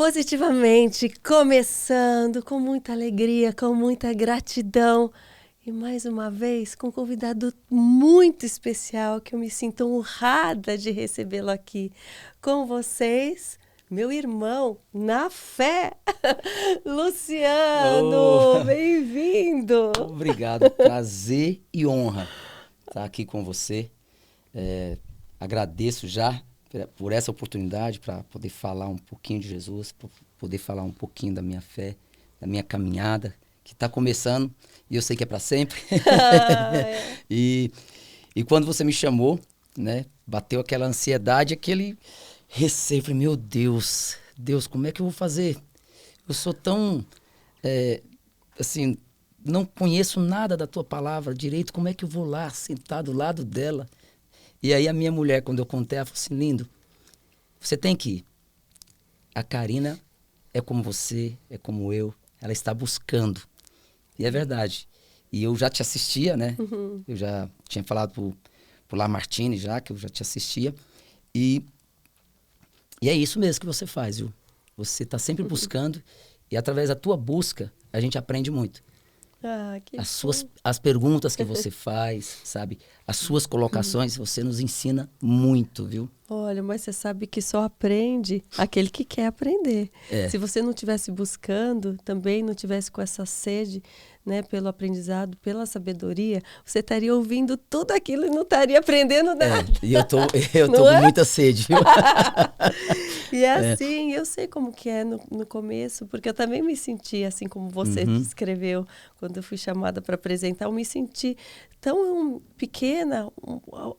Positivamente, começando com muita alegria, com muita gratidão e mais uma vez com um convidado muito especial que eu me sinto honrada de recebê-lo aqui com vocês, meu irmão na fé, Luciano, bem-vindo. Obrigado, prazer e honra estar aqui com você. Agradeço já por essa oportunidade para poder falar um pouquinho de Jesus, para poder falar um pouquinho da minha fé, da minha caminhada, que está começando e eu sei que é para sempre. E quando você me chamou, né, bateu aquela ansiedade, aquele receio. Falei, meu Deus, como é que eu vou fazer? Eu sou tão, assim, não conheço nada da tua palavra direito, como é que eu vou lá sentar do lado dela? E aí a minha mulher, quando eu contei, ela falou assim, lindo, você tem que ir. A Karina é como você, é como eu, ela está buscando. E é verdade. E eu já te assistia, né? Uhum. Eu já tinha falado pro Lamartine já, que eu já te assistia. E é isso mesmo que você faz, viu? Você está sempre buscando e através da tua busca a gente aprende muito. Que As perguntas que você faz, sabe? As suas colocações, você nos ensina muito, viu? Olha, mas você sabe que só aprende aquele que quer aprender. É. Se você não estivesse buscando, também não tivesse com essa sede, né, pelo aprendizado, pela sabedoria, você estaria ouvindo tudo aquilo e não estaria aprendendo nada. E eu tô com muita sede, viu? E é assim, eu sei como que é no começo, porque eu também me senti assim como você descreveu, quando eu fui chamada para apresentar, eu me senti tão pequena,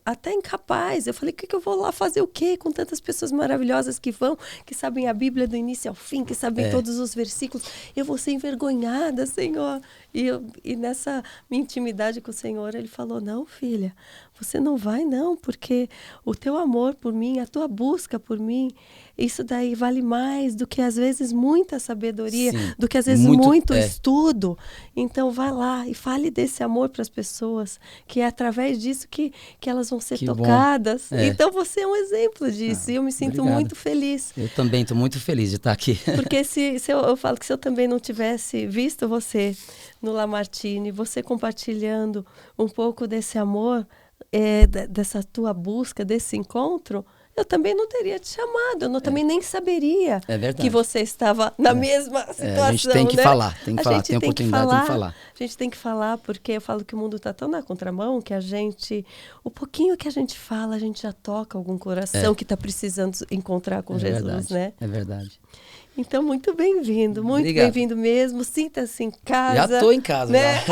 até incapaz. Eu falei, o que eu vou lá fazer o quê? Com tantas pessoas maravilhosas que vão, que sabem a Bíblia do início ao fim, que sabem todos os versículos. Eu vou ser envergonhada, Senhor. E nessa minha intimidade com o Senhor, Ele falou, não, filha, você não vai não, porque o teu amor por mim, a tua busca por mim, isso daí vale mais do que às vezes muita sabedoria, Sim, do que às vezes muito estudo. Então vai lá e fale desse amor para as pessoas, que é através disso que elas vão ser tocadas. Então você é um exemplo disso e eu me sinto muito feliz. Eu também estou muito feliz de estar aqui. Porque eu falo que se eu também não tivesse visto você no Lamartine, você compartilhando um pouco desse amor, dessa tua busca, desse encontro, eu também não teria te chamado, eu também nem saberia que você estava na mesma situação. A gente tem que falar, tem oportunidade, tem que falar. A gente tem que falar, porque eu falo que o mundo está tão na contramão que o pouquinho que a gente fala, a gente já toca algum coração que está precisando encontrar com Jesus, verdade, né? É verdade. Então, muito bem-vindo bem-vindo mesmo. Sinta-se em casa. Já estou em casa, né?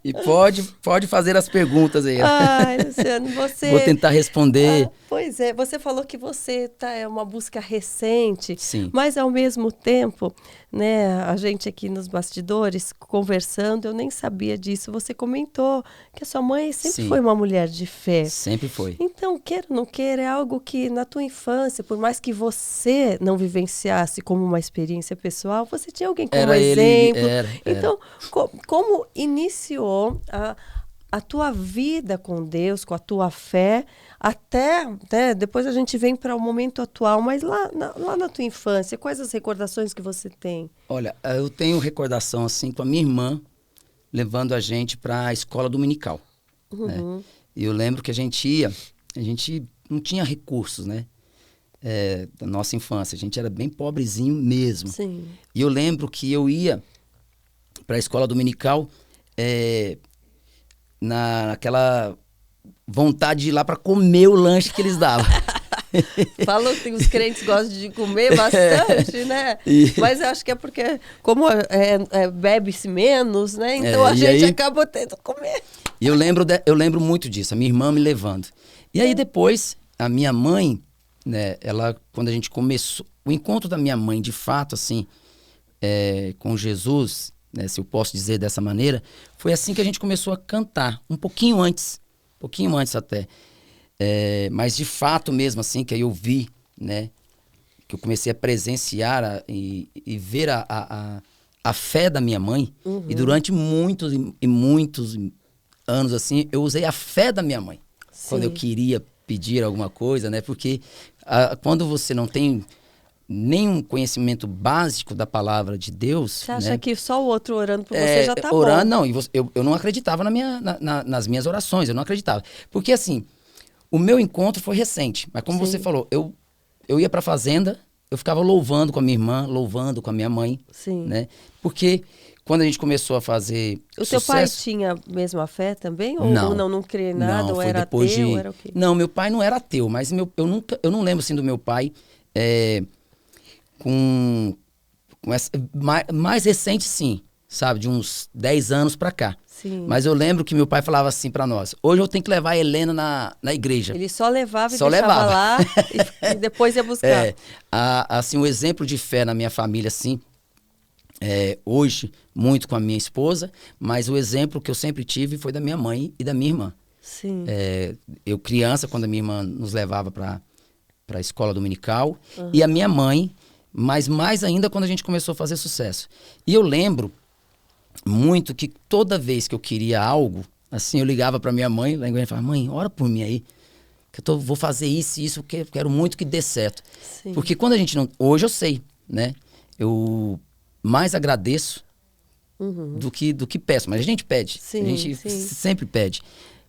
E pode fazer as perguntas aí. Ai, Luciano, você... Vou tentar responder. Pois é, você falou que você é uma busca recente. Sim. Mas, ao mesmo tempo, né, a gente aqui nos bastidores, conversando, eu nem sabia disso. Você comentou que a sua mãe sempre foi uma mulher de fé. Sempre foi. Então, queira ou não queira, é algo que na tua infância, por mais que você não vivenciasse como uma experiência pessoal, você tinha alguém como exemplo. Então, como iniciou a tua vida com Deus, com a tua fé, até depois a gente vem para o momento atual, mas lá na tua infância, quais as recordações que você tem? Olha, eu tenho recordação assim com a minha irmã levando a gente para a escola dominical. Né? E eu lembro que a gente não tinha recursos, né? Da nossa infância, a gente era bem pobrezinho mesmo. Sim. E eu lembro que eu ia para a escola dominical naquela vontade de ir lá para comer o lanche que eles davam. Falou que os crentes gostam de comer bastante, né? Mas eu acho que é porque, como bebe-se menos, né? Então a gente acaba tendo que comer. E eu lembro muito disso, a minha irmã me levando. E aí depois, a minha mãe, né, quando a gente começou, o encontro da minha mãe, de fato, assim, com Jesus, né, se eu posso dizer dessa maneira, foi assim que a gente começou a cantar, um pouquinho antes até. Mas de fato mesmo, assim, que aí eu vi, né, que eu comecei a presenciar e ver a fé da minha mãe, e durante muitos e muitos anos, assim, eu usei a fé da minha mãe. Sim. Quando eu queria pedir alguma coisa, né, porque quando você não tem nenhum conhecimento básico da palavra de Deus. Você acha né? que só o outro orando por você já tá orando, bom? Não, eu não acreditava nas minhas orações, eu não acreditava. Porque assim, o meu encontro foi recente, mas como você falou, eu ia pra fazenda, eu ficava louvando com a minha irmã, louvando com a minha mãe, Sim. né? Porque quando a gente começou a fazer O sucesso... teu pai tinha a mesma fé também? Ou não crê em nada? Não, ou foi era depois ateu? de... Era o quê? Não, meu pai não era ateu, mas eu não lembro assim do meu pai com essa, mais recente sim, sabe? De uns 10 anos pra cá. Sim. Mas eu lembro que meu pai falava assim pra nós, hoje eu tenho que levar a Helena na igreja. Ele só levava e Só deixava levava. lá e depois ia buscar. Assim, o exemplo de fé na minha família, assim, hoje, muito com a minha esposa, mas o exemplo que eu sempre tive foi da minha mãe e da minha irmã. Sim. Eu criança, quando a minha irmã nos levava para a escola dominical, e a minha mãe, mas mais ainda quando a gente começou a fazer sucesso. E eu lembro muito que toda vez que eu queria algo, assim, eu ligava para minha mãe, lá em Goiânia, e falava, mãe, ora por mim aí, que vou fazer isso e isso, porque eu quero muito que dê certo. Sim. Porque quando a gente não... Hoje eu sei, né? Eu mais agradeço do que peço, mas a gente pede. Sim, a gente sim. sempre pede.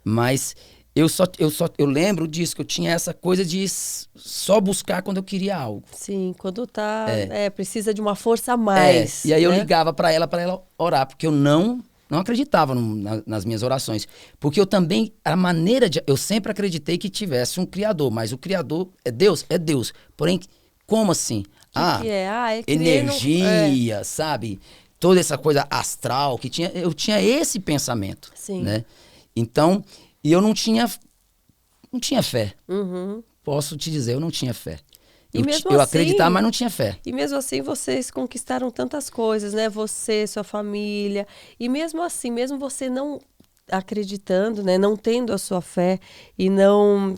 Mas eu lembro disso, que eu tinha essa coisa de só buscar quando eu queria algo. Sim, quando precisa de uma força a mais. E aí eu né? ligava para ela orar, porque eu não acreditava nas minhas orações. Porque eu também, eu sempre acreditei que tivesse um Criador, mas o Criador é Deus? É Deus. Porém, como assim? Que é? É Energia, sabe? Toda essa coisa astral que tinha, eu tinha esse pensamento. Sim. Né? Então, e eu não tinha fé. Uhum. Posso te dizer, eu não tinha fé. E mesmo eu assim, acreditava, mas não tinha fé. E mesmo assim vocês conquistaram tantas coisas, né? Você, sua família. E mesmo assim, mesmo você não acreditando, né? Não tendo a sua fé e não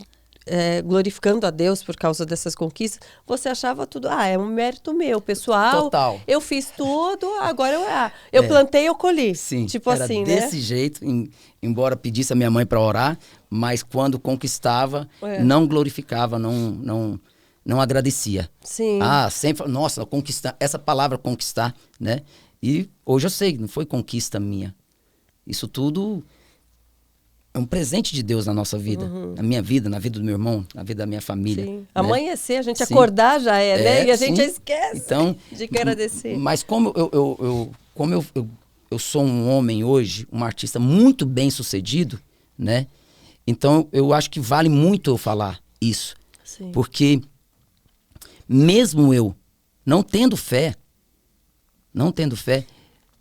glorificando a Deus por causa dessas conquistas, você achava tudo, é um mérito meu, pessoal. Total. Eu fiz tudo, agora eu plantei, eu colhi. Sim, tipo era assim, desse né? jeito, embora pedisse a minha mãe para orar, mas quando conquistava, não glorificava, não agradecia. Sim. Sempre, nossa, conquistar, essa palavra conquistar, né? E hoje eu sei, não foi conquista minha. Isso tudo é um presente de Deus na nossa vida, na minha vida, na vida do meu irmão, na vida da minha família. Sim. Né? Amanhecer, a gente acordar já né? E a gente esquece então, de agradecer. Mas como eu sou um homem hoje, um artista muito bem sucedido, né? Então eu acho que vale muito eu falar isso. Sim. Porque mesmo eu não tendo fé,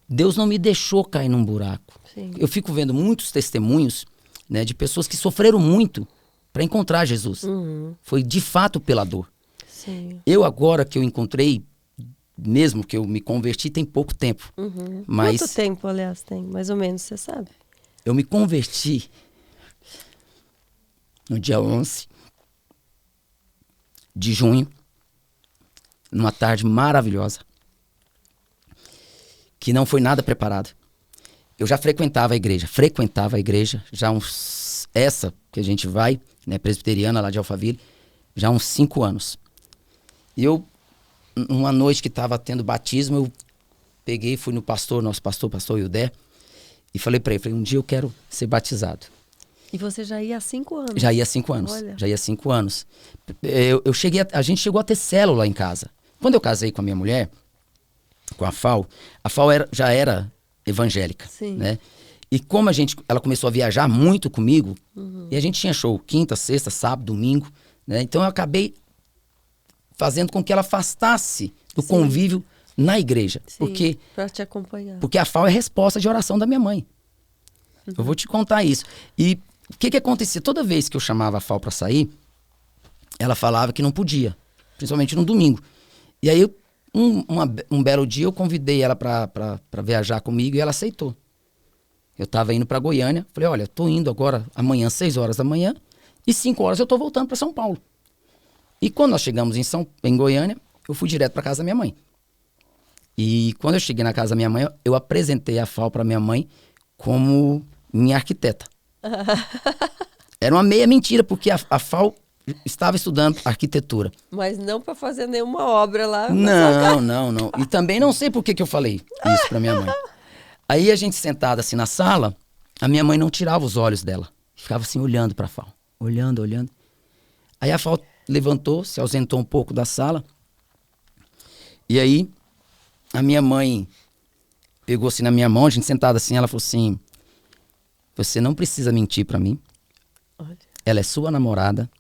Deus não me deixou cair num buraco. Sim. Eu fico vendo muitos testemunhos, né, de pessoas que sofreram muito para encontrar Jesus. Foi de fato pela dor. Sim. Eu agora que eu encontrei, mesmo que eu me converti, tem pouco tempo. Mas quanto tempo, aliás, tem? Mais ou menos, você sabe? eu me converti no dia 11 de junho, numa tarde maravilhosa, que não foi nada preparado. Eu já frequentava a igreja, já essa que a gente vai, né, presbiteriana lá de Alphaville, já há uns 5 anos. E eu, uma noite que estava tendo batismo, eu peguei, fui no nosso pastor Ildé, e falei para ele, um dia eu quero ser batizado. E você já ia há 5 anos? Já ia há 5 anos. Olha. Já ia há 5 anos. A gente chegou a ter célula em casa. Quando eu casei com a minha mulher, com a FAO já era evangélica. Sim. Né? E como ela começou a viajar muito comigo, e a gente tinha show quinta, sexta, sábado, domingo, né? Então eu acabei fazendo com que ela afastasse do convívio na igreja. Sim, para te acompanhar. Porque a FAO é resposta de oração da minha mãe. Eu vou te contar isso. E o que acontecia? Toda vez que eu chamava a FAO para sair, ela falava que não podia, principalmente no domingo. E aí, um belo dia, eu convidei ela para viajar comigo e ela aceitou. Eu estava indo para Goiânia, falei, olha, estou indo agora, amanhã, 6 horas da manhã, e 5 horas eu estou voltando para São Paulo. E quando nós chegamos em Goiânia, eu fui direto para casa da minha mãe. E quando eu cheguei na casa da minha mãe, eu apresentei a FAO para minha mãe como minha arquiteta. Era uma meia mentira, porque a FAO estava estudando arquitetura. Mas não para fazer nenhuma obra lá. Não. E também não sei por que eu falei isso para minha mãe. Aí a gente sentada assim na sala, a minha mãe não tirava os olhos dela. Ficava assim olhando para a Fal. Olhando. Aí a Fal levantou, se ausentou um pouco da sala. E aí a minha mãe pegou assim na minha mão, a gente sentada assim, ela falou assim: você não precisa mentir para mim. Olha. Ela é sua namorada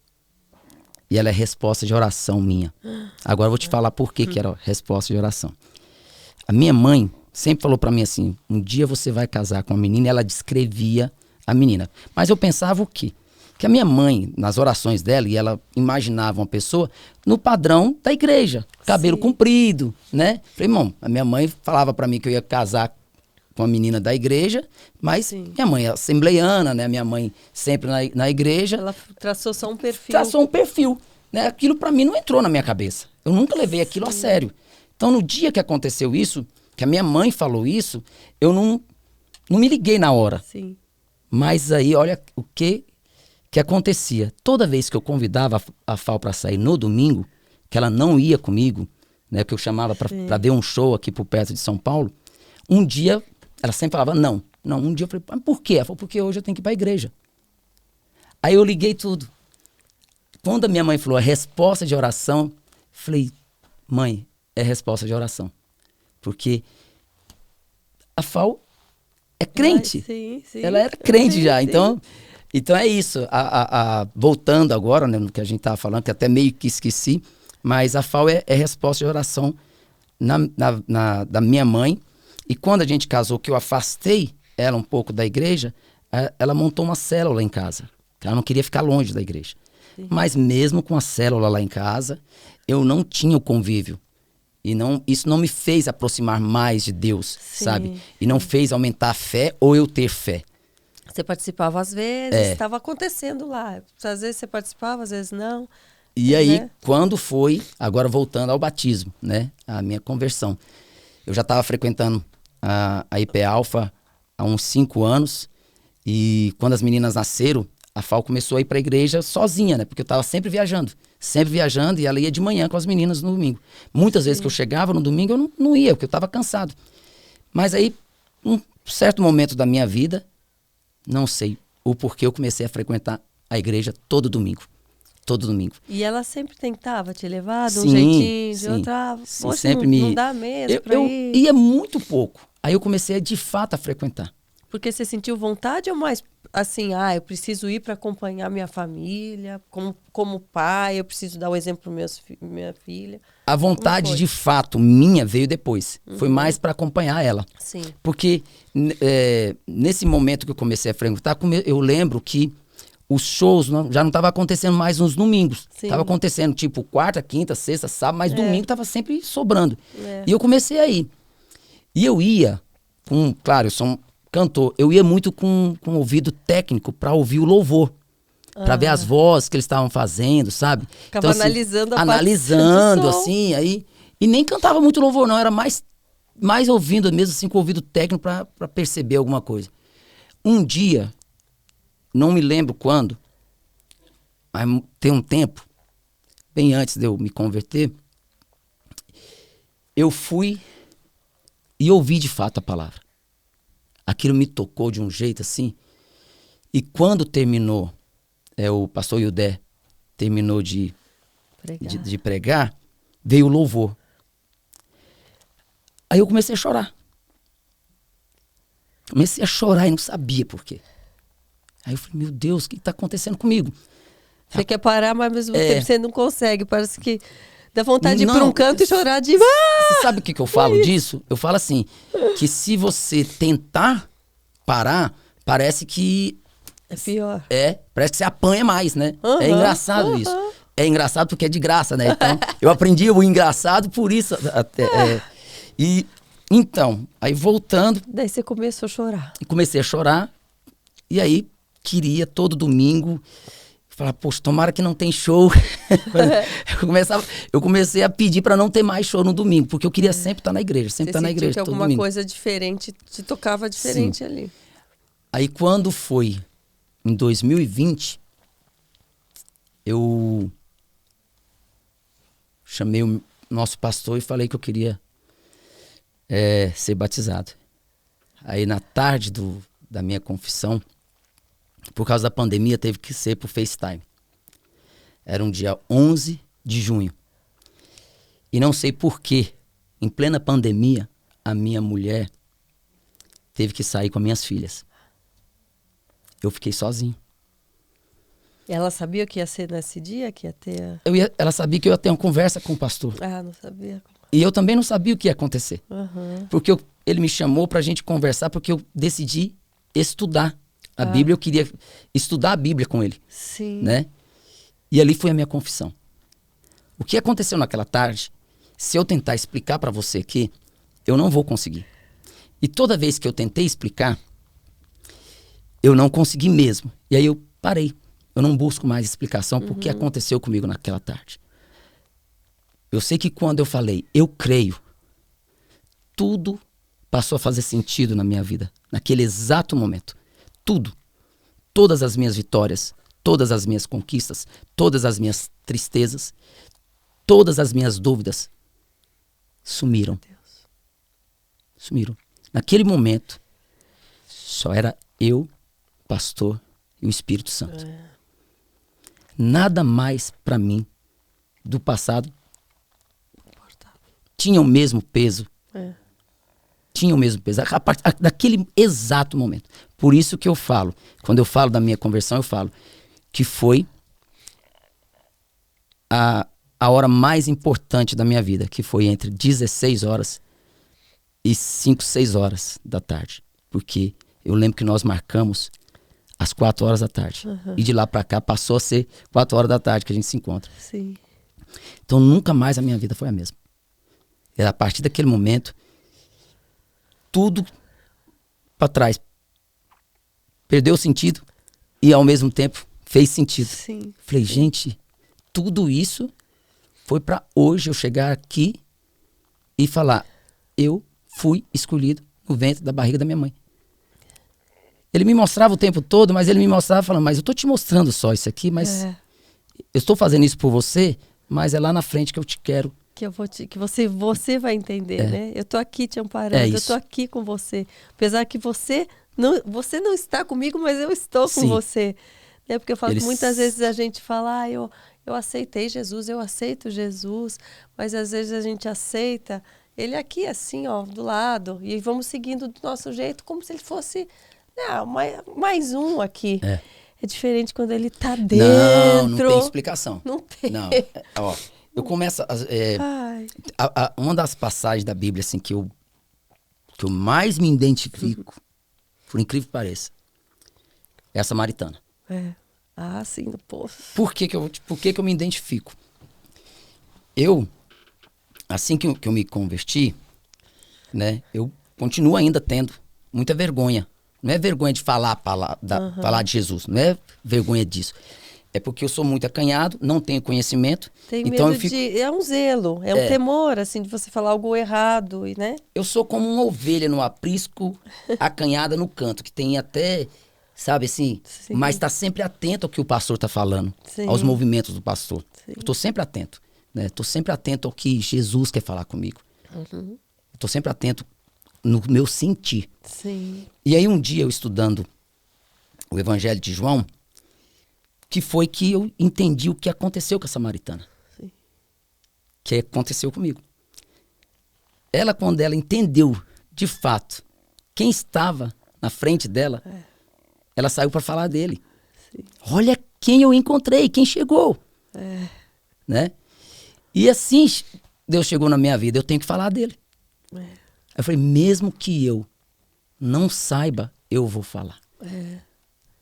e ela é resposta de oração minha. Agora eu vou te falar por que era resposta de oração. A minha mãe sempre falou para mim assim: um dia você vai casar com uma menina, e ela descrevia a menina. Mas eu pensava o quê? Que a minha mãe, nas orações dela, e ela imaginava uma pessoa no padrão da igreja, cabelo comprido, né? Falei, irmão, a minha mãe falava para mim que eu ia casar com uma menina da igreja, mas minha mãe é assembleiana, né? Minha mãe sempre na igreja. Ela traçou só um perfil. Traçou um perfil, né? Aquilo para mim não entrou na minha cabeça. Eu nunca levei aquilo a sério. Então, no dia que aconteceu isso, que a minha mãe falou isso, eu não me liguei na hora. Sim. Mas aí, olha o que acontecia. Toda vez que eu convidava a Fal para sair no domingo, que ela não ia comigo, né? Que eu chamava para ver um show aqui por perto de São Paulo, um dia ela sempre falava não. Um dia eu falei, mas por quê? Ela falou, porque hoje eu tenho que ir para a igreja. Aí eu liguei tudo. Quando a minha mãe falou a resposta de oração, falei, mãe, é resposta de oração. Porque a Fal é crente. Sim. Ela era crente já. Então é isso. Voltando agora, né, no que a gente estava falando, que até meio que esqueci, mas a Fal é resposta de oração da minha mãe. E quando a gente casou, que eu afastei ela um pouco da igreja, ela montou uma célula em casa. Ela não queria ficar longe da igreja. Sim. Mas mesmo com a célula lá em casa, eu não tinha o convívio. E isso não me fez aproximar mais de Deus, sabe? E não fez aumentar a fé ou eu ter fé. Você participava às vezes, estava acontecendo lá. Às vezes você participava, às vezes não. E aí, quando foi, agora voltando ao batismo, né? A minha conversão. Eu já estava frequentando a IP Alpha há uns 5 anos. E quando as meninas nasceram, a Fal começou a ir para a igreja sozinha, né? Porque eu estava sempre viajando e ela ia de manhã com as meninas no domingo. Muitas vezes que eu chegava no domingo, eu não ia, porque eu estava cansado. Mas aí, um certo momento da minha vida, não sei o porquê, eu comecei a frequentar a igreja todo domingo. E ela sempre tentava te levar de um jeitinho, de outra. Sim, sempre não dá mesmo pra ir. Eu ia muito pouco. Aí eu comecei de fato a frequentar. Porque você sentiu vontade ou mais assim, eu preciso ir para acompanhar minha família, como pai, eu preciso dar o exemplo para minha filha. A vontade de fato minha veio depois. Foi mais para acompanhar ela. Sim. Porque nesse momento que eu comecei a frequentar, eu lembro que os shows já não estavam acontecendo mais nos domingos. Estava acontecendo tipo quarta, quinta, sexta, sábado, mas domingo estava sempre sobrando. E eu comecei a ir. E eu ia claro, eu sou um cantor, eu ia muito com ouvido técnico para ouvir o louvor. Para ver as vozes que eles estavam fazendo, sabe? Ficava então, analisando a analisando, assim, aí. E nem cantava muito louvor, não. Era mais ouvindo mesmo, assim, com ouvido técnico para perceber alguma coisa. Um dia, não me lembro quando, mas tem um tempo, bem antes de eu me converter, eu fui e ouvi de fato a palavra. Aquilo me tocou de um jeito assim. E quando terminou, o pastor Yudé terminou de pregar, veio o louvor. Aí eu comecei a chorar. Comecei a chorar e não sabia por quê. Aí eu falei, meu Deus, o que está acontecendo comigo? Você quer parar, mas ao mesmo tempo você não consegue. Parece que dá vontade de ir para um canto e chorar de... Você sabe o que eu falo disso? Eu falo assim, que se você tentar parar, parece que... É pior. Parece que você apanha mais, né? É engraçado isso. É engraçado porque é de graça, né? Então, eu aprendi o engraçado por isso. E então, aí voltando... Daí você começou a chorar. E comecei a chorar. E aí, queria todo domingo... Falar, poxa, tomara que não tem show. Eu comecei a pedir para não ter mais show no domingo, porque eu queria sempre estar na igreja, sempre estar na igreja. Que alguma coisa diferente te tocava diferente ali. Aí quando foi em 2020, eu chamei o nosso pastor e falei que eu queria ser batizado. Aí na tarde da minha confissão, por causa da pandemia, teve que ser por FaceTime. Era um dia 11 de junho. E não sei por quê, em plena pandemia, a minha mulher teve que sair com as minhas filhas. Eu fiquei sozinho. Ela sabia que ia ser nesse dia, que ia ter... Ela sabia que eu ia ter uma conversa com o pastor. Ah, não sabia. E eu também não sabia o que ia acontecer. Uhum. Porque ele me chamou pra gente conversar, porque eu decidi estudar a Bíblia. Eu queria estudar a Bíblia com ele. Sim. Né? E ali foi a minha confissão. O que aconteceu naquela tarde, se eu tentar explicar pra você aqui, eu não vou conseguir. E toda vez que eu tentei explicar, eu não consegui mesmo. E aí eu parei. Eu não busco mais explicação por que aconteceu comigo naquela tarde. Eu sei que quando eu falei, eu creio, tudo passou a fazer sentido na minha vida. Naquele exato momento. Tudo. Todas as minhas vitórias, todas as minhas conquistas, todas as minhas tristezas, todas as minhas dúvidas sumiram. Sumiram. Naquele momento, só era eu, pastor e o Espírito Santo. Nada mais para mim do passado tinha o mesmo peso. Tinha o mesmo peso. Daquele exato momento. Por isso que eu falo, quando eu falo da minha conversão, eu falo que foi a hora mais importante da minha vida, que foi entre 16 horas e 5, 6 horas da tarde. Porque eu lembro que nós marcamos às 4 horas da tarde. E de lá pra cá passou a ser 4 horas da tarde que a gente se encontra. Sim. Então nunca mais a minha vida foi a mesma. E a partir daquele momento, tudo pra trás perdeu sentido e ao mesmo tempo fez sentido. Sim. Falei, gente, tudo isso foi pra hoje eu chegar aqui e falar, eu fui escolhido no ventre da barriga da minha mãe. Ele me mostrava o tempo todo, mas ele me mostrava falando, mas eu tô te mostrando só isso aqui, mas eu estou fazendo isso por você, mas é lá na frente que eu te quero. Que você vai entender, né? Eu tô aqui te amparando, eu tô aqui com você. Apesar que você não está comigo, mas eu estou com você. Né? Porque eu falo que muitas vezes a gente fala, eu aceitei Jesus, eu aceito Jesus, mas às vezes a gente aceita ele aqui assim, ó, do lado, e vamos seguindo do nosso jeito, como se ele fosse mais um aqui. É diferente quando ele tá dentro. Não tem explicação. Não tem. Não. Ó, eu começo... uma das passagens da Bíblia assim, que eu mais me identifico, por incrível que pareça, é a samaritana. Ah, sim, no poço. Por que eu me identifico? Assim que eu me converti, né, eu continuo ainda tendo muita vergonha. Não é vergonha de falar de Jesus, não é vergonha disso. É porque eu sou muito acanhado, não tenho conhecimento. Tem então medo é um zelo, é um temor, assim, de você falar algo errado, né? Eu sou como uma ovelha no aprisco, acanhada no canto, que tem até, sabe assim, mas está sempre atento ao que o pastor está falando, aos movimentos do pastor. Eu estou sempre atento, né? Estou sempre atento ao que Jesus quer falar comigo. Estou sempre atento no meu sentir. E aí um dia eu estudando o Evangelho de João, que foi que eu entendi o que aconteceu com a samaritana. Que aconteceu comigo. Ela, quando ela entendeu, de fato, quem estava na frente dela, ela saiu para falar dele. Olha quem eu encontrei, quem chegou. Né? E assim Deus chegou na minha vida, eu tenho que falar dele. Eu falei, mesmo que eu não saiba, eu vou falar.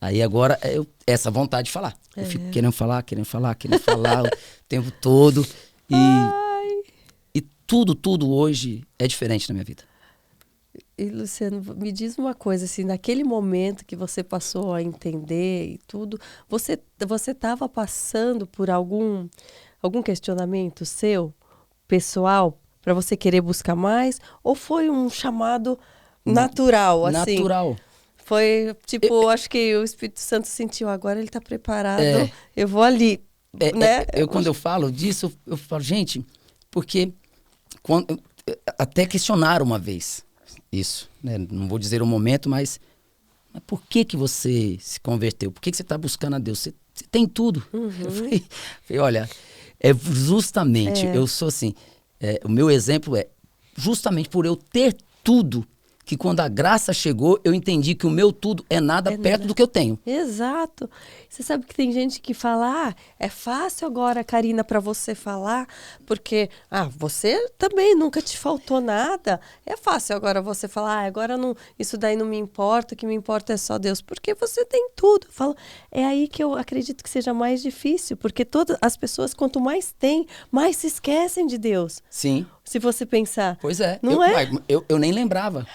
Aí agora, essa vontade de falar. Eu fico querendo falar o tempo todo. E tudo hoje é diferente na minha vida. E Luciano, me diz uma coisa, assim, naquele momento que você passou a entender e tudo, você estava passando por algum questionamento seu, pessoal, para você querer buscar mais? Ou foi um chamado natural, assim? Natural. Foi, tipo, acho que o Espírito Santo sentiu, agora ele está preparado, eu vou ali. né? Quando eu falo disso, eu falo, gente, porque até questionaram uma vez isso, né? Não vou dizer o momento, mas por que você se converteu? Por que você está buscando a Deus? Você tem tudo. Eu falei, olha, justamente, eu sou assim, o meu exemplo é justamente por eu ter tudo, que quando a graça chegou, eu entendi que o meu tudo é nada perto do que eu tenho. Exato. Você sabe que tem gente que fala, é fácil agora, Karina, para você falar, porque você também nunca te faltou nada. É fácil agora você falar, agora não, isso daí não me importa, o que me importa é só Deus, porque você tem tudo. Eu falo, é aí que eu acredito que seja mais difícil, porque todas as pessoas, quanto mais têm, mais se esquecem de Deus. Sim. Se você pensar. Pois é. Não é? Eu nem lembrava.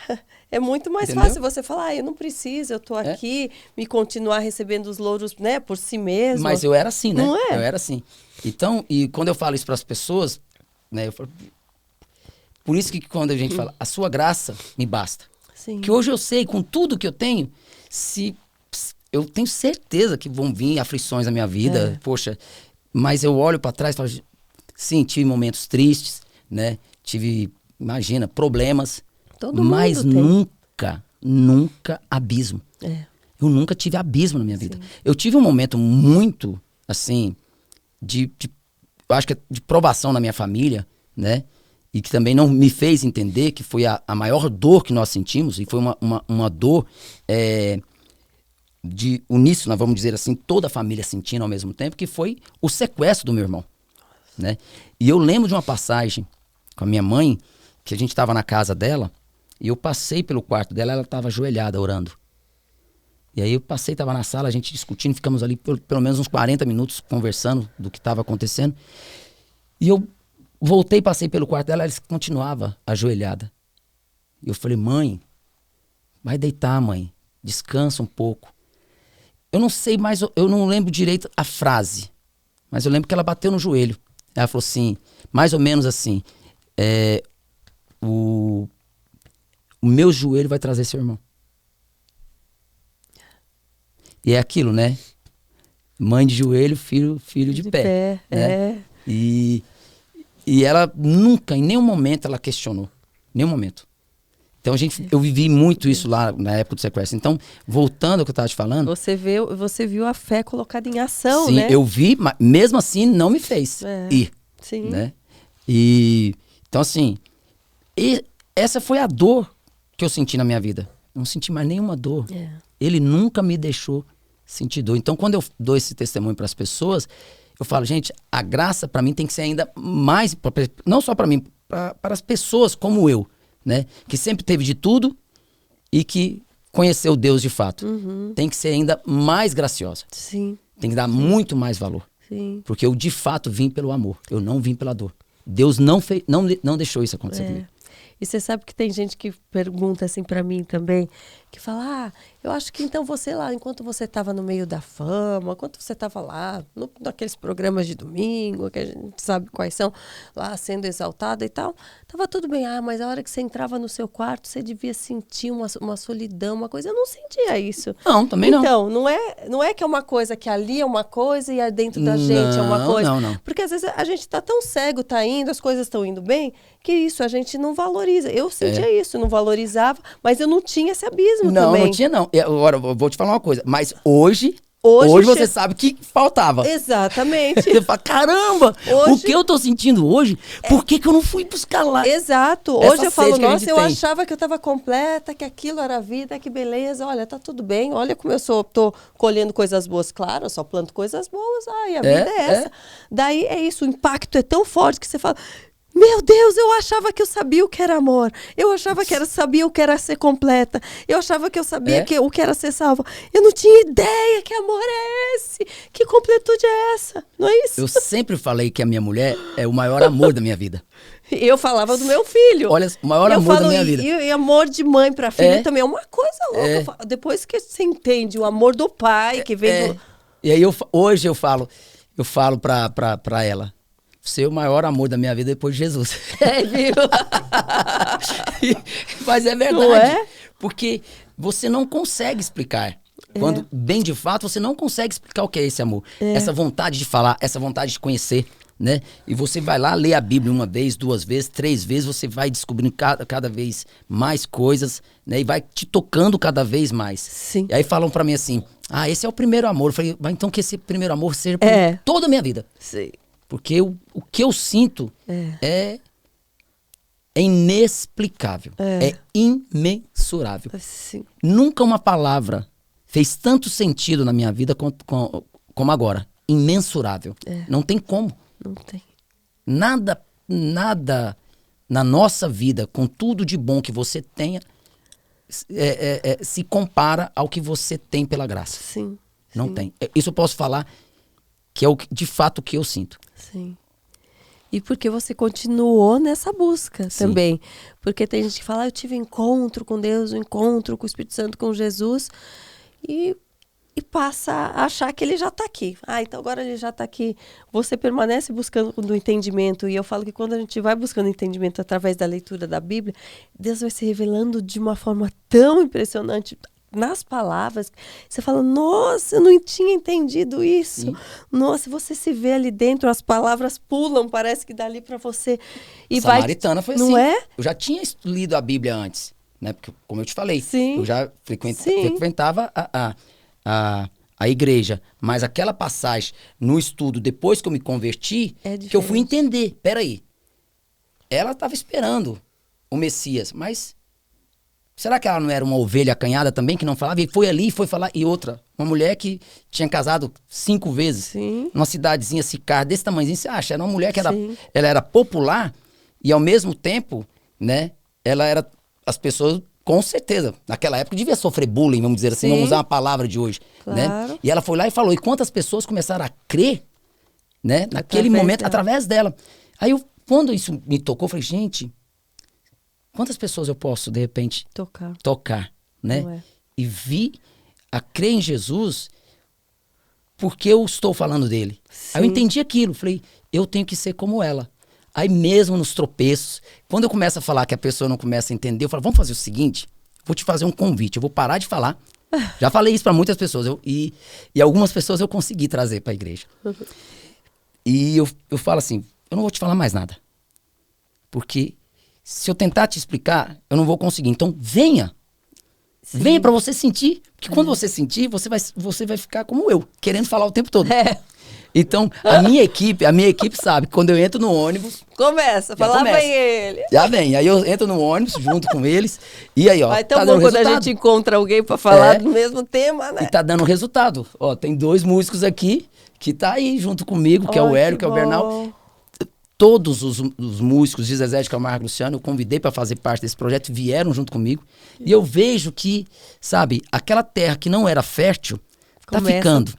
É muito mais fácil você falar, eu não preciso, eu tô aqui, me continuar recebendo os louros, né, por si mesmo. Mas eu era assim, né? Não é? Eu era assim. Então, e quando eu falo isso para as pessoas, né, eu falo, por isso que quando a gente fala, a sua graça me basta. Sim. Que hoje eu sei, com tudo que eu tenho, eu tenho certeza que vão vir aflições na minha vida, poxa, mas eu olho para trás e falo, sim, tive momentos tristes, né? Tive, imagina, problemas. Mas nunca abismo. Eu nunca tive abismo na minha vida. Eu tive um momento muito, assim, eu acho que de provação na minha família, né? E que também não me fez entender que foi a maior dor que nós sentimos, e foi uma dor de uníssono, vamos dizer assim, toda a família sentindo ao mesmo tempo, que foi o sequestro do meu irmão, né? E eu lembro de uma passagem com a minha mãe, que a gente estava na casa dela, e eu passei pelo quarto dela, ela estava ajoelhada, orando. E aí eu passei, estava na sala, a gente discutindo, ficamos ali pelo menos uns 40 minutos conversando do que estava acontecendo. E eu voltei, passei pelo quarto dela, ela continuava ajoelhada. E eu falei, mãe, vai deitar, mãe, descansa um pouco. Eu não sei mais, eu não lembro direito a frase, mas eu lembro que ela bateu no joelho. Ela falou assim, mais ou menos assim, o meu joelho vai trazer seu irmão. E é aquilo, né? Mãe de joelho, filho de pé. Né? E ela nunca, em nenhum momento, ela questionou. Nenhum momento. Então, eu vivi muito isso lá na época do sequestro. Então, voltando ao que eu estava te falando... Você viu a fé colocada em ação, sim, né? Sim, eu vi, mas mesmo assim não me fez ir. Sim. Né? Então, assim, essa foi a dor que eu senti na minha vida. Eu não senti mais nenhuma dor. Ele nunca me deixou sentir dor. Então, quando eu dou esse testemunho para as pessoas, eu falo, gente, a graça para mim tem que ser ainda mais, não só para mim, para as pessoas como eu, né? Que sempre teve de tudo e que conheceu Deus de fato. Tem que ser ainda mais graciosa. Sim. Tem que dar muito mais valor. Sim. Porque eu, de fato, vim pelo amor. Eu não vim pela dor. Deus não deixou isso acontecer comigo. E você sabe que tem gente que pergunta assim pra mim também, que fala, eu acho que então você lá, enquanto você estava no meio da fama, enquanto você estava lá, naqueles programas de domingo, que a gente sabe quais são, lá sendo exaltada e tal, tava tudo bem. Mas a hora que você entrava no seu quarto, você devia sentir uma solidão, uma coisa. Eu não sentia isso. Não, também não. Então, não é que é uma coisa, que ali é uma coisa e dentro da gente é uma coisa. Não. Porque às vezes a gente tá tão cego, tá indo, as coisas estão indo bem, que isso a gente não valoriza. Eu sentia isso, não valorizava, mas eu não tinha esse abismo também. Não tinha, não. E agora, eu vou te falar uma coisa, mas hoje você sabe que faltava. Exatamente. Você fala, caramba, o que eu tô sentindo hoje, por que eu não fui buscar lá? Exato. Hoje eu falo, nossa, eu achava que eu estava completa, que aquilo era a vida, que beleza, olha, tá tudo bem, olha como eu tô colhendo coisas boas. Claro, eu só planto coisas boas, e a vida é essa. Daí é isso, o impacto é tão forte que você fala... Meu Deus, eu achava que eu sabia o que era amor. Eu achava que sabia o que era ser completa. Eu achava que eu sabia o que era ser salva. Eu não tinha ideia que amor é esse. Que completude é essa? Não é isso? Eu sempre falei que a minha mulher é o maior amor da minha vida. Eu falava do meu filho. Olha, o maior amor da minha vida. E amor de mãe para filho também é uma coisa louca. Depois que você entende o amor do pai que vem do... E aí hoje eu falo pra ela. Você é o maior amor da minha vida depois de Jesus. Viu? Mas é verdade. Não é? Porque você não consegue explicar Quando, bem de fato, você não consegue explicar o que é esse amor. Essa vontade de falar, essa vontade de conhecer, né? E você vai lá ler a Bíblia uma vez, 2 vezes, 3 vezes, você vai descobrindo cada vez mais coisas, né? E vai te tocando cada vez mais. Sim. E aí falam pra mim assim, esse é o primeiro amor. Eu falei, mas então que esse primeiro amor seja por toda a minha vida. Sim. Porque o que eu sinto é inexplicável, é imensurável. Sim. Nunca uma palavra fez tanto sentido na minha vida como agora. Imensurável. Não tem como. Não tem. Nada na nossa vida, com tudo de bom que você tenha, se compara ao que você tem pela graça. Sim. Não tem. Isso eu posso falar que é de fato o que eu sinto. Sim. E porque você continuou nessa busca também. Porque tem gente que fala, eu tive encontro com Deus, um encontro com o Espírito Santo, com Jesus, e passa a achar que ele já está aqui. Então agora ele já está aqui. Você permanece buscando do entendimento. E eu falo que quando a gente vai buscando entendimento através da leitura da Bíblia, Deus vai se revelando de uma forma tão impressionante nas palavras. Você fala, nossa, eu não tinha entendido isso. Sim. Nossa, você se vê ali dentro, as palavras pulam, parece que dali para você. E Samaritana foi assim. Não é? Eu já tinha lido a Bíblia antes, né? Porque, como eu te falei, eu já frequentava a igreja. Mas aquela passagem no estudo, depois que eu me converti, que eu fui entender. Peraí, ela estava esperando o Messias, mas será que ela não era uma ovelha acanhada também, que não falava? E foi ali, foi falar. E outra, uma mulher que tinha casado 5 vezes, numa cidadezinha Sicar, desse tamanhozinho, você acha? Era uma mulher que ela era popular e, ao mesmo tempo, né, ela era, as pessoas, com certeza, naquela época devia sofrer bullying, vamos dizer assim, vamos usar uma palavra de hoje, né? E ela foi lá e falou, e quantas pessoas começaram a crer, né, naquele momento, através dela. Aí, quando isso me tocou, eu falei, gente, quantas pessoas eu posso, de repente, tocar, né? E vi a crer em Jesus porque eu estou falando dele. Aí eu entendi aquilo, falei, eu tenho que ser como ela. Aí mesmo nos tropeços, quando eu começo a falar que a pessoa não começa a entender, eu falo, vamos fazer o seguinte, vou te fazer um convite, eu vou parar de falar. Já falei isso para muitas pessoas, e algumas pessoas eu consegui trazer para a igreja. E eu falo assim, eu não vou te falar mais nada. Porque se eu tentar te explicar, eu não vou conseguir. Então, venha. Venha para você sentir. Porque quando você sentir, você vai ficar como eu, querendo falar o tempo todo. Então, a minha equipe sabe que quando eu entro no ônibus... Começa, lá vem ele. Já vem. Aí eu entro no ônibus junto com eles. E aí, ó, vai tão bom quando a gente encontra alguém para falar do mesmo tema, né? E tá dando resultado. Ó, tem 2 músicos aqui que tá aí junto comigo, que é o Hélio, que é o Bernal. Todos os músicos de Zezé de Camargo e Luciano, eu convidei para fazer parte desse projeto, vieram junto comigo. E eu vejo que, sabe, aquela terra que não era fértil, tá ficando.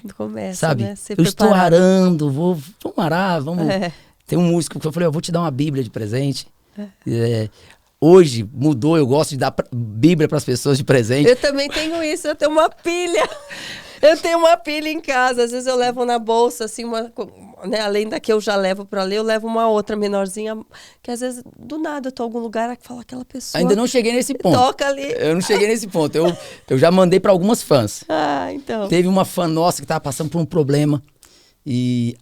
Sabe? Né? Eu estou arando, vamos arar, vamos... Tem um músico que eu falei, eu vou te dar uma Bíblia de presente. Hoje mudou, eu gosto de dar Bíblia para as pessoas de presente. Eu também tenho isso, eu tenho uma pilha. Eu tenho uma pilha em casa, às vezes eu levo na bolsa, assim, né, além da que eu já levo para ler, eu levo uma outra menorzinha, que às vezes, do nada, eu tô em algum lugar que fala aquela pessoa... Ainda não cheguei nesse ponto. Toca ali. Eu não cheguei nesse ponto, eu já mandei para algumas fãs. Então. Teve uma fã nossa que estava passando por um problema, e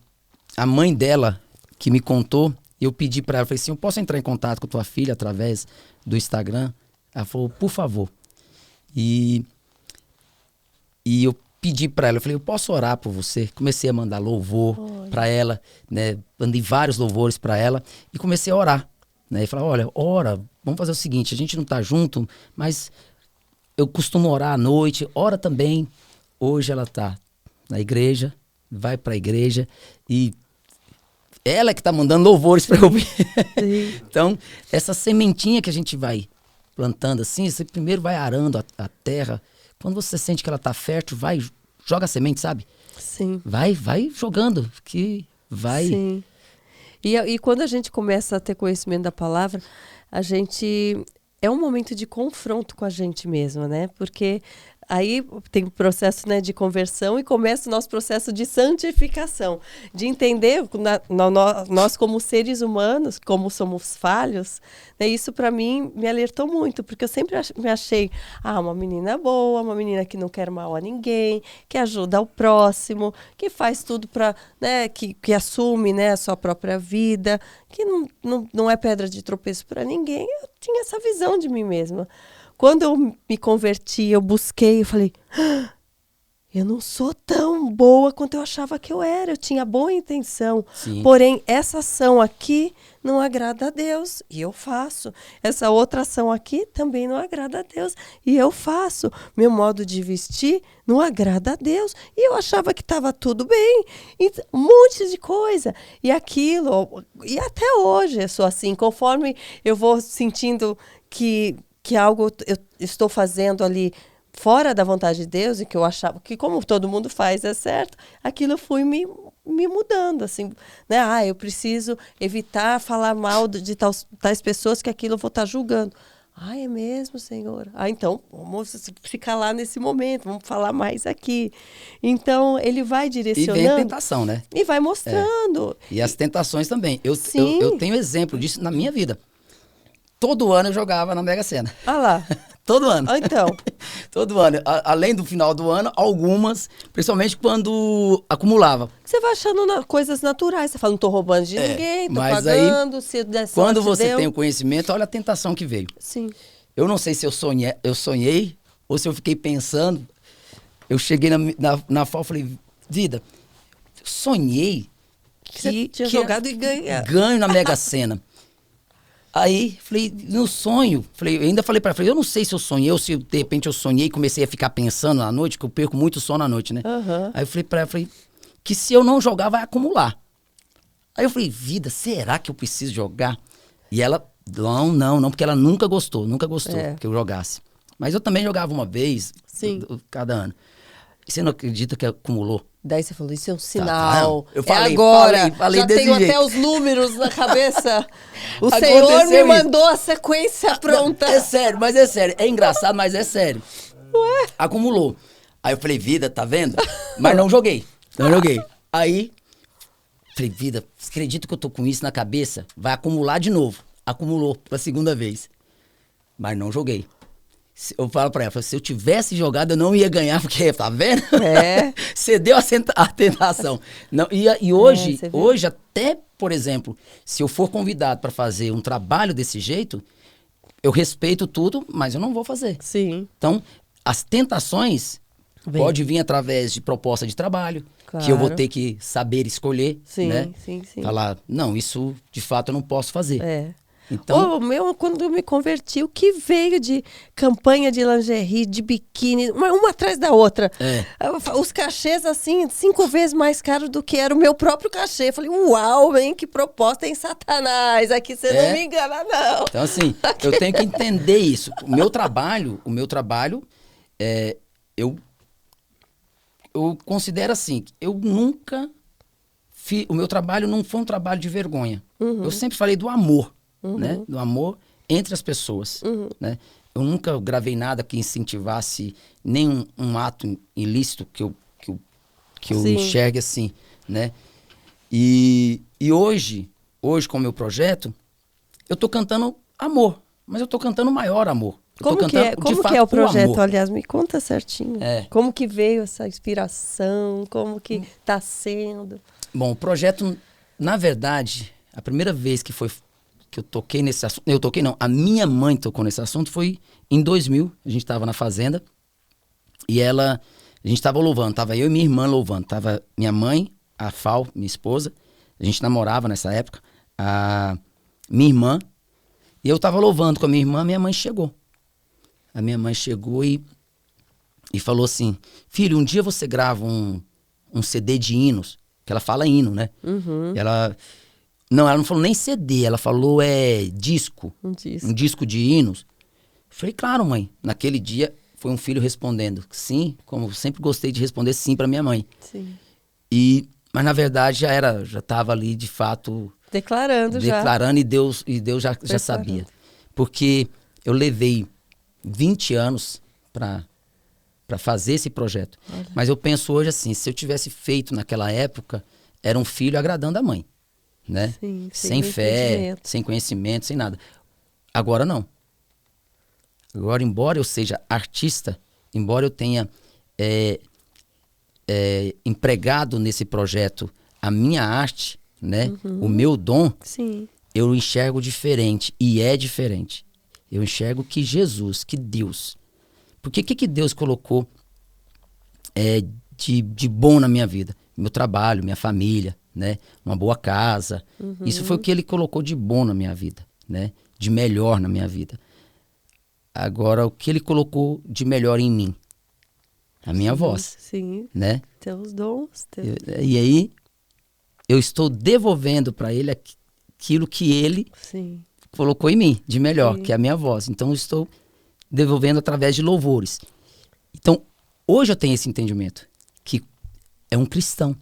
a mãe dela, que me contou, eu pedi para ela, falei assim, eu posso entrar em contato com tua filha através do Instagram? Ela falou, por favor. E eu pedi para ela, eu falei, eu posso orar por você? Comecei a mandar louvor para ela, né? Mandei vários louvores para ela e comecei a orar, né? E falei, olha, ora, vamos fazer o seguinte, a gente não tá junto, mas eu costumo orar à noite, ora também. Hoje ela tá na igreja, vai para a igreja e ela que tá mandando louvores para eu ouvir. Então, essa sementinha que a gente vai plantando assim, você primeiro vai arando a terra. Quando você sente que ela tá fértil, joga a semente, sabe? Sim. Vai jogando, que vai... Sim. E quando a gente começa a ter conhecimento da palavra, a gente... É um momento de confronto com a gente mesmo, né? Porque Aí tem o processo, né, de conversão e começa o nosso processo de santificação, de entender nós como seres humanos, como somos falhos, né, isso para mim me alertou muito, porque eu sempre me achei uma menina boa, uma menina que não quer mal a ninguém, que ajuda o próximo, que faz tudo para, né, que assume, né, a sua própria vida, que não é pedra de tropeço para ninguém. Eu tinha essa visão de mim mesma. Quando eu me converti, eu busquei, eu falei, eu não sou tão boa quanto eu achava que eu era. Eu tinha boa intenção. Sim. Porém, essa ação aqui não agrada a Deus e eu faço. Essa outra ação aqui também não agrada a Deus e eu faço. Meu modo de vestir não agrada a Deus e eu achava que estava tudo bem. E um monte de coisa. E aquilo, e até hoje eu sou assim. Conforme eu vou sentindo que algo eu estou fazendo ali fora da vontade de Deus e que eu achava que, como todo mundo faz, é certo, aquilo eu fui me mudando, assim, né? Eu preciso evitar falar mal de tais pessoas, que aquilo eu vou estar julgando. É mesmo, Senhor? Então, vamos ficar lá nesse momento, vamos falar mais aqui. Então, ele vai direcionando. E vem a tentação, né? E vai mostrando. E as tentações também. Eu tenho exemplo disso na minha vida. Todo ano eu jogava na Mega Sena. Lá. Todo ano. Então. Todo ano. Além do final do ano, algumas, principalmente quando acumulava. Você vai achando coisas naturais. Você fala, não tô roubando de ninguém, tô mas pagando, aí, se der sorte, quando você deu. tem o conhecimento, olha a tentação que veio. Sim. Eu não sei se eu sonhei ou se eu fiquei pensando. Eu cheguei na FAO e falei, vida, sonhei que você tinha jogado e ganho na Mega Sena. Aí, falei, no sonho, eu ainda falei pra ela, eu não sei se eu sonhei ou se de repente eu sonhei e comecei a ficar pensando na noite, que eu perco muito sono à noite, né? Uhum. Aí eu falei pra ela, que se eu não jogar, vai acumular. Aí eu falei, vida, será que eu preciso jogar? E ela, não, porque ela nunca gostou que eu jogasse. Mas eu também jogava uma vez, cada ano. E você não acredita que acumulou? Daí você falou, isso é um sinal. Eu falei, agora. falei já desse tenho jeito. até os números na cabeça. O Senhor me mandou a sequência pronta. É sério, mas é sério. É engraçado, mas é sério. Ué? Acumulou. Aí eu falei, vida, tá vendo? Mas não joguei. Aí, falei, vida, acredito que eu tô com isso na cabeça? Vai acumular de novo. Acumulou pela segunda vez. Mas não joguei. Eu falo pra ela, se eu tivesse jogado, eu não ia ganhar, porque, tá vendo? Cedeu a tentação. Não, e hoje, até, por exemplo, se eu for convidado para fazer um trabalho desse jeito, eu respeito tudo, mas eu não vou fazer. Sim. Então, as tentações podem vir através de proposta de trabalho, claro, que eu vou ter que saber escolher, né? Sim. Falar, não, isso de fato eu não posso fazer. Então, quando eu me converti, o que veio de campanha de lingerie, de biquíni, uma atrás da outra. Os cachês, assim, 5 vezes mais caros do que era o meu próprio cachê. Eu falei, uau, hein, que proposta, hein, Satanás? Aqui você não me engana, não. Então, assim, eu tenho que entender isso. O meu trabalho, eu considero assim, eu nunca fiz, o meu trabalho não foi um trabalho de vergonha. Eu sempre falei do amor. Né? Do amor entre as pessoas. Né? Eu nunca gravei nada que incentivasse nenhum ato ilícito que eu enxergue assim. Né? E hoje, com o meu projeto, eu tô cantando amor, mas eu tô cantando maior amor. Como que é o projeto? Aliás, me conta certinho. Como que veio essa inspiração? Como que tá sendo? Bom, o projeto, na verdade, a primeira vez que eu toquei nesse assunto, a minha mãe tocou nesse assunto, foi em 2000, a gente estava na fazenda, e a gente estava louvando, tava eu e minha irmã louvando, tava minha mãe, a Fal, minha esposa, a gente namorava nessa época, a minha irmã, e eu tava louvando com a minha irmã, minha mãe chegou. A minha mãe chegou e falou assim, filho, um dia você grava um CD de hinos, que ela fala hino, né? Ela não falou nem CD, ela falou disco. Um disco de hinos. Eu falei, claro, mãe. Naquele dia foi um filho respondendo sim, como eu sempre gostei de responder sim para minha mãe. Sim. Mas na verdade já estava ali de fato declarando e Deus já sabia. Porque eu levei 20 anos para para fazer esse projeto. Olha. Mas eu penso hoje assim, se eu tivesse feito naquela época, era um filho agradando a mãe, né? Sim, sem fé, sem conhecimento, sem nada. Agora não. Agora, embora eu seja artista, embora eu tenha empregado nesse projeto a minha arte, né? O meu dom, sim, eu enxergo diferente, e é diferente. Eu enxergo que Jesus, que Deus. Porque o que Deus colocou de bom na minha vida? Meu trabalho, minha família, né? Uma boa casa. Isso foi o que ele colocou de bom na minha vida, né? De melhor na minha vida. Agora, o que ele colocou de melhor em mim? A minha voz. Sim, né? Teus dons. E aí, eu estou devolvendo para ele aquilo que ele Sim. colocou em mim, de melhor, Sim. que é a minha voz. Então, eu estou devolvendo através de louvores. Então, hoje eu tenho esse entendimento, que é um cristão.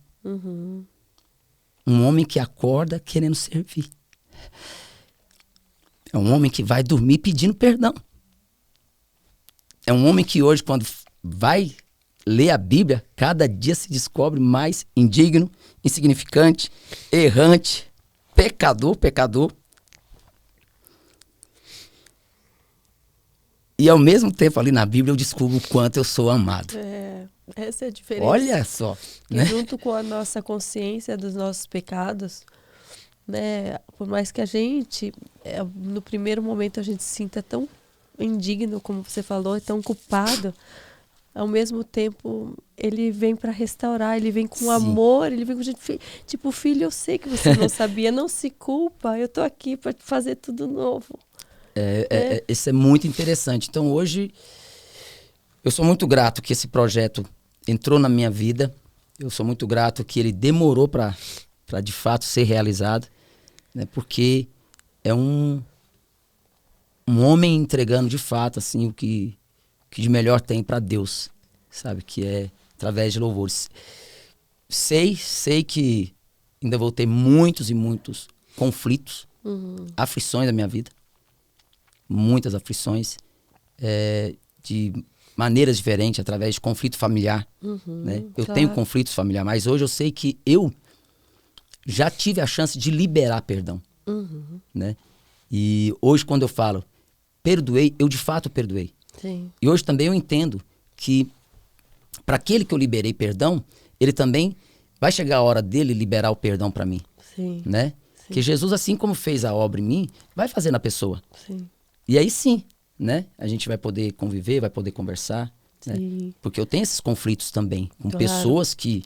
Um homem que acorda querendo servir. É um homem que vai dormir pedindo perdão. É um homem que hoje, quando vai ler a Bíblia, cada dia se descobre mais indigno, insignificante, errante, pecador. E ao mesmo tempo ali na Bíblia eu descubro o quanto eu sou amado. Essa é a diferença. Olha só. Né? Junto com a nossa consciência dos nossos pecados, né? Por mais que a gente, no primeiro momento, a gente se sinta tão indigno, como você falou, tão culpado, ao mesmo tempo ele vem para restaurar, ele vem com amor, ele vem com gente, tipo, filho, eu sei que você não sabia, não se culpa, eu tô aqui para fazer tudo novo. Isso é muito interessante. Então hoje eu sou muito grato que esse projeto entrou na minha vida, eu sou muito grato que ele demorou para de fato ser realizado, né? Porque é um homem entregando de fato assim o que de melhor tem para Deus, sabe? Que é através de louvores. Sei que ainda vou ter muitos e muitos conflitos, aflições da minha vida. Muitas aflições, de maneiras diferentes, através de conflito familiar. Né? Eu tenho conflitos familiares, mas hoje eu sei que eu já tive a chance de liberar perdão. Né? E hoje, quando eu falo perdoei, eu de fato perdoei. Sim. E hoje também eu entendo que para aquele que eu liberei perdão, ele também vai chegar a hora dele liberar o perdão para mim. Sim. Né? Sim. Que Jesus, assim como fez a obra em mim, vai fazer na pessoa. Sim. E aí sim, né? A gente vai poder conviver, vai poder conversar. Né? Porque eu tenho esses conflitos também com pessoas que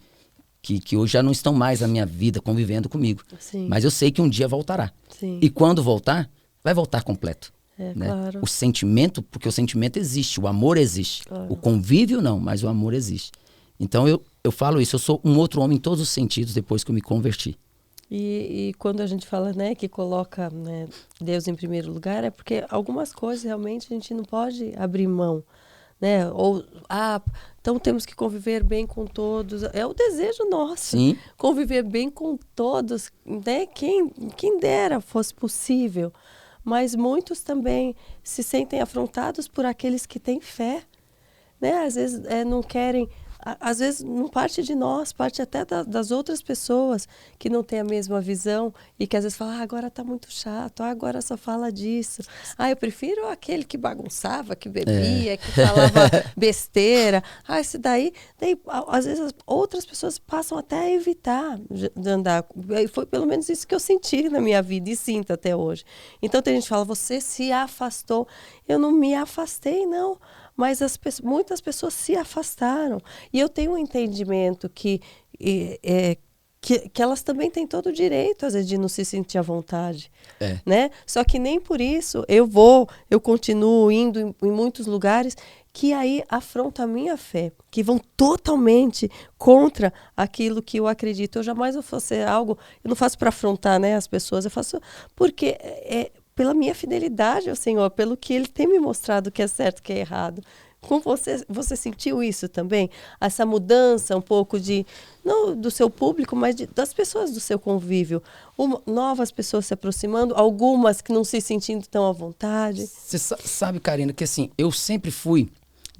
hoje já não estão mais na minha vida convivendo comigo. Sim. Mas eu sei que um dia voltará. Sim. E quando voltar, vai voltar completo. Né? Claro. O sentimento, porque o sentimento existe, o amor existe. Claro. O convívio não, mas o amor existe. Então eu falo isso, eu sou um outro homem em todos os sentidos depois que eu me converti. E quando a gente fala, né, que coloca, né, Deus em primeiro lugar, é porque algumas coisas realmente a gente não pode abrir mão, né? Ou, então temos que conviver bem com todos. É o desejo nosso. Sim. Conviver bem com todos, né? Quem dera fosse possível. Mas muitos também se sentem afrontados por aqueles que têm fé, né? Às vezes não querem... Às vezes não parte de nós, parte até das outras pessoas que não têm a mesma visão e que às vezes falam, agora está muito chato, agora só fala disso. Eu prefiro aquele que bagunçava, que bebia, que falava besteira. Esse daí, às vezes outras pessoas passam até a evitar de andar. Foi pelo menos isso que eu senti na minha vida e sinto até hoje. Então tem gente que fala, você se afastou. Eu não me afastei, não. Mas muitas pessoas se afastaram. E eu tenho um entendimento que elas também têm todo o direito, às vezes, de não se sentir à vontade. Né? Só que nem por isso eu continuo indo em muitos lugares que aí afrontam a minha fé, que vão totalmente contra aquilo que eu acredito. Eu jamais vou fazer algo, eu não faço para afrontar, né, as pessoas, eu faço porque pela minha fidelidade ao Senhor, pelo que Ele tem me mostrado que é certo e que é errado. Com você sentiu isso também? Essa mudança um pouco não do seu público, mas das pessoas do seu convívio. Novas pessoas se aproximando, algumas que não se sentindo tão à vontade. Você sabe, Karina, que assim, eu sempre fui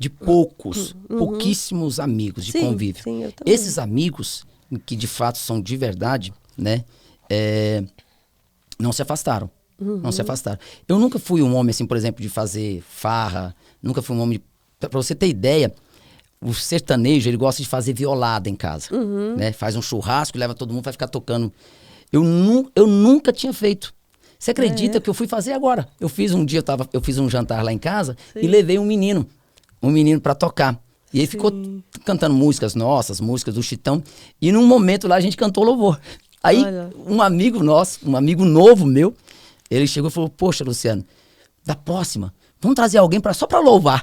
de pouquíssimos amigos de convívio. Sim, eu também. Esses amigos, que de fato são de verdade, né? Não se afastaram. Não se afastaram. Eu nunca fui um homem, assim, por exemplo, de fazer farra. Nunca fui um homem... Pra você ter ideia, o sertanejo, ele gosta de fazer violada em casa. Né? Faz um churrasco, leva todo mundo, vai ficar tocando. Eu nunca tinha feito. Você acredita que eu fui fazer agora? Eu fiz um dia, eu fiz um jantar lá em casa e levei um menino pra tocar. E ele ficou cantando músicas nossas, músicas do Chitão. E num momento lá a gente cantou louvor. Aí um amigo nosso, um amigo novo meu, ele chegou e falou, poxa, Luciano, da próxima, vamos trazer alguém só pra louvar.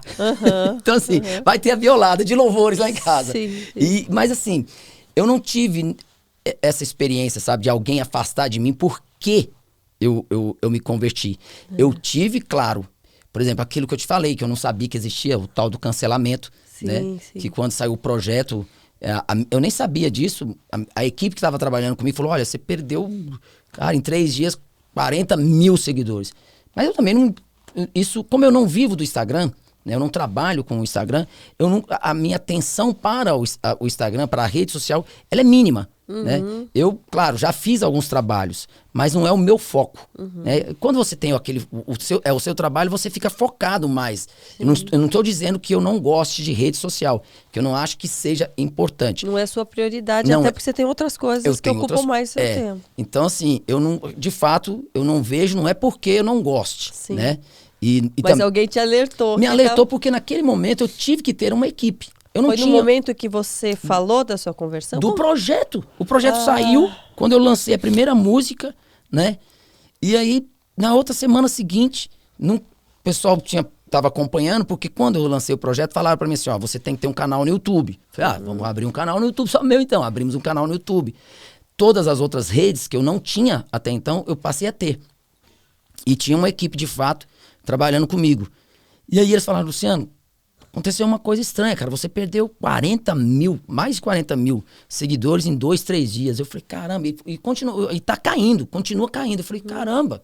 Então assim, vai ter a violada de louvores lá em casa. Mas assim, eu não tive essa experiência, sabe, de alguém afastar de mim porque eu me converti. Eu tive, claro, por exemplo, aquilo que eu te falei, que eu não sabia que existia, o tal do cancelamento, né? Que quando saiu o projeto, eu nem sabia disso, a equipe que estava trabalhando comigo falou, olha, você perdeu, cara, em 3 dias, 40 mil seguidores. Mas eu também não... Isso, como eu não vivo do Instagram, né, eu não trabalho com o Instagram, a minha atenção para o Instagram, para a rede social, ela é mínima. Né? Eu, claro, já fiz alguns trabalhos, mas não é o meu foco. Né? Quando você tem o seu trabalho, você fica focado mais. Eu não estou dizendo que eu não goste de rede social, que eu não acho que seja importante. Não é sua prioridade, até porque você tem outras coisas que ocupam mais seu tempo. Então, assim, de fato, eu não vejo, não é porque eu não goste, né? Mas alguém te alertou. Me alertou porque naquele momento eu tive que ter uma equipe. Foi no momento que você falou da sua conversão? Do projeto. O projeto saiu quando eu lancei a primeira música, né? E aí, na outra semana seguinte, o pessoal tava acompanhando, porque quando eu lancei o projeto, falaram pra mim assim, ó, você tem que ter um canal no YouTube. Falei, vamos abrir um canal no YouTube só meu então. Abrimos um canal no YouTube. Todas as outras redes que eu não tinha até então, eu passei a ter. E tinha uma equipe, de fato, trabalhando comigo. E aí eles falaram, Luciano, aconteceu uma coisa estranha, cara. Você perdeu 40 mil, mais de 40 mil seguidores em 2, 3 dias. Eu falei, caramba, e tá caindo, continua caindo. Eu falei, caramba.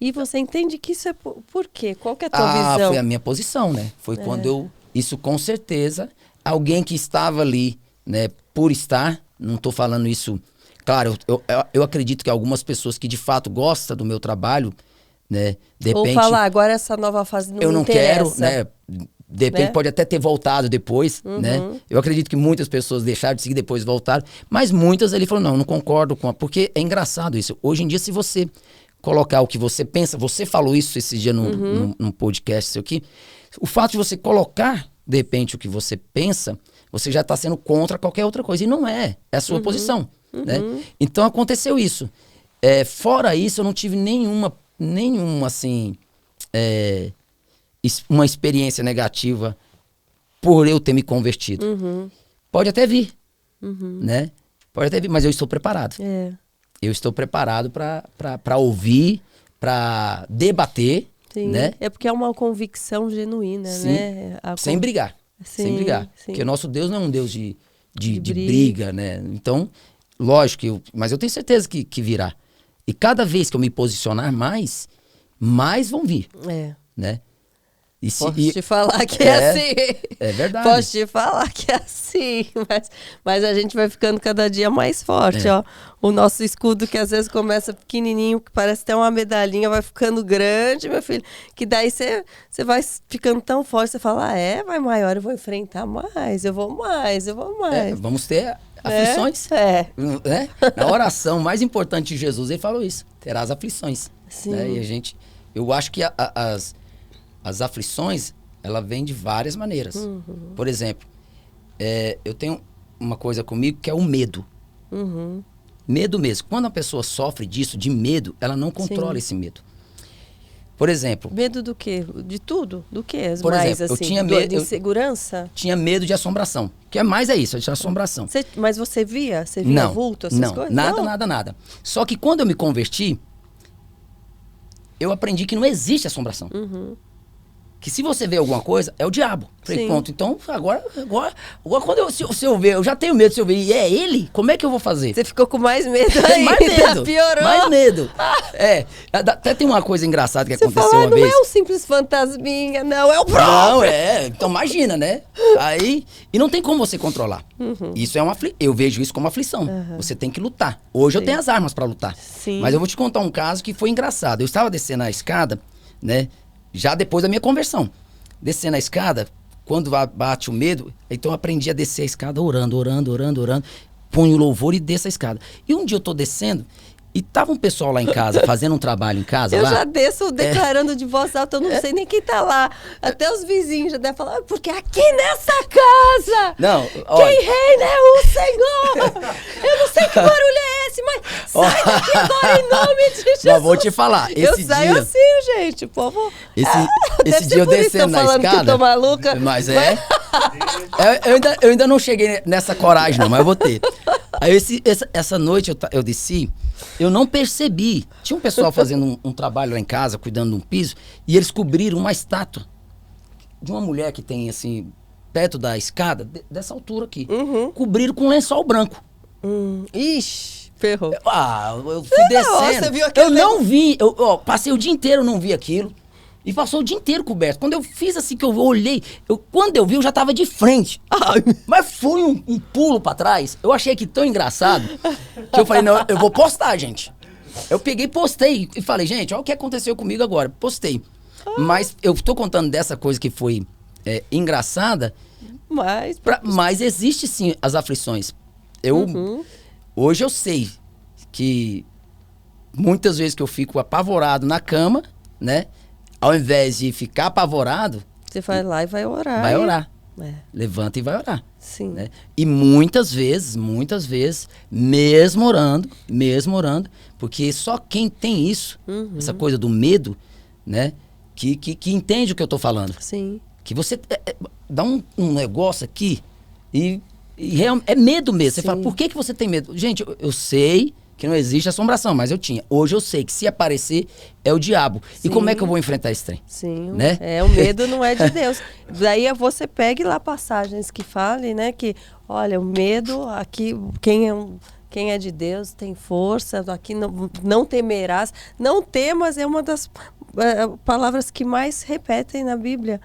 E você entende que isso é por quê? Qual que é a tua visão? Foi a minha posição, né? Foi quando isso com certeza, alguém que estava ali, né, por estar, não tô falando isso... Claro, eu acredito que algumas pessoas que de fato gostam do meu trabalho, né, de repente... Ou falar, agora essa nova fase não me interessa. Eu não quero, né? De repente pode até ter voltado depois, né? Eu acredito que muitas pessoas deixaram de seguir depois voltaram, mas muitas ali falaram, não concordo com porque é engraçado isso. Hoje em dia, se você colocar o que você pensa, você falou isso esse dia num podcast seu aqui, o fato de você colocar, de repente, o que você pensa, você já está sendo contra qualquer outra coisa, e não é a sua posição, né? Então aconteceu isso. Fora isso, eu não tive nenhuma assim, uma experiência negativa por eu ter me convertido. Pode até vir, né? Pode até vir, mas eu estou preparado. Eu estou preparado para ouvir, para debater, né? É porque é uma convicção genuína, né? Sem brigar. Sem brigar. Porque o nosso Deus não é um Deus de briga, né? Então, lógico, mas eu tenho certeza que virá. E cada vez que eu me posicionar mais vão vir. Né? Posso te falar que é assim. É verdade. Posso te falar que é assim. Mas a gente vai ficando cada dia mais forte, ó. O nosso escudo, que às vezes começa pequenininho, que parece até uma medalhinha, vai ficando grande, meu filho. Que daí você vai ficando tão forte, você fala, vai maior, eu vou enfrentar mais, eu vou mais. Vamos ter aflições. Né? Na oração mais importante de Jesus, ele falou isso. Terás aflições. Né? E eu acho que as aflições, ela vem de várias maneiras. Por exemplo, eu tenho uma coisa comigo que é o medo. Medo mesmo. Quando a pessoa sofre disso, de medo, ela não controla esse medo. Por exemplo... Medo do quê? De tudo? Do quê? Por exemplo, assim, eu tinha medo... De insegurança? Tinha medo de assombração. O que mais é isso? De assombração. Mas você via? Você via vulto, essas coisas? Nada. Só que quando eu me converti, eu aprendi que não existe assombração. que se você vê alguma coisa, é o diabo. Falei, pronto, então agora quando se eu ver, eu já tenho medo, se eu ver, e é ele, como é que eu vou fazer? Você ficou com mais medo ainda, mais medo, piorou. Mais medo. Até tem uma coisa engraçada que você aconteceu fala, uma vez. Não é um simples fantasminha, não, é o próprio. Não, então imagina, né? Aí, e não tem como você controlar. Isso é eu vejo isso como aflição. Você tem que lutar. Hoje eu tenho as armas para lutar. Sim. Mas eu vou te contar um caso que foi engraçado. Eu estava descendo a escada, né? Já depois da minha conversão. Descendo a escada, quando bate o medo, então eu aprendi a descer a escada orando. Ponho o louvor e desço a escada. E um dia eu tô descendo e tava um pessoal lá em casa, fazendo um trabalho em casa eu lá. já desço declarando de voz alta, eu não sei nem quem tá lá. Até os vizinhos já devem falar, porque aqui nessa casa, não, quem reina é o Senhor. Eu não sei que barulho é esse, mas sai daqui agora em nome de Jesus. Mas vou te falar, esse eu saio dia... assim, gente, o povo... Esse dia eu descendo na escada... Que eu tô maluca. Mas eu ainda não cheguei nessa coragem não, mas eu vou ter. Aí essa noite eu desci, eu não percebi. Tinha um pessoal fazendo um trabalho lá em casa, cuidando de um piso, e eles cobriram uma estátua de uma mulher que tem, assim, perto da escada, dessa altura aqui. Cobriram com um lençol branco. Ixi, ferrou. Eu fui descendo. Você viu aquilo? Eu não vi, eu passei o dia inteiro, não vi aquilo. E passou o dia inteiro coberto. Quando eu fiz assim, que eu olhei, quando eu vi, eu já tava de frente. Mas foi um pulo pra trás. Eu achei aquilo tão engraçado, que eu falei, não, eu vou postar, gente. Eu peguei, postei e falei, gente, olha o que aconteceu comigo agora. Postei. Mas eu tô contando dessa coisa que foi engraçada, mas existe sim as aflições. Hoje eu sei que muitas vezes que eu fico apavorado na cama, né? Ao invés de ficar apavorado... Você vai lá e vai orar. Vai orar. Levanta e vai orar. Sim. Né? E muitas vezes, mesmo orando, porque só quem tem isso, essa coisa do medo, né? Que entende o que eu tô falando. Sim. Que você dá um negócio aqui e é medo mesmo. Você fala, por que você tem medo? Gente, eu sei... que não existe assombração, mas eu tinha. Hoje eu sei que se aparecer, é o diabo. Sim. E como é que eu vou enfrentar esse trem? Sim, né? O medo não é de Deus. Daí você pegue lá passagens que falem, né? Que, olha, o medo, aqui, quem é de Deus tem força, aqui não temerás. Não temas é uma das palavras que mais repetem na Bíblia.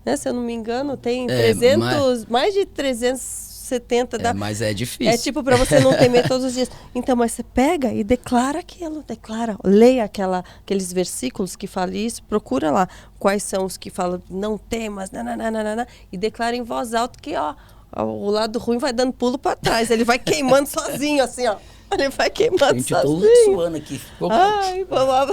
Né? Se eu não me engano, tem mais de 370 mas é difícil. É tipo para você não temer todos os dias. Então, mas você pega e declara aquilo, leia aqueles versículos que falam isso, procura lá quais são os que falam não temas, e declara em voz alta que o lado ruim vai dando pulo para trás, ele vai queimando sozinho, assim, ó. Ele vai queimando sozinho. Eu tô suando aqui. Ai, vamos lá.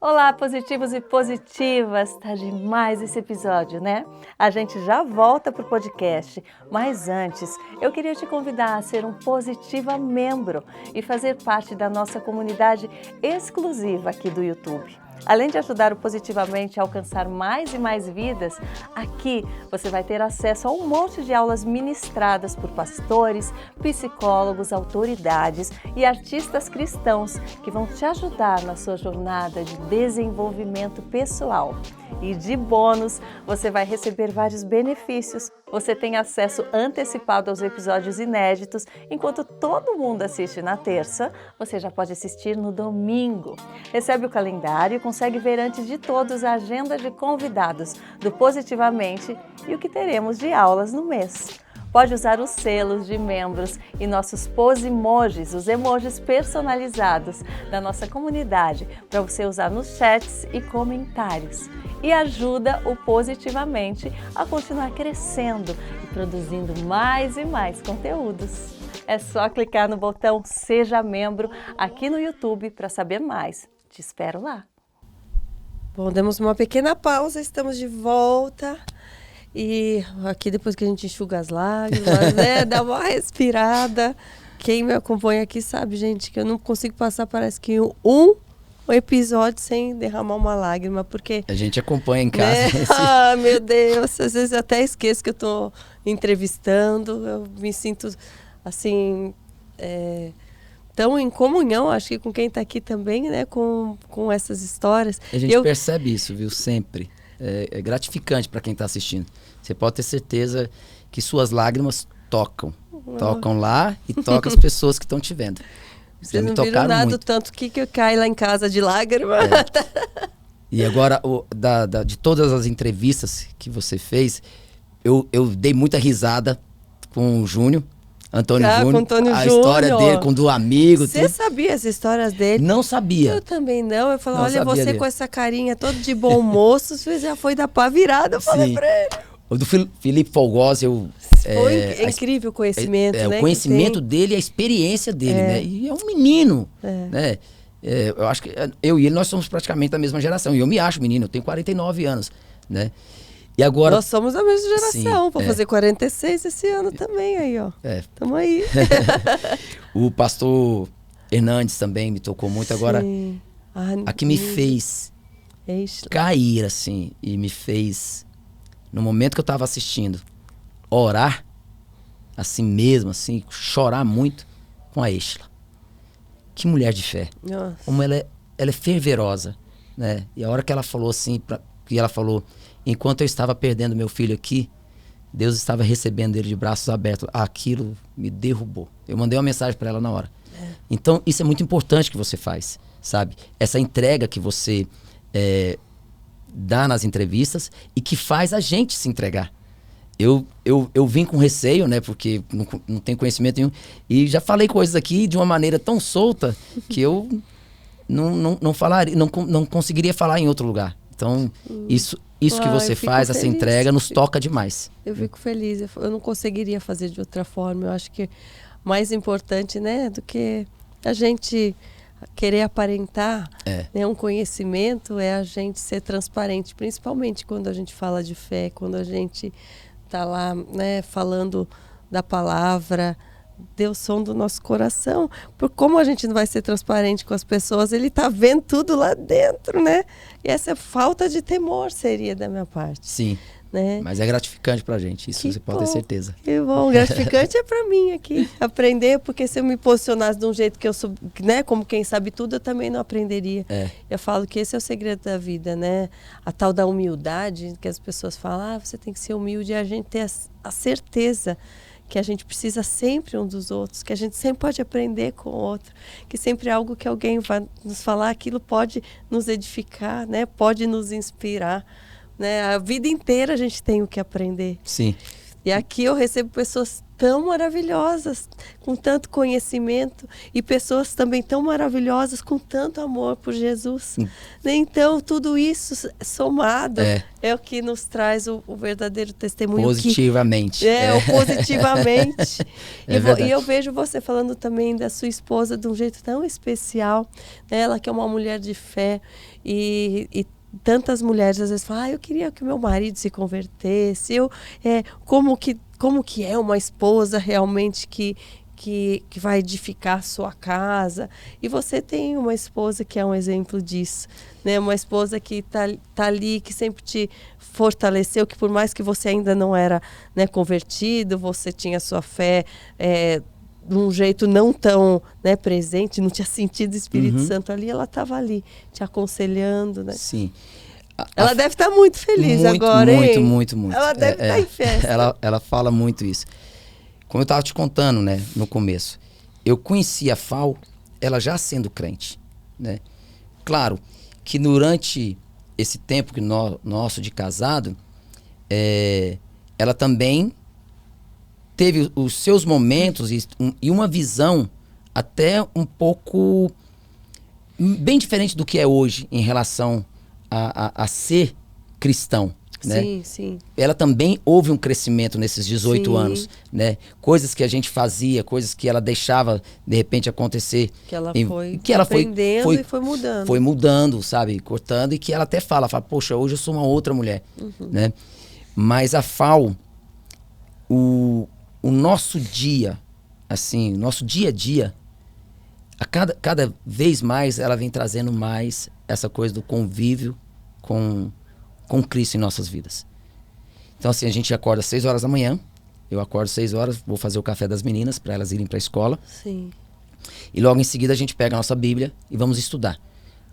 Olá, positivos e positivas! Tá demais esse episódio, né? A gente já volta pro podcast, mas antes eu queria te convidar a ser um Positiva membro e fazer parte da nossa comunidade exclusiva aqui do YouTube. Além de ajudar o Positivamente a alcançar mais e mais vidas, aqui você vai ter acesso a um monte de aulas ministradas por pastores, psicólogos, autoridades e artistas cristãos que vão te ajudar na sua jornada de desenvolvimento pessoal. E de bônus, você vai receber vários benefícios. Você tem acesso antecipado aos episódios inéditos. Enquanto todo mundo assiste na terça, você já pode assistir no domingo. Recebe o calendário e consegue ver antes de todos a agenda de convidados do Positivamente e o que teremos de aulas no mês. Pode usar os selos de membros e nossos posimojis, os emojis personalizados da nossa comunidade, para você usar nos chats e comentários. E ajuda o Positivamente a continuar crescendo e produzindo mais e mais conteúdos. É só clicar no botão Seja Membro aqui no YouTube para saber mais. Te espero lá. Bom, demos uma pequena pausa, estamos de volta. E aqui depois que a gente enxuga as lágrimas, né, dá uma respirada. Quem me acompanha aqui sabe, gente, que eu não consigo passar, parece que um episódio sem derramar uma lágrima, porque... A gente acompanha em casa. Ah, meu Deus, às vezes eu até esqueço que eu estou entrevistando, eu me sinto, assim, tão em comunhão, acho que com quem está aqui também, né, com essas histórias. A gente percebe isso, viu, sempre. É gratificante para quem está assistindo. Você pode ter certeza que suas lágrimas tocam lá e tocam as pessoas que estão te vendo. Vocês não viram nada muito. Tanto que eu caio lá em casa de lágrimas. E agora, de todas as entrevistas que você fez, eu dei muita risada com o Júnior, Antônio Júnior. A história dele, com do amigo. Você sabia as histórias dele? Não sabia. Eu também não. Eu falei, olha, você dele. Com essa carinha todo de bom moço, você já foi dar pá virada. Eu falei pra ele. O do Felipe Folgosi, foi incrível o conhecimento, né? O conhecimento dele, a experiência dele, né? E é um menino, né? Eu acho que eu e ele, nós somos praticamente da mesma geração. E eu me acho menino, eu tenho 49 anos, né? E agora... Nós somos da mesma geração, vou fazer 46 esse ano também, aí, ó. Tamo aí. O pastor Hernandes também me tocou muito. Agora, a que me fez cair, assim, e me fez... No momento que eu estava assistindo, orar, assim mesmo, assim, chorar muito com a Exla. Que mulher de fé. Nossa. Como ela é fervorosa, né? E a hora que ela falou assim, que ela falou, enquanto eu estava perdendo meu filho aqui, Deus estava recebendo ele de braços abertos. Aquilo me derrubou. Eu mandei uma mensagem para ela na hora. Então, isso é muito importante que você faz, sabe? Essa entrega que você... dá nas entrevistas e que faz a gente se entregar. Eu vim com receio, né? Porque não tenho conhecimento nenhum. E já falei coisas aqui de uma maneira tão solta que eu não falaria, não conseguiria falar em outro lugar. Então, isso que você faz, essa entrega, nos toca demais. Eu fico feliz. Eu não conseguiria fazer de outra forma. Eu acho que mais importante, né? Do que a gente... querer aparentar né, um conhecimento é a gente ser transparente, principalmente quando a gente fala de fé, quando a gente está lá né, falando da palavra, Deus som do nosso coração. Por como a gente não vai ser transparente com as pessoas, ele está vendo tudo lá dentro, né? E essa falta de temor seria da minha parte. Sim. Né? Mas é gratificante pra gente, isso você pode ter certeza. Que bom, gratificante é pra mim aqui, aprender, porque se eu me posicionasse de um jeito que eu sou, né, como quem sabe tudo, eu também não aprenderia. Eu falo que esse é o segredo da vida, né? A tal da humildade, que as pessoas falam, você tem que ser humilde, e a gente ter a certeza que a gente precisa sempre um dos outros, que a gente sempre pode aprender com o outro, que sempre algo que alguém vai nos falar, aquilo pode nos edificar, né? Pode nos inspirar. Né? A vida inteira a gente tem o que aprender. Sim. E aqui eu recebo pessoas tão maravilhosas, com tanto conhecimento, e pessoas também tão maravilhosas, com tanto amor por Jesus. Então, tudo isso somado é o que nos traz o verdadeiro testemunho. Positivamente. Positivamente. E eu vejo você falando também da sua esposa de um jeito tão especial. Né? Ela que é uma mulher de fé e tantas mulheres às vezes falam, eu queria que o meu marido se convertesse, como que é uma esposa realmente que vai edificar a sua casa. E você tem uma esposa que é um exemplo disso, né? Uma esposa que tá ali, que sempre te fortaleceu, que por mais que você ainda não era, né, convertido, você tinha sua fé de um jeito não tão, né, presente, não tinha sentido o Espírito Santo ali, ela estava ali, te aconselhando, né? Sim. Ela deve estar muito feliz agora, hein? Muito. Ela deve estar em festa. Ela fala muito isso. Como eu estava te contando, né, no começo, eu conheci a Fal, ela já sendo crente, né? Claro que durante esse tempo que nosso de casado, ela também teve os seus momentos e uma visão até um pouco bem diferente do que é hoje em relação a ser cristão, né? Sim, sim. Ela também houve um crescimento nesses 18 anos, né? Coisas que a gente fazia, coisas que ela deixava de repente acontecer. Que ela foi aprendendo e foi mudando. Foi mudando, sabe? Cortando, e que ela até fala, poxa, hoje eu sou uma outra mulher, né? Mas a Fal, o nosso dia, assim, nosso dia a dia, cada vez mais ela vem trazendo mais essa coisa do convívio com Cristo em nossas vidas. Então, assim, a gente acorda às 6 horas da manhã, eu acordo às 6 horas, vou fazer o café das meninas para elas irem para a escola. Sim. E logo em seguida a gente pega a nossa Bíblia e vamos estudar.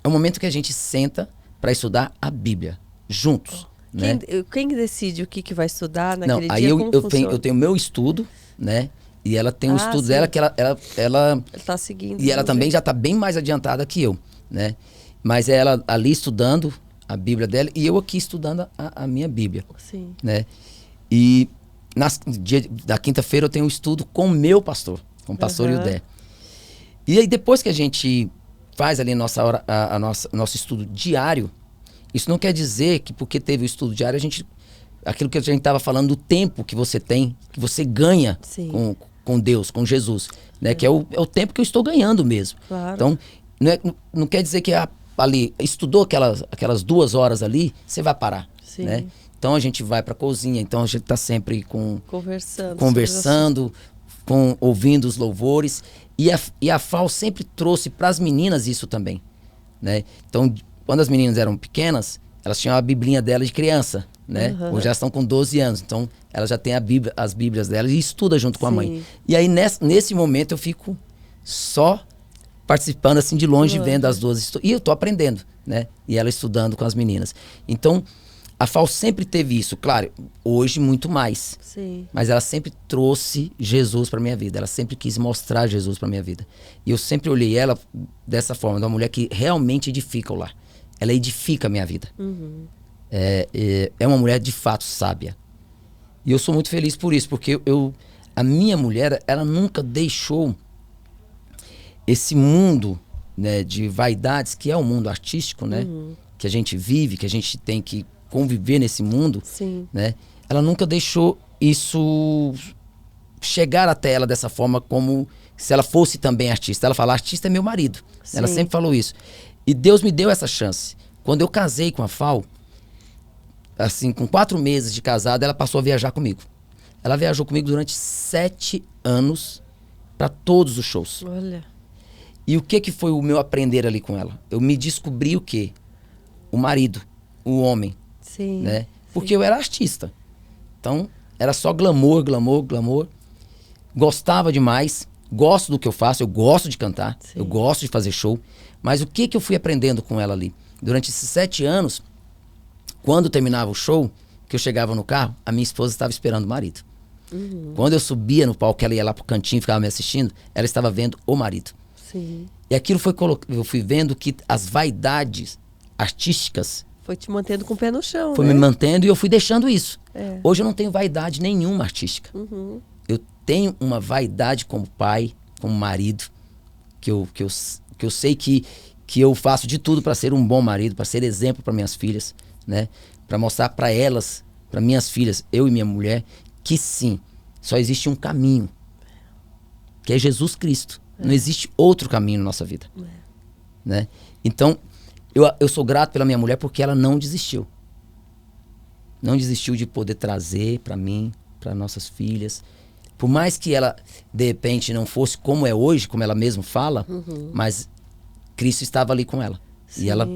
É o momento que a gente senta para estudar a Bíblia, juntos. né? Quem decide o que vai estudar naquele Aí dia? eu tenho meu estudo, né? E ela tem o estudo sim. dela, que ela tá seguindo. E ela também já está bem mais adiantada que eu, né? Mas é ela ali estudando a Bíblia dela e eu aqui estudando a minha Bíblia. Sim. Né? E dia da quinta-feira eu tenho um estudo com o meu pastor, com o pastor Ildé. E aí depois que a gente faz ali nosso estudo diário, isso não quer dizer que porque teve o estudo diário, aquilo que a gente estava falando do tempo que você tem, que você ganha com Deus, com Jesus, né? Que é o tempo que eu estou ganhando mesmo. Claro. Então, não quer dizer que ali estudou aquelas 2 horas ali, você vai parar, né? Então a gente vai para a cozinha, então a gente está sempre conversando, ouvindo os louvores. E a FAO sempre trouxe para as meninas isso também, né? Então, quando as meninas eram pequenas, elas tinham a biblinha dela de criança, né? Hoje elas estão com 12 anos, então elas já têm as bíblias delas e estuda junto com a mãe. E aí, nesse momento, eu fico só participando assim de longe, vendo as duas. E eu tô aprendendo, né? E ela estudando com as meninas. Então, a FAO sempre teve isso. Claro, hoje muito mais. Sim. Mas ela sempre trouxe Jesus para minha vida. Ela sempre quis mostrar Jesus para minha vida. E eu sempre olhei ela dessa forma, de uma mulher que realmente edifica o lar. Ela edifica a minha vida. É uma mulher de fato sábia. E eu sou muito feliz por isso, porque a minha mulher, ela nunca deixou esse mundo, né, de vaidades, que é o mundo artístico, né, que a gente vive, que a gente tem que conviver nesse mundo, né, ela nunca deixou isso chegar até ela dessa forma, como se ela fosse também artista. Ela fala, artista é meu marido. Ela sempre falou isso. E Deus me deu essa chance. Quando eu casei com a FAO, assim, com 4 meses de casada, ela passou a viajar comigo. Ela viajou comigo durante 7 anos para todos os shows. Olha. E o que foi o meu aprender ali com ela? Eu me descobri o quê? O marido, o homem. Sim. Né? Porque eu era artista. Então, era só glamour, glamour, glamour. Gostava demais. Gosto do que eu faço, eu gosto de cantar, eu gosto de fazer show. Mas o que eu fui aprendendo com ela ali? Durante esses 7 anos, quando terminava o show, que eu chegava no carro, a minha esposa estava esperando o marido. Quando eu subia no palco, ela ia lá pro cantinho e ficava me assistindo, ela estava vendo o marido. Sim. E aquilo eu fui vendo que as vaidades artísticas... Foi te mantendo com o pé no chão, Foi me mantendo e eu fui deixando isso. Hoje eu não tenho vaidade nenhuma artística. Eu tenho uma vaidade como pai, como marido, que eu sei que eu faço de tudo para ser um bom marido, para ser exemplo para minhas filhas, né? Para mostrar para elas, para minhas filhas, eu e minha mulher, que sim, só existe um caminho, que é Jesus Cristo. Não existe outro caminho na nossa vida. Né? Então, eu sou grato pela minha mulher porque ela não desistiu. Não desistiu de poder trazer para mim, para nossas filhas. Por mais que ela, de repente, não fosse como é hoje, como ela mesma fala, mas Cristo estava ali com ela. E ela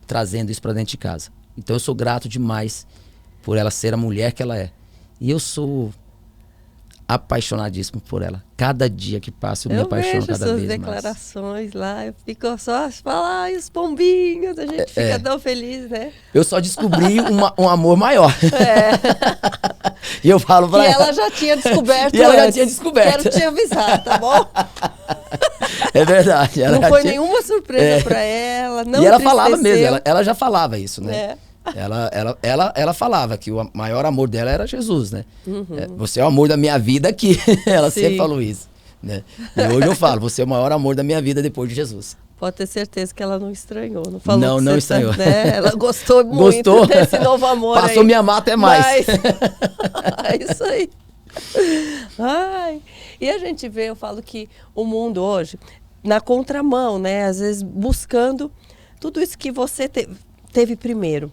trazendo isso para dentro de casa. Então eu sou grato demais por ela ser a mulher que ela é. E eu sou apaixonadíssimo por ela. Cada dia que passa eu me apaixono cada vez mais. Eu vejo suas declarações lá, eu fico só a falar, e os pombinhos, a gente fica tão feliz, né? Eu só descobri um amor maior. E eu falo pra ela. E ela já tinha descoberto. E ela já tinha descoberto. Quero te avisar, tá bom? É verdade. Não foi nenhuma surpresa pra ela. Não e ela falava mesmo, ela já falava isso, né? Ela falava que o maior amor dela era Jesus, né? Você é o amor da minha vida aqui. Ela sempre falou isso, né? E hoje eu falo, você é o maior amor da minha vida depois de Jesus. Pode ter certeza que ela não estranhou, não falou. Não estranhou. Né? Ela gostou muito desse novo amor. Passou a me amar até mais. É isso aí. Ai. E a gente vê, eu falo que o mundo hoje, na contramão, né? Às vezes buscando tudo isso que você teve primeiro.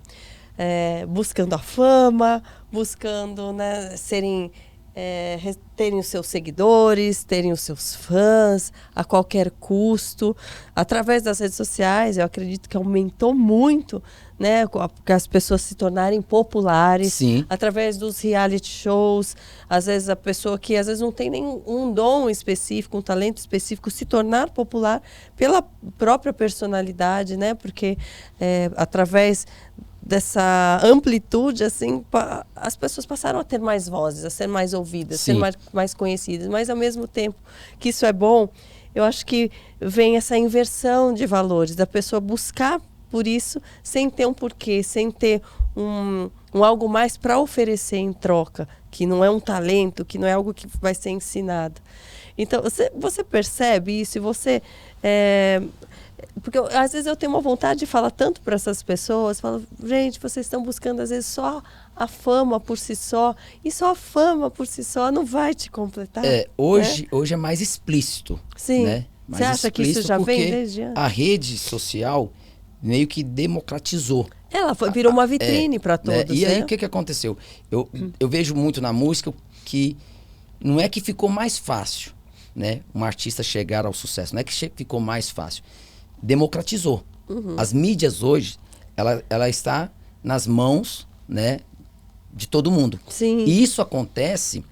Buscando a fama, buscando, né, terem os seus seguidores, terem os seus fãs a qualquer custo. Através das redes sociais, eu acredito que aumentou muito, né, que as pessoas se tornarem populares. Sim. Através dos reality shows, às vezes a pessoa que às vezes não tem nenhum dom específico, um talento específico, se tornar popular pela própria personalidade, né, porque através dessa amplitude, assim, as pessoas passaram a ter mais vozes, a ser mais ouvidas, a ser mais conhecidas. Mas, ao mesmo tempo que isso é bom, eu acho que vem essa inversão de valores, da pessoa buscar por isso, sem ter um porquê, sem ter um algo mais para oferecer em troca, que não é um talento, que não é algo que vai ser ensinado. Então, você percebe isso? E você... porque às vezes eu tenho uma vontade de falar tanto para essas pessoas, falo, gente, vocês estão buscando às vezes só a fama por si só, e só a fama por si só não vai te completar. Hoje é mais explícito. Sim. Né? Você acha que isso já vem desde antes? A rede social meio que democratizou. Ela virou uma vitrine para todos. Né? E aí o que aconteceu? Eu vejo muito na música que não é que ficou mais fácil, né, um artista chegar ao sucesso, não é que ficou mais fácil. Democratizou. As mídias hoje, ela está nas mãos, né, de todo mundo. Sim. E isso acontece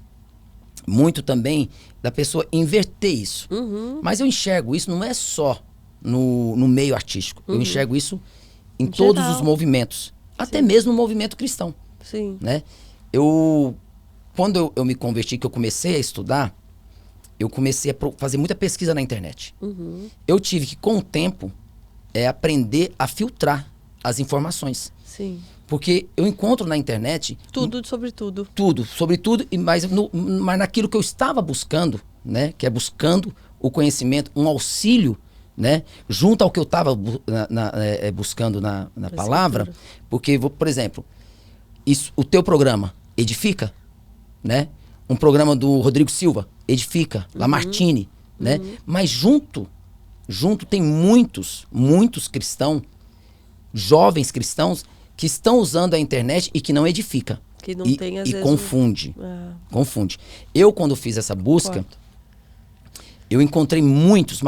muito também da pessoa inverter isso. Mas eu enxergo isso não é só no meio artístico. Eu enxergo isso em todos os movimentos. Até mesmo no movimento cristão. Sim. Né? Quando eu me converti, que eu comecei a estudar, eu comecei a fazer muita pesquisa na internet. Eu tive que, com o tempo, aprender a filtrar as informações. Sim. Porque eu encontro na internet... Tudo sobre tudo. Tudo, sobre tudo, mas naquilo que eu estava buscando, né? Que é buscando o conhecimento, um auxílio, né? Junto ao que eu estava buscando na palavra. Porque, por exemplo, o teu programa edifica, né? Um programa do Rodrigo Silva edifica, Lamartine, né? Mas junto tem muitos cristãos, jovens cristãos, que estão usando a internet e que não edifica. Que não tem, às vezes, confunde. Confunde. Eu, quando fiz essa busca, eu encontrei muitos,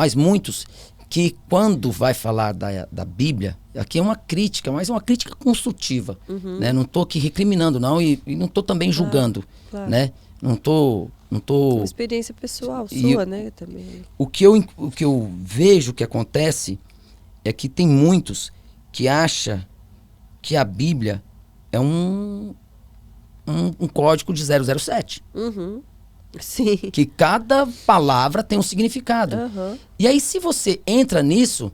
que quando vai falar da Bíblia, aqui é uma crítica, mas é uma crítica construtiva. Né? Não estou aqui recriminando, não, e não estou também julgando. Né? Não tô... Uma experiência pessoal sua, né? Também. O que eu vejo que acontece é que tem muitos que acham que a Bíblia é um código de 007. Sim. Que cada palavra tem um significado. E aí, se você entra nisso,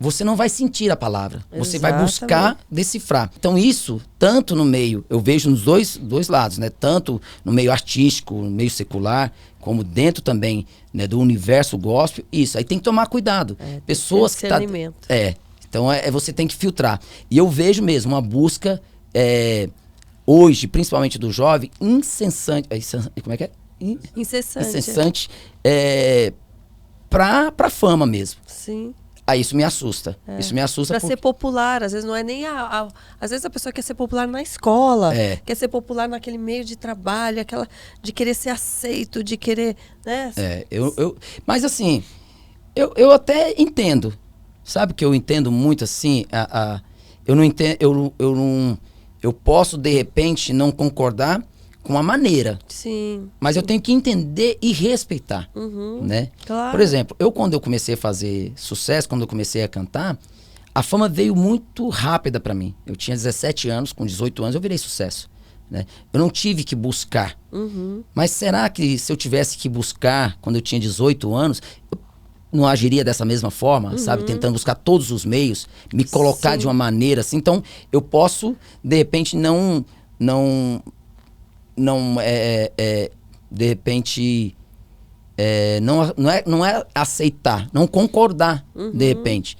você não vai sentir a palavra. Você vai buscar decifrar. Então, isso, tanto no meio, eu vejo nos dois lados, né? Tanto no meio artístico, no meio secular, como dentro também, né, do universo gospel. Isso, aí tem que tomar cuidado. Pessoas que então, você tem que filtrar. E eu vejo mesmo uma busca, hoje, principalmente do jovem, incessante. Como é que é? Incessante. Pra fama mesmo. Sim. Aí isso me assusta. Isso me assusta. Pra ser popular, às vezes não é nem às vezes a pessoa quer ser popular na escola, quer ser popular naquele meio de trabalho, aquela de querer ser aceito, de querer, né? Mas assim, eu até entendo. Sabe que eu entendo muito assim, eu não entendo, eu posso de repente não concordar com a maneira. Sim. Mas eu tenho que entender e respeitar, né? Claro. Por exemplo, quando eu comecei a fazer sucesso, quando eu comecei a cantar, a fama veio muito rápida pra mim. Eu tinha 17 anos, com 18 anos eu virei sucesso, né? Eu não tive que buscar. Mas será que se eu tivesse que buscar quando eu tinha 18 anos, eu não agiria dessa mesma forma, sabe? Tentando buscar todos os meios, me colocar de uma maneira assim. Então, eu posso, de repente, de repente, não é aceitar, não concordar, de repente.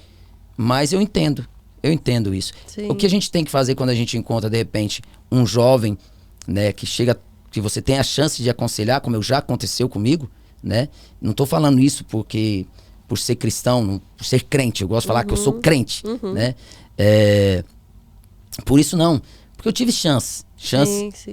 Mas eu entendo isso. Sim. O que a gente tem que fazer quando a gente encontra, de repente, um jovem, né, que você tem a chance de aconselhar, como já aconteceu comigo, né? Não estou falando isso por ser cristão, por ser crente. Eu gosto de falar que eu sou crente, né? Por isso não. Porque eu tive chance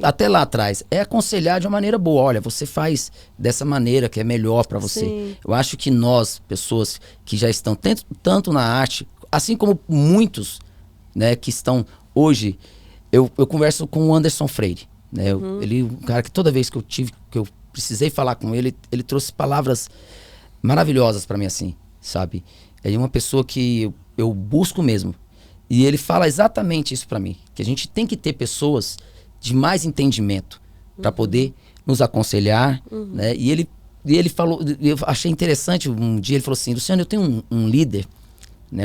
até lá atrás. É aconselhar de uma maneira boa. Olha, você faz dessa maneira que é melhor para você. Sim. Eu acho que nós, pessoas que já estão tanto na arte, assim como muitos, né, que estão hoje... Eu converso com o Anderson Freire, né? Ele, um cara que toda vez que eu precisei falar com ele, ele trouxe palavras maravilhosas para mim, assim, sabe? É uma pessoa que eu busco mesmo. E ele fala exatamente isso para mim, que a gente tem que ter pessoas de mais entendimento para poder nos aconselhar, né? E ele falou, eu achei interessante, um dia ele falou assim, Luciano, eu tenho um líder, né?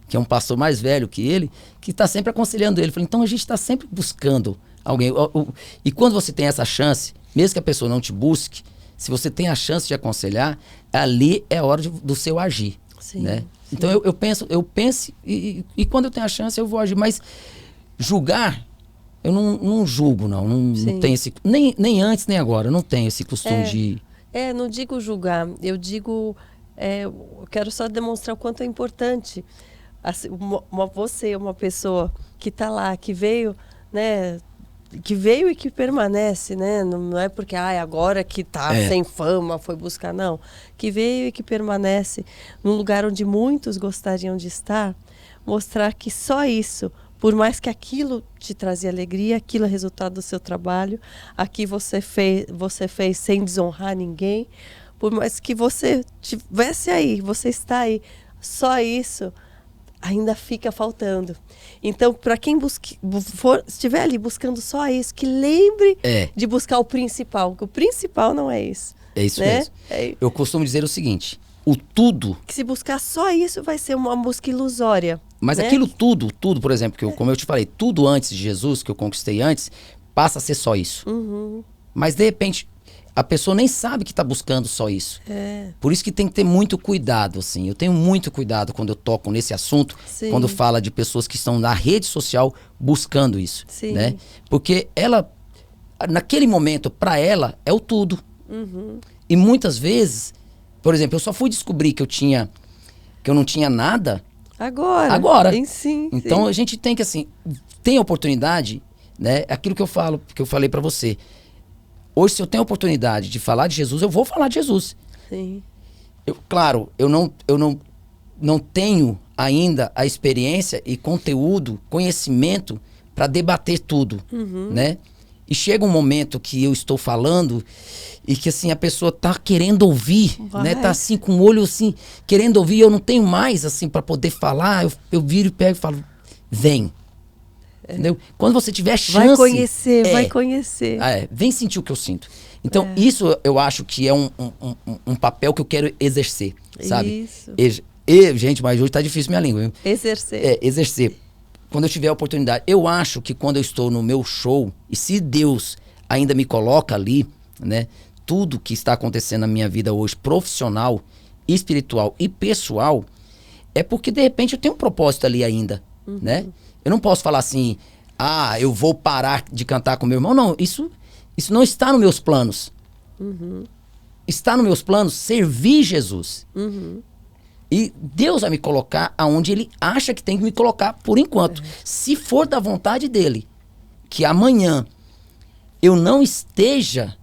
Que é um pastor mais velho que ele, que está sempre aconselhando ele. Eu falei, então a gente está sempre buscando alguém. E quando você tem essa chance, mesmo que a pessoa não te busque, se você tem a chance de aconselhar, ali é a hora do seu agir. Sim, né? sim. Então eu penso e quando eu tenho a chance eu vou agir. Mas julgar, eu não julgo, não tenho esse... Nem antes, nem agora, eu não tenho esse costume de... não digo julgar, eu digo... eu quero só demonstrar o quanto é importante assim, uma pessoa que está lá, que veio, né, que veio e que permanece, né, não é porque agora que está sem fama foi buscar, não, que veio e que permanece num lugar onde muitos gostariam de estar, mostrar que só isso, por mais que aquilo te trazia alegria, aquilo é resultado do seu trabalho, aqui você fez sem desonrar ninguém, por mais que você estivesse aí, você está aí, só isso ainda fica faltando. Então, para quem estiver ali buscando só isso, que lembre de buscar o principal, porque o principal não é isso. É isso mesmo. Eu costumo dizer o seguinte, o tudo... Que se buscar só isso vai ser uma busca ilusória. Mas né? aquilo tudo, por exemplo, como eu te falei, tudo antes de Jesus, que eu conquistei antes, passa a ser só isso. Mas, de repente... A pessoa nem sabe que está buscando só isso. Por isso que tem que ter muito cuidado, assim. Eu tenho muito cuidado quando eu toco nesse assunto, quando fala de pessoas que estão na rede social buscando isso, né? Porque ela, naquele momento, para ela, é o tudo. E muitas vezes, por exemplo, eu só fui descobrir que eu não tinha nada agora. Então a gente tem que, assim, tem oportunidade, né? Aquilo que eu falei para você. Hoje, se eu tenho a oportunidade de falar de Jesus, eu vou falar de Jesus. Sim. Claro, eu não tenho ainda a experiência e conhecimento para debater tudo, né? E chega um momento que eu estou falando e que, assim, a pessoa tá querendo ouvir, né? Tá, assim, com o olho, assim, querendo ouvir. Eu não tenho mais, assim, para poder falar. Eu viro e pego e falo, vem. Entendeu? Quando você tiver chance... Vai conhecer. Vem sentir o que eu sinto. Então, isso eu acho que é um papel que eu quero exercer, sabe? Isso. Gente, mas hoje tá difícil minha língua. Viu? Exercer. Quando eu tiver a oportunidade. Eu acho que quando eu estou no meu show, e se Deus ainda me coloca ali, né? Tudo que está acontecendo na minha vida hoje, profissional, espiritual e pessoal, é porque, de repente, eu tenho um propósito ali ainda, né? Eu não posso falar assim, eu vou parar de cantar com meu irmão. Não, isso não está nos meus planos. Está nos meus planos servir Jesus. E Deus vai me colocar aonde Ele acha que tem que me colocar por enquanto. Se for da vontade dEle, que amanhã eu não esteja...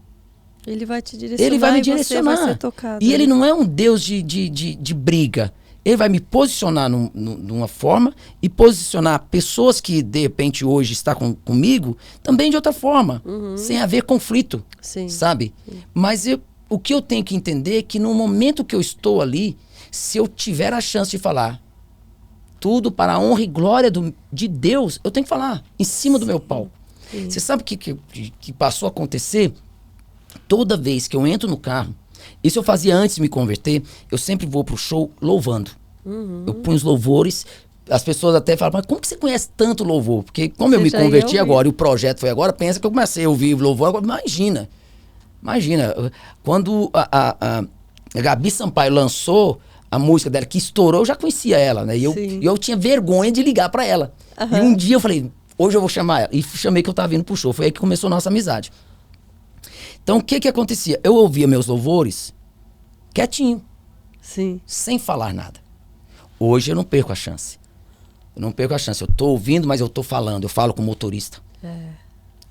Ele vai te direcionar. Ele vai me direcionar. Você vai ser tocado. E Ele não é um Deus de briga. Ele vai me posicionar numa forma e posicionar pessoas que, de repente, hoje estão comigo também de outra forma, sem haver conflito, sabe? Mas o que eu tenho que entender é que no momento que eu estou ali, se eu tiver a chance de falar tudo para a honra e glória de Deus, eu tenho que falar em cima do meu palco. Você sabe o que passou a acontecer? Toda vez que eu entro no carro, isso eu fazia antes de me converter, eu sempre vou pro show louvando. Eu ponho os louvores, as pessoas até falam, mas como que você conhece tanto louvor? Porque como eu me converti agora e o projeto foi agora, pensa que eu comecei a ouvir louvor agora. Imagina, quando a Gabi Sampaio lançou a música dela, que estourou, eu já conhecia ela, né? E eu tinha vergonha de ligar pra ela. E um dia eu falei, hoje eu vou chamar ela. E chamei que eu tava vindo pro show, foi aí que começou a nossa amizade. Então, o que acontecia? Eu ouvia meus louvores quietinho, sem falar nada. Hoje eu não perco a chance. Eu tô ouvindo, mas eu tô falando. Eu falo com o motorista.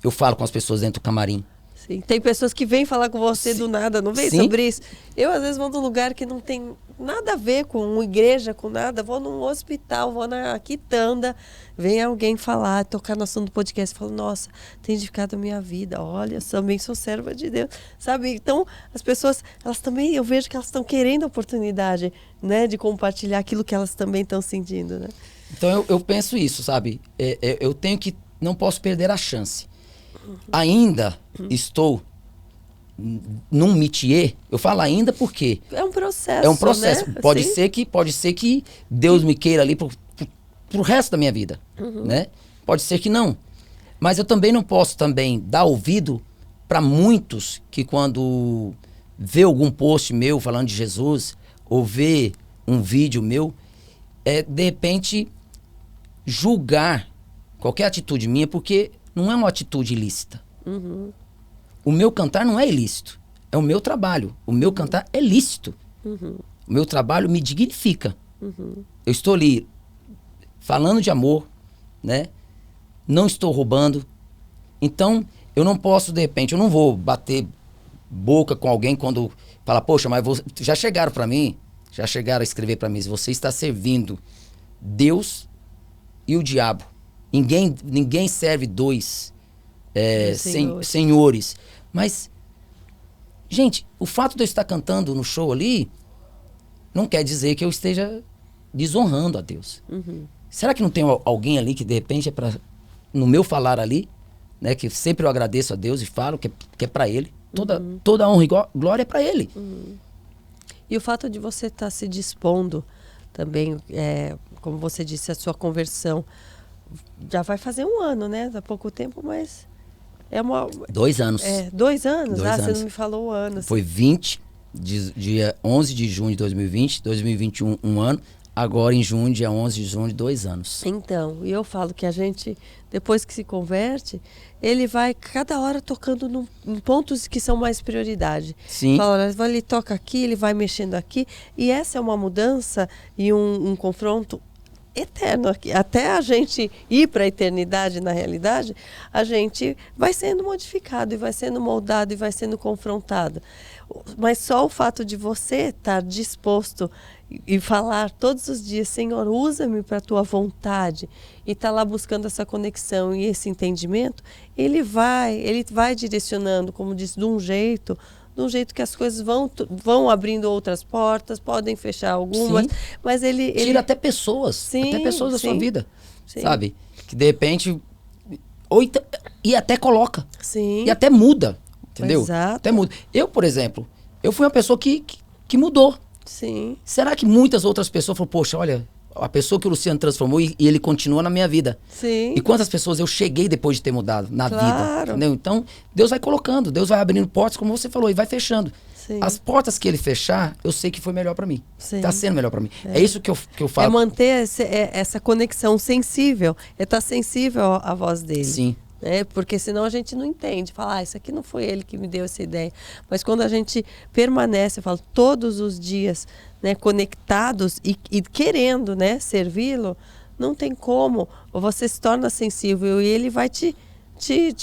Eu falo com as pessoas dentro do camarim. Sim. Tem pessoas que vêm falar com você do nada, não vem sobre isso? Eu, às vezes, vou num lugar que não tem nada a ver com uma igreja, com nada. Vou num hospital, vou na quitanda, vem alguém falar, tocar no assunto do podcast e falo, nossa, tem edificado a minha vida. Olha, também sou serva de Deus. Sabe? Então, as pessoas, elas também, eu vejo que elas estão querendo a oportunidade, né, de compartilhar aquilo que elas também estão sentindo, né? Então, eu penso isso, sabe? Eu tenho que, não posso perder a chance. Ainda estou num métier, eu falo ainda porque é um processo. É um processo. Né? Pode ser que Deus me queira ali pro resto da minha vida, né? Pode ser que não. Mas eu também não posso também dar ouvido para muitos que quando vê algum post meu falando de Jesus ou vê um vídeo meu, de repente julgar qualquer atitude minha, porque não é uma atitude ilícita. O meu cantar não é ilícito. É o meu trabalho. O meu cantar é lícito. O meu trabalho me dignifica. Eu estou ali falando de amor, né? Não estou roubando. Então, eu não posso, de repente, eu não vou bater boca com alguém quando fala, poxa, mas já chegaram para mim, já chegaram a escrever para mim, você está servindo Deus e o diabo. Ninguém serve dois senhores. Mas, gente, o fato de eu estar cantando no show ali não quer dizer que eu esteja desonrando a Deus. Será que não tem alguém ali que de repente no meu falar ali, né, que sempre eu agradeço a Deus e falo que é para Ele, toda honra e glória é para Ele. E o fato de você estar se dispondo também, como você disse, a sua conversão já vai fazer 1 ano, né? Há pouco tempo, mas 2 anos. 2 anos? 2 anos. Você não me falou o ano. Foi dia 11 de junho de 2020, 2021, 1 ano. Agora, em junho, dia 11 de junho, 2 anos. Então, e eu falo que a gente, depois que se converte, ele vai cada hora tocando em pontos que são mais prioridade. Sim. Ele toca aqui, ele vai mexendo aqui. E essa é uma mudança e um confronto eterno aqui. Até a gente ir para a eternidade, na realidade, a gente vai sendo modificado e vai sendo moldado e vai sendo confrontado. Mas só o fato de você estar disposto e falar todos os dias, Senhor, usa-me para a tua vontade, e estar lá buscando essa conexão e esse entendimento, ele vai direcionando, como disse, de um jeito que as coisas vão abrindo outras portas, podem fechar algumas, mas ele tira até pessoas da sua vida, sabe? Que de repente e até coloca, e até muda, entendeu? Exato. Até muda. Eu, por exemplo, eu fui uma pessoa que mudou. Sim. Será que muitas outras pessoas falaram, poxa, olha, a pessoa que o Luciano transformou e ele continua na minha vida. Sim. E quantas pessoas eu cheguei depois de ter mudado na vida, entendeu? Então, Deus vai colocando, Deus vai abrindo portas, como você falou, e vai fechando. Sim. As portas que ele fechar, eu sei que foi melhor pra mim. Sim. Tá sendo melhor pra mim. É isso que eu falo. É manter essa conexão sensível, estar sensível à voz dele. Sim. Porque senão a gente não entende. Fala, isso aqui não foi ele que me deu essa ideia. Mas quando a gente permanece, eu falo, todos os dias, né, conectados e querendo, né, servi-lo, não tem como. Você se torna sensível e ele vai te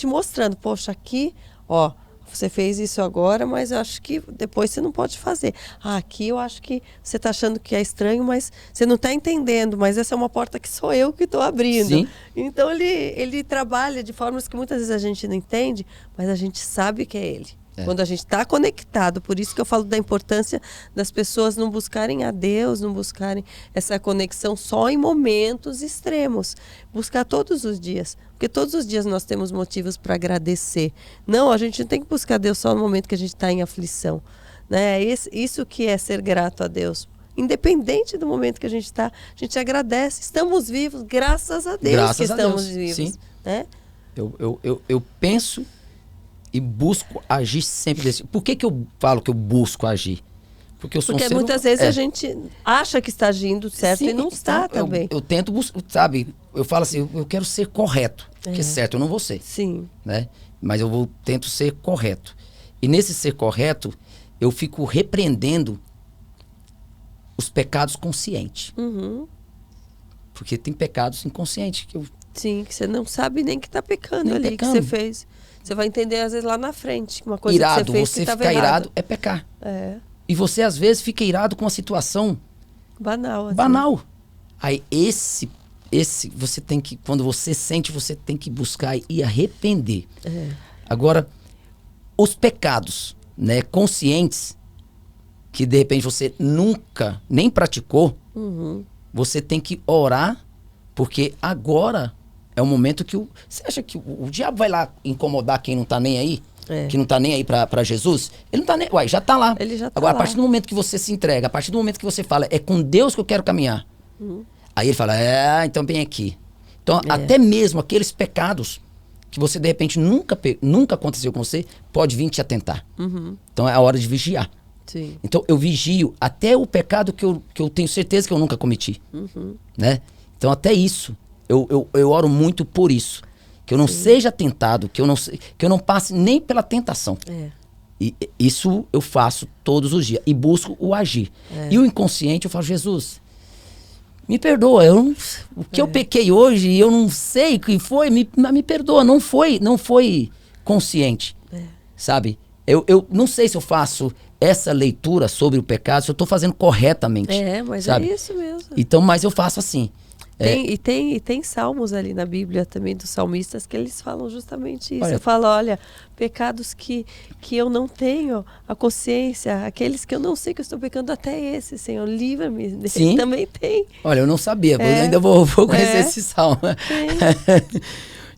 mostrando. Poxa, aqui, ó, você fez isso agora, mas eu acho que depois você não pode fazer. Aqui eu acho que você está achando que é estranho, mas você não está entendendo. Mas essa é uma porta que sou eu que estou abrindo. Sim. Então ele trabalha de formas que muitas vezes a gente não entende, mas a gente sabe que é ele. Quando a gente está conectado, por isso que eu falo da importância das pessoas não buscarem a Deus, não buscarem essa conexão só em momentos extremos. Buscar todos os dias, porque todos os dias nós temos motivos para agradecer. Não, a gente não tem que buscar Deus só no momento que a gente está em aflição. Né? Isso que é ser grato a Deus. Independente do momento que a gente está, a gente agradece. Estamos vivos, graças a Deus Graças que estamos Deus. vivos. Sim. Né? Eu penso e busco agir sempre desse. Por que eu falo que eu busco agir? Porque eu sou Porque muitas vezes a gente acha que está agindo certo. Sim, e não está também. Eu tento buscar, sabe? Eu falo assim, eu quero ser correto. Porque certo eu não vou ser. Sim. Né? Mas eu tento ser correto. E nesse ser correto, eu fico repreendendo os pecados conscientes. Porque tem pecados inconscientes que eu... Sim, que você não sabe nem que está pecando nem ali, pecando. que você fez. Você vai entender, às vezes, lá na frente. Uma coisa irado, que você fez você que tava ficar errado. irado é pecar. É. E você, às vezes, fica irado com uma situação Banal. Assim. banal. Aí esse você tem que, quando você sente, você tem que buscar e arrepender. Agora, os pecados, né, conscientes, que de repente você nunca nem praticou, você tem que orar, porque agora é o momento que você acha que o diabo vai lá incomodar quem não tá nem aí? Que não tá nem aí pra Jesus? Ele não tá nem... Uai, já tá lá. Ele já tá agora, lá. A partir do momento que você se entrega, a partir do momento que você fala, é com Deus que eu quero caminhar. Aí ele fala, então vem aqui. Então, até mesmo aqueles pecados que você, de repente, nunca aconteceu com você, pode vir te atentar. Então, é a hora de vigiar. Sim. Então, eu vigio até o pecado que eu tenho certeza que eu nunca cometi. Né? Então, até isso, eu oro muito por isso. Que eu não seja tentado, que eu não passe nem pela tentação. E isso eu faço todos os dias. E busco o agir. E o inconsciente, eu falo, Jesus, me perdoa. O que eu pequei hoje, eu não sei o que foi, me perdoa. Não foi consciente. Sabe? Eu não sei se eu faço essa leitura sobre o pecado, se eu estou fazendo corretamente. Mas sabe? é isso mesmo. Então, mas eu faço assim. Tem salmos ali na Bíblia também dos salmistas que eles falam justamente isso. Olha, Eu falo, olha, pecados que eu não tenho a consciência, aqueles que eu não sei que eu estou pecando, até esse, Senhor, livra-me. Sim. Também tem. Olha, eu não sabia, eu ainda vou conhecer esse salmo.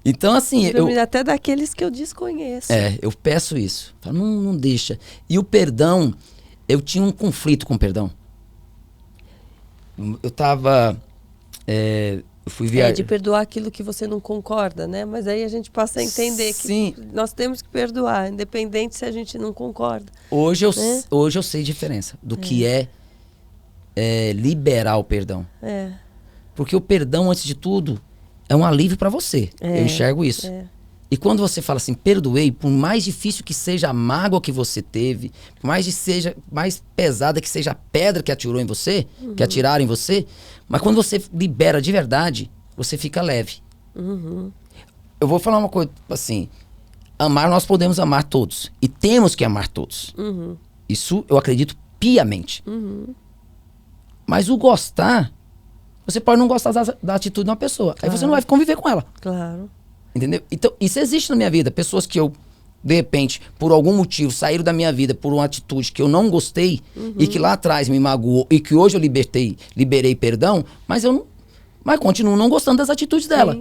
Então, assim... Até daqueles que eu desconheço. Eu peço isso. Não deixa. E o perdão, eu tinha um conflito com o perdão. Eu tava... eu fui viajar... de perdoar aquilo que você não concorda, né? Mas aí a gente passa a entender que nós temos que perdoar, independente se a gente não concorda. Hoje eu sei a diferença do que é liberar o perdão. Porque o perdão, antes de tudo, é um alívio para você. Eu enxergo isso. E quando você fala assim, perdoei, por mais difícil que seja a mágoa que você teve, por mais pesada que seja a pedra que atirou em você, que atiraram em você, mas quando você libera de verdade, você fica leve. Eu vou falar uma coisa assim, amar, nós podemos amar todos. E temos que amar todos. Isso eu acredito piamente. Mas o gostar, você pode não gostar da atitude de uma pessoa. Aí você não vai conviver com ela. Claro. Entendeu? Então, isso existe na minha vida. Pessoas que eu, de repente, por algum motivo, saíram da minha vida por uma atitude que eu não gostei e que lá atrás me magoou e que hoje eu liberei perdão, mas continuo não gostando das atitudes dela.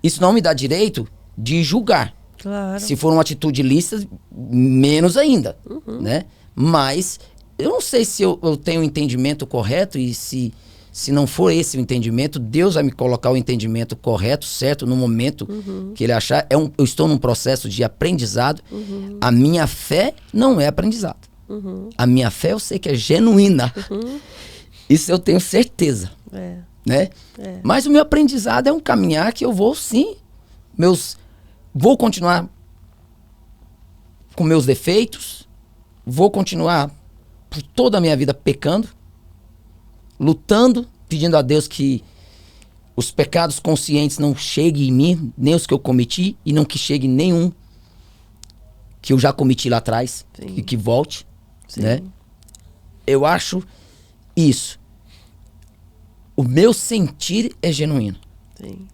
Isso não me dá direito de julgar. Claro. Se for uma atitude lícita, menos ainda, né? Mas eu não sei se eu tenho o entendimento correto e se não for esse o entendimento, Deus vai me colocar o entendimento correto, certo, no momento que Ele achar. Eu estou num processo de aprendizado. A minha fé não é aprendizado. A minha fé eu sei que é genuína. Isso eu tenho certeza. Né? Mas o meu aprendizado é um caminhar que eu vou, sim. Vou continuar com meus defeitos. Vou continuar por toda a minha vida pecando. Lutando, pedindo a Deus que os pecados conscientes não cheguem em mim, nem os que eu cometi, e não que chegue nenhum que eu já cometi lá atrás, e que volte, né? Eu acho isso. O meu sentir é genuíno.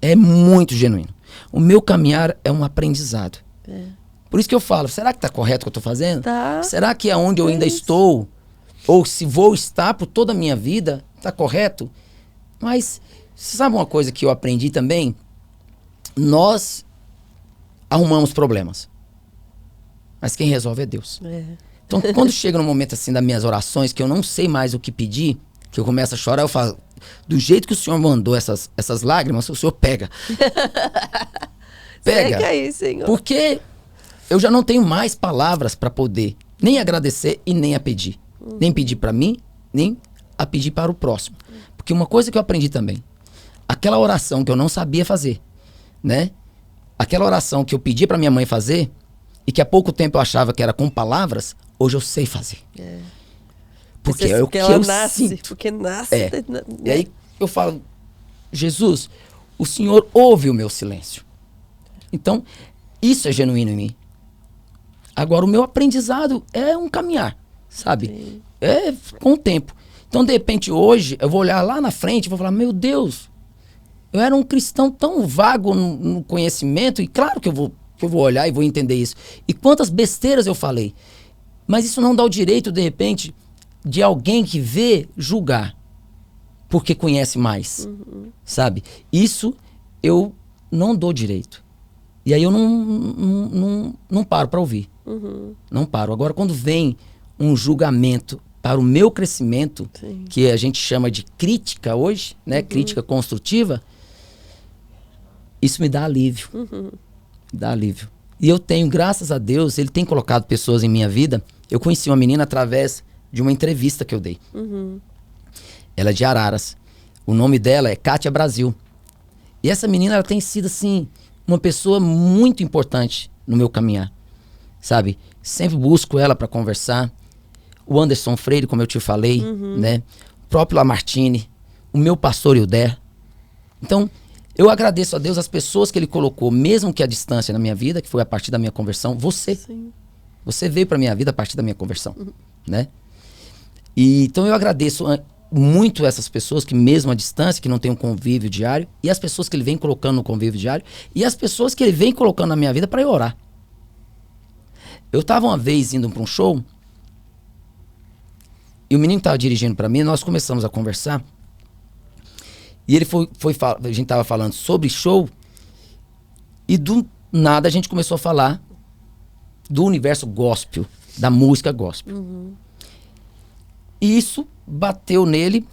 É muito genuíno. O meu caminhar é um aprendizado. Por isso que eu falo, será que está correto o que eu estou fazendo? Tá. Será que é onde eu ainda estou? Ou se vou estar por toda a minha vida, tá correto? Mas, você sabe uma coisa que eu aprendi também? Nós arrumamos problemas. Mas quem resolve é Deus. Então, quando chega no momento assim das minhas orações, que eu não sei mais o que pedir, que eu começo a chorar, eu falo, do jeito que o Senhor mandou essas lágrimas, o Senhor pega. Pega. Segue aí, Senhor. Porque eu já não tenho mais palavras para poder nem agradecer e nem a pedir. Nem pedir para mim, nem a pedir para o próximo. Porque uma coisa que eu aprendi também, aquela oração que eu não sabia fazer, né? Aquela oração que eu pedi para minha mãe fazer e que há pouco tempo eu achava que era com palavras, hoje eu sei fazer. Porque é o que eu sinto. Porque nasce. E aí eu falo, Jesus, o Senhor ouve o meu silêncio. Então, Isso é genuíno em mim. Agora, o meu aprendizado é um caminhar, sabe? Sim. É com o tempo. Então, de repente, hoje, eu vou olhar lá na frente e vou falar, meu Deus, eu era um cristão tão vago no conhecimento, e claro que eu vou olhar e vou entender isso. E quantas besteiras eu falei. Mas isso não dá o direito, de repente, de alguém que vê julgar, porque conhece mais, sabe? Isso eu não dou direito. E aí eu não paro para ouvir. Não paro. Agora, quando vem um julgamento para o meu crescimento, Sim. que a gente chama de crítica hoje, né? Crítica construtiva, isso me dá alívio. Me dá alívio. E eu tenho, graças a Deus, ele tem colocado pessoas em minha vida. Eu conheci uma menina através de uma entrevista que eu dei. Ela é de Araras. O nome dela é Kátia Brasil. E essa menina, ela tem sido, assim, uma pessoa muito importante no meu caminhar, sabe? Sempre busco ela para conversar. O Anderson Freire, como eu te falei, né? O próprio Lamartine, o meu pastor Hilder. Então, eu agradeço a Deus as pessoas que ele colocou, mesmo que à distância na minha vida, que foi a partir da minha conversão. Você. Sim. Você veio para minha vida a partir da minha conversão, né? E, então eu agradeço muito essas pessoas que mesmo à distância, que não tem um convívio diário, e as pessoas que ele vem colocando no convívio diário, e as pessoas que ele vem colocando na minha vida para eu orar. Eu estava uma vez indo para um show, e o menino estava dirigindo para mim, nós começamos a conversar, e ele a gente estava falando sobre show, e do nada a gente começou a falar do universo gospel, da música gospel. E isso bateu nele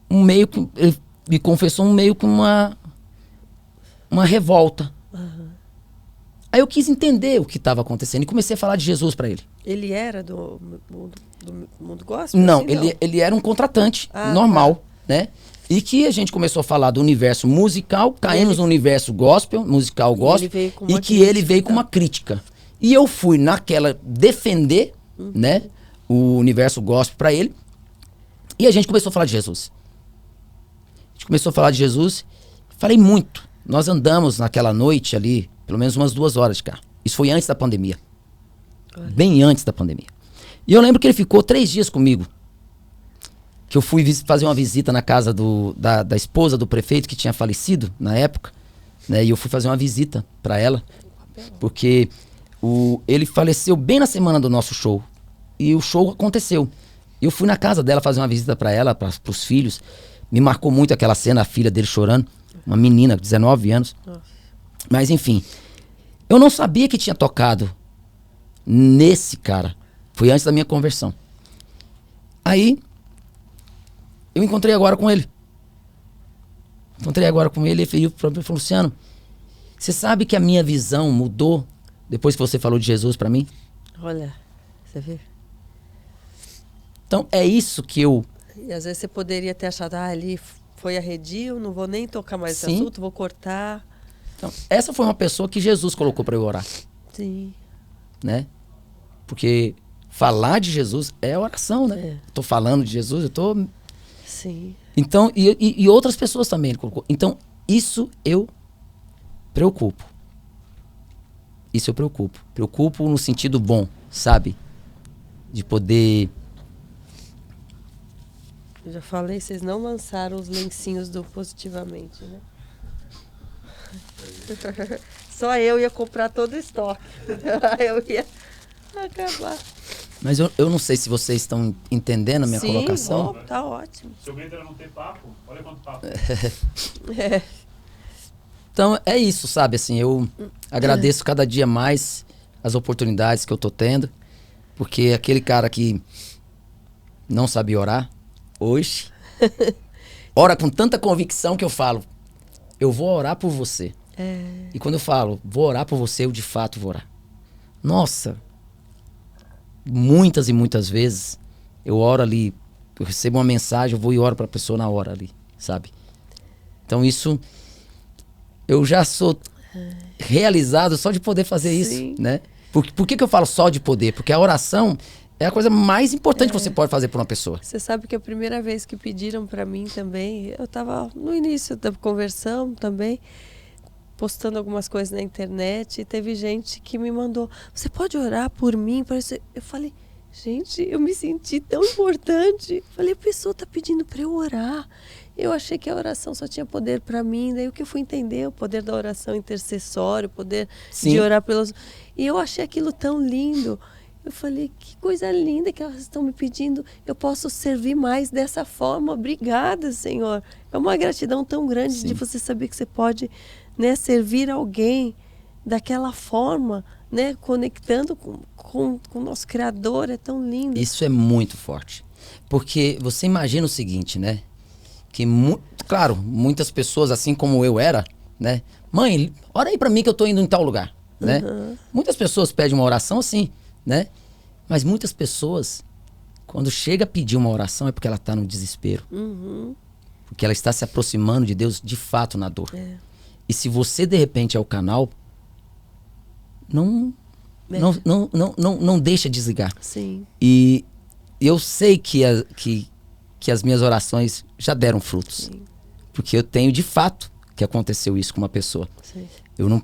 ele me confessou meio que uma revolta. Aí eu quis entender o que estava acontecendo e comecei a falar de Jesus para ele. Ele era do mundo gospel? Não, assim, ele era um contratante normal, né? E que a gente começou a falar do universo musical, caímos no universo gospel, musical gospel, e que ele veio com uma crítica. E eu fui naquela defender, né, o universo gospel para ele. E a gente começou a falar de Jesus. A gente começou a falar de Jesus. Falei muito. Nós andamos naquela noite ali, pelo menos umas 2 horas de carro. Isso foi antes da pandemia. Bem antes da pandemia. E eu lembro que ele ficou 3 dias comigo. Que eu fui fazer uma visita na casa da esposa do prefeito que tinha falecido na época. Né, e eu fui fazer uma visita para ela. Porque ele faleceu bem na semana do nosso show. E o show aconteceu. Eu fui na casa dela fazer uma visita para ela, para os filhos. Me marcou muito aquela cena, a filha dele chorando. Uma menina, 19 anos. Nossa. Mas enfim, eu não sabia que tinha tocado nesse cara. Foi antes da minha conversão. Aí, eu encontrei agora com ele. Ele falou, Luciano, você sabe que a minha visão mudou depois que você falou de Jesus para mim? Olha, você vê? Então, é isso que eu... E às vezes você poderia ter achado, ali foi arredio, não vou nem tocar mais esse Sim. assunto, vou cortar. Então, essa foi uma pessoa que Jesus colocou para eu orar. Sim. Né? Porque falar de Jesus é oração, né? É. Eu tô falando de Jesus, eu tô... Sim. Então, e outras pessoas também ele colocou. Então, isso eu preocupo. Isso eu preocupo. Preocupo no sentido bom, sabe? De poder... Eu já falei, vocês não lançaram os lencinhos do Positivamente, né? Só eu ia comprar todo o estoque. Eu ia acabar. Mas eu não sei se vocês estão entendendo a minha colocação. Sim, tá ótimo. Se alguém ainda não tem papo, olha quanto papo. É. Então, é isso, sabe? Assim, eu agradeço cada dia mais as oportunidades que eu tô tendo. Porque aquele cara que não sabia orar, hoje, ora com tanta convicção que eu falo, eu vou orar por você. É. E quando eu falo, vou orar por você, eu de fato vou orar. Nossa, muitas e muitas vezes eu oro ali, eu recebo uma mensagem, eu vou e oro pra pessoa na hora ali, sabe? Então isso, eu já sou realizado só de poder fazer Sim. isso, né? Por que eu falo só de poder? Porque a oração é a coisa mais importante que você pode fazer por uma pessoa. Você sabe que a primeira vez que pediram pra mim também, eu tava no início da conversão também, postando algumas coisas na internet e teve gente que me mandou, você pode orar por mim? Eu falei, gente, eu me senti tão importante. Eu falei, a pessoa está pedindo para eu orar. Eu achei que a oração só tinha poder para mim, daí o que eu fui entender, o poder da oração intercessória, o poder de orar pelos... E eu achei aquilo tão lindo. Eu falei, que coisa linda que elas estão me pedindo. Eu posso servir mais dessa forma. Obrigada, Senhor. É uma gratidão tão grande de você saber que você pode, né, servir alguém daquela forma, né, conectando com o nosso Criador. É tão lindo. Isso é muito forte. Porque você imagina o seguinte, né? Que, claro, muitas pessoas, assim como eu era, né? Mãe, ora aí pra mim que eu tô indo em tal lugar, né? Muitas pessoas pedem uma oração assim, né? Mas muitas pessoas, quando chega a pedir uma oração, é porque ela está no desespero. Porque ela está se aproximando de Deus de fato na dor. E se você, de repente, é o canal, não deixa desligar. Sim. E eu sei que as minhas orações já deram frutos. Sim. Porque eu tenho, de fato, que aconteceu isso com uma pessoa. Sim. Eu não...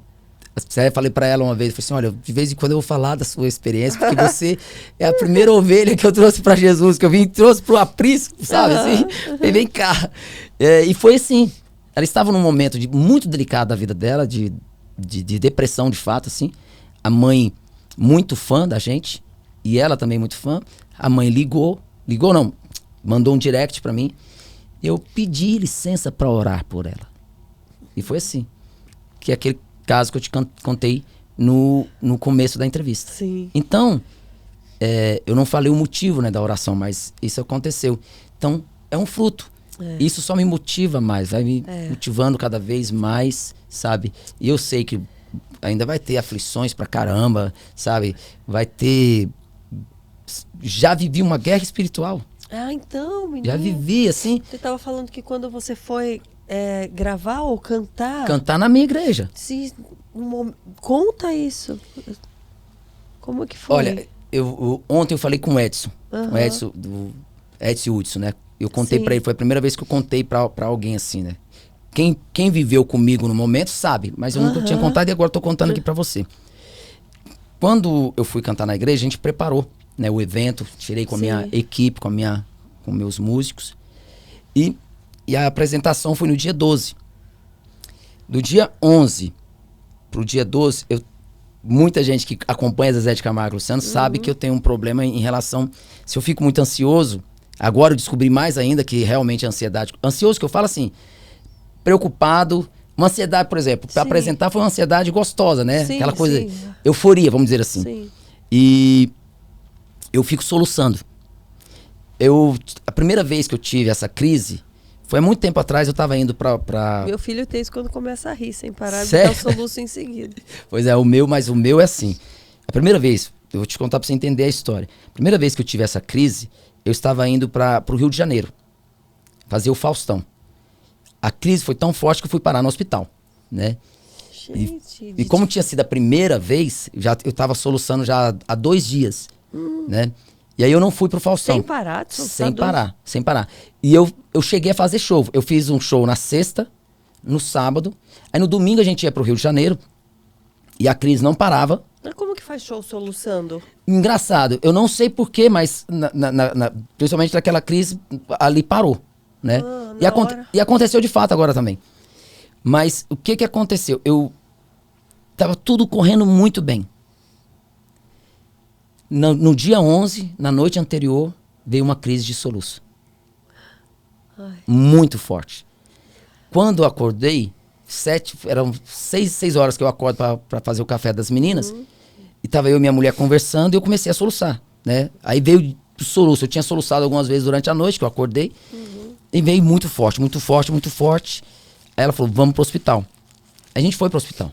Eu falei pra ela uma vez, falei assim, olha, de vez em quando eu vou falar da sua experiência, porque você é a primeira ovelha que eu trouxe pra Jesus, que eu trouxe pro aprisco, sabe, assim, vem cá. E foi assim, ela estava num momento muito delicado da vida dela, de depressão, de fato, assim, a mãe muito fã da gente, e ela também muito fã, a mãe mandou um direct pra mim, eu pedi licença pra orar por ela, e foi assim, que aquele caso que eu te contei no começo da entrevista. Sim. Então, eu não falei o motivo, né, da oração, mas isso aconteceu. Então, é um fruto. Isso só me motiva mais, vai me motivando cada vez mais, sabe? E eu sei que ainda vai ter aflições pra caramba, sabe? Vai ter... Já vivi uma guerra espiritual. Ah, então, menino. Já vivi, assim... Você estava falando que quando você foi... gravar ou cantar? Cantar na minha igreja. Conta isso. Como que foi? Olha, ontem eu falei com o Edson. O Edson, do Edson Hudson, né? Eu contei pra ele, foi a primeira vez que eu contei pra alguém assim, né? Quem viveu comigo no momento sabe, mas eu nunca tinha contado e agora tô contando aqui pra você. Quando eu fui cantar na igreja, a gente preparou, né, o evento, tirei com a minha equipe, com meus músicos. E a apresentação foi no dia 12. Do dia 11 pro dia 12, muita gente que acompanha Zezé de Camargo e Luciano sabe que eu tenho um problema em relação... Se eu fico muito ansioso, agora eu descobri mais ainda que realmente a ansiedade... Ansioso que eu falo assim, preocupado... Uma ansiedade, por exemplo, para apresentar foi uma ansiedade gostosa, né? Sim, aquela coisa, euforia, vamos dizer assim. Sim. E eu fico soluçando. A primeira vez que eu tive essa crise... Foi há muito tempo atrás, eu tava indo pra... Meu filho tem isso quando começa a rir, sem parar de Sério? dar o soluço em seguida. Pois é, mas o meu é assim. A primeira vez, eu vou te contar pra você entender a história. A primeira vez que eu tive essa crise, eu estava indo pro Rio de Janeiro, fazer o Faustão. A crise foi tão forte que eu fui parar no hospital, né? Gente... E como tinha sido a primeira vez, eu tava soluçando já há 2 dias, né? E aí eu não fui pro Faustão. Sem parar? Sem parar. E eu cheguei a fazer show. Eu fiz um show na sexta, no sábado. Aí no domingo a gente ia pro Rio de Janeiro. E a crise não parava. Mas como que faz show soluçando? Engraçado. Eu não sei porquê, mas principalmente naquela crise ali parou, né? E aconteceu de fato agora também. Mas o que aconteceu? Tava tudo correndo muito bem. No dia 11, na noite anterior, veio uma crise de soluço. Muito forte. Quando eu acordei, eram 6 horas que eu acordo para fazer o café das meninas, e tava eu e minha mulher conversando e eu comecei a soluçar, né? Aí veio o soluço. Eu tinha soluçado algumas vezes durante a noite, que eu acordei, e veio muito forte, muito forte, muito forte. Aí ela falou, vamos pro hospital. A gente foi pro hospital.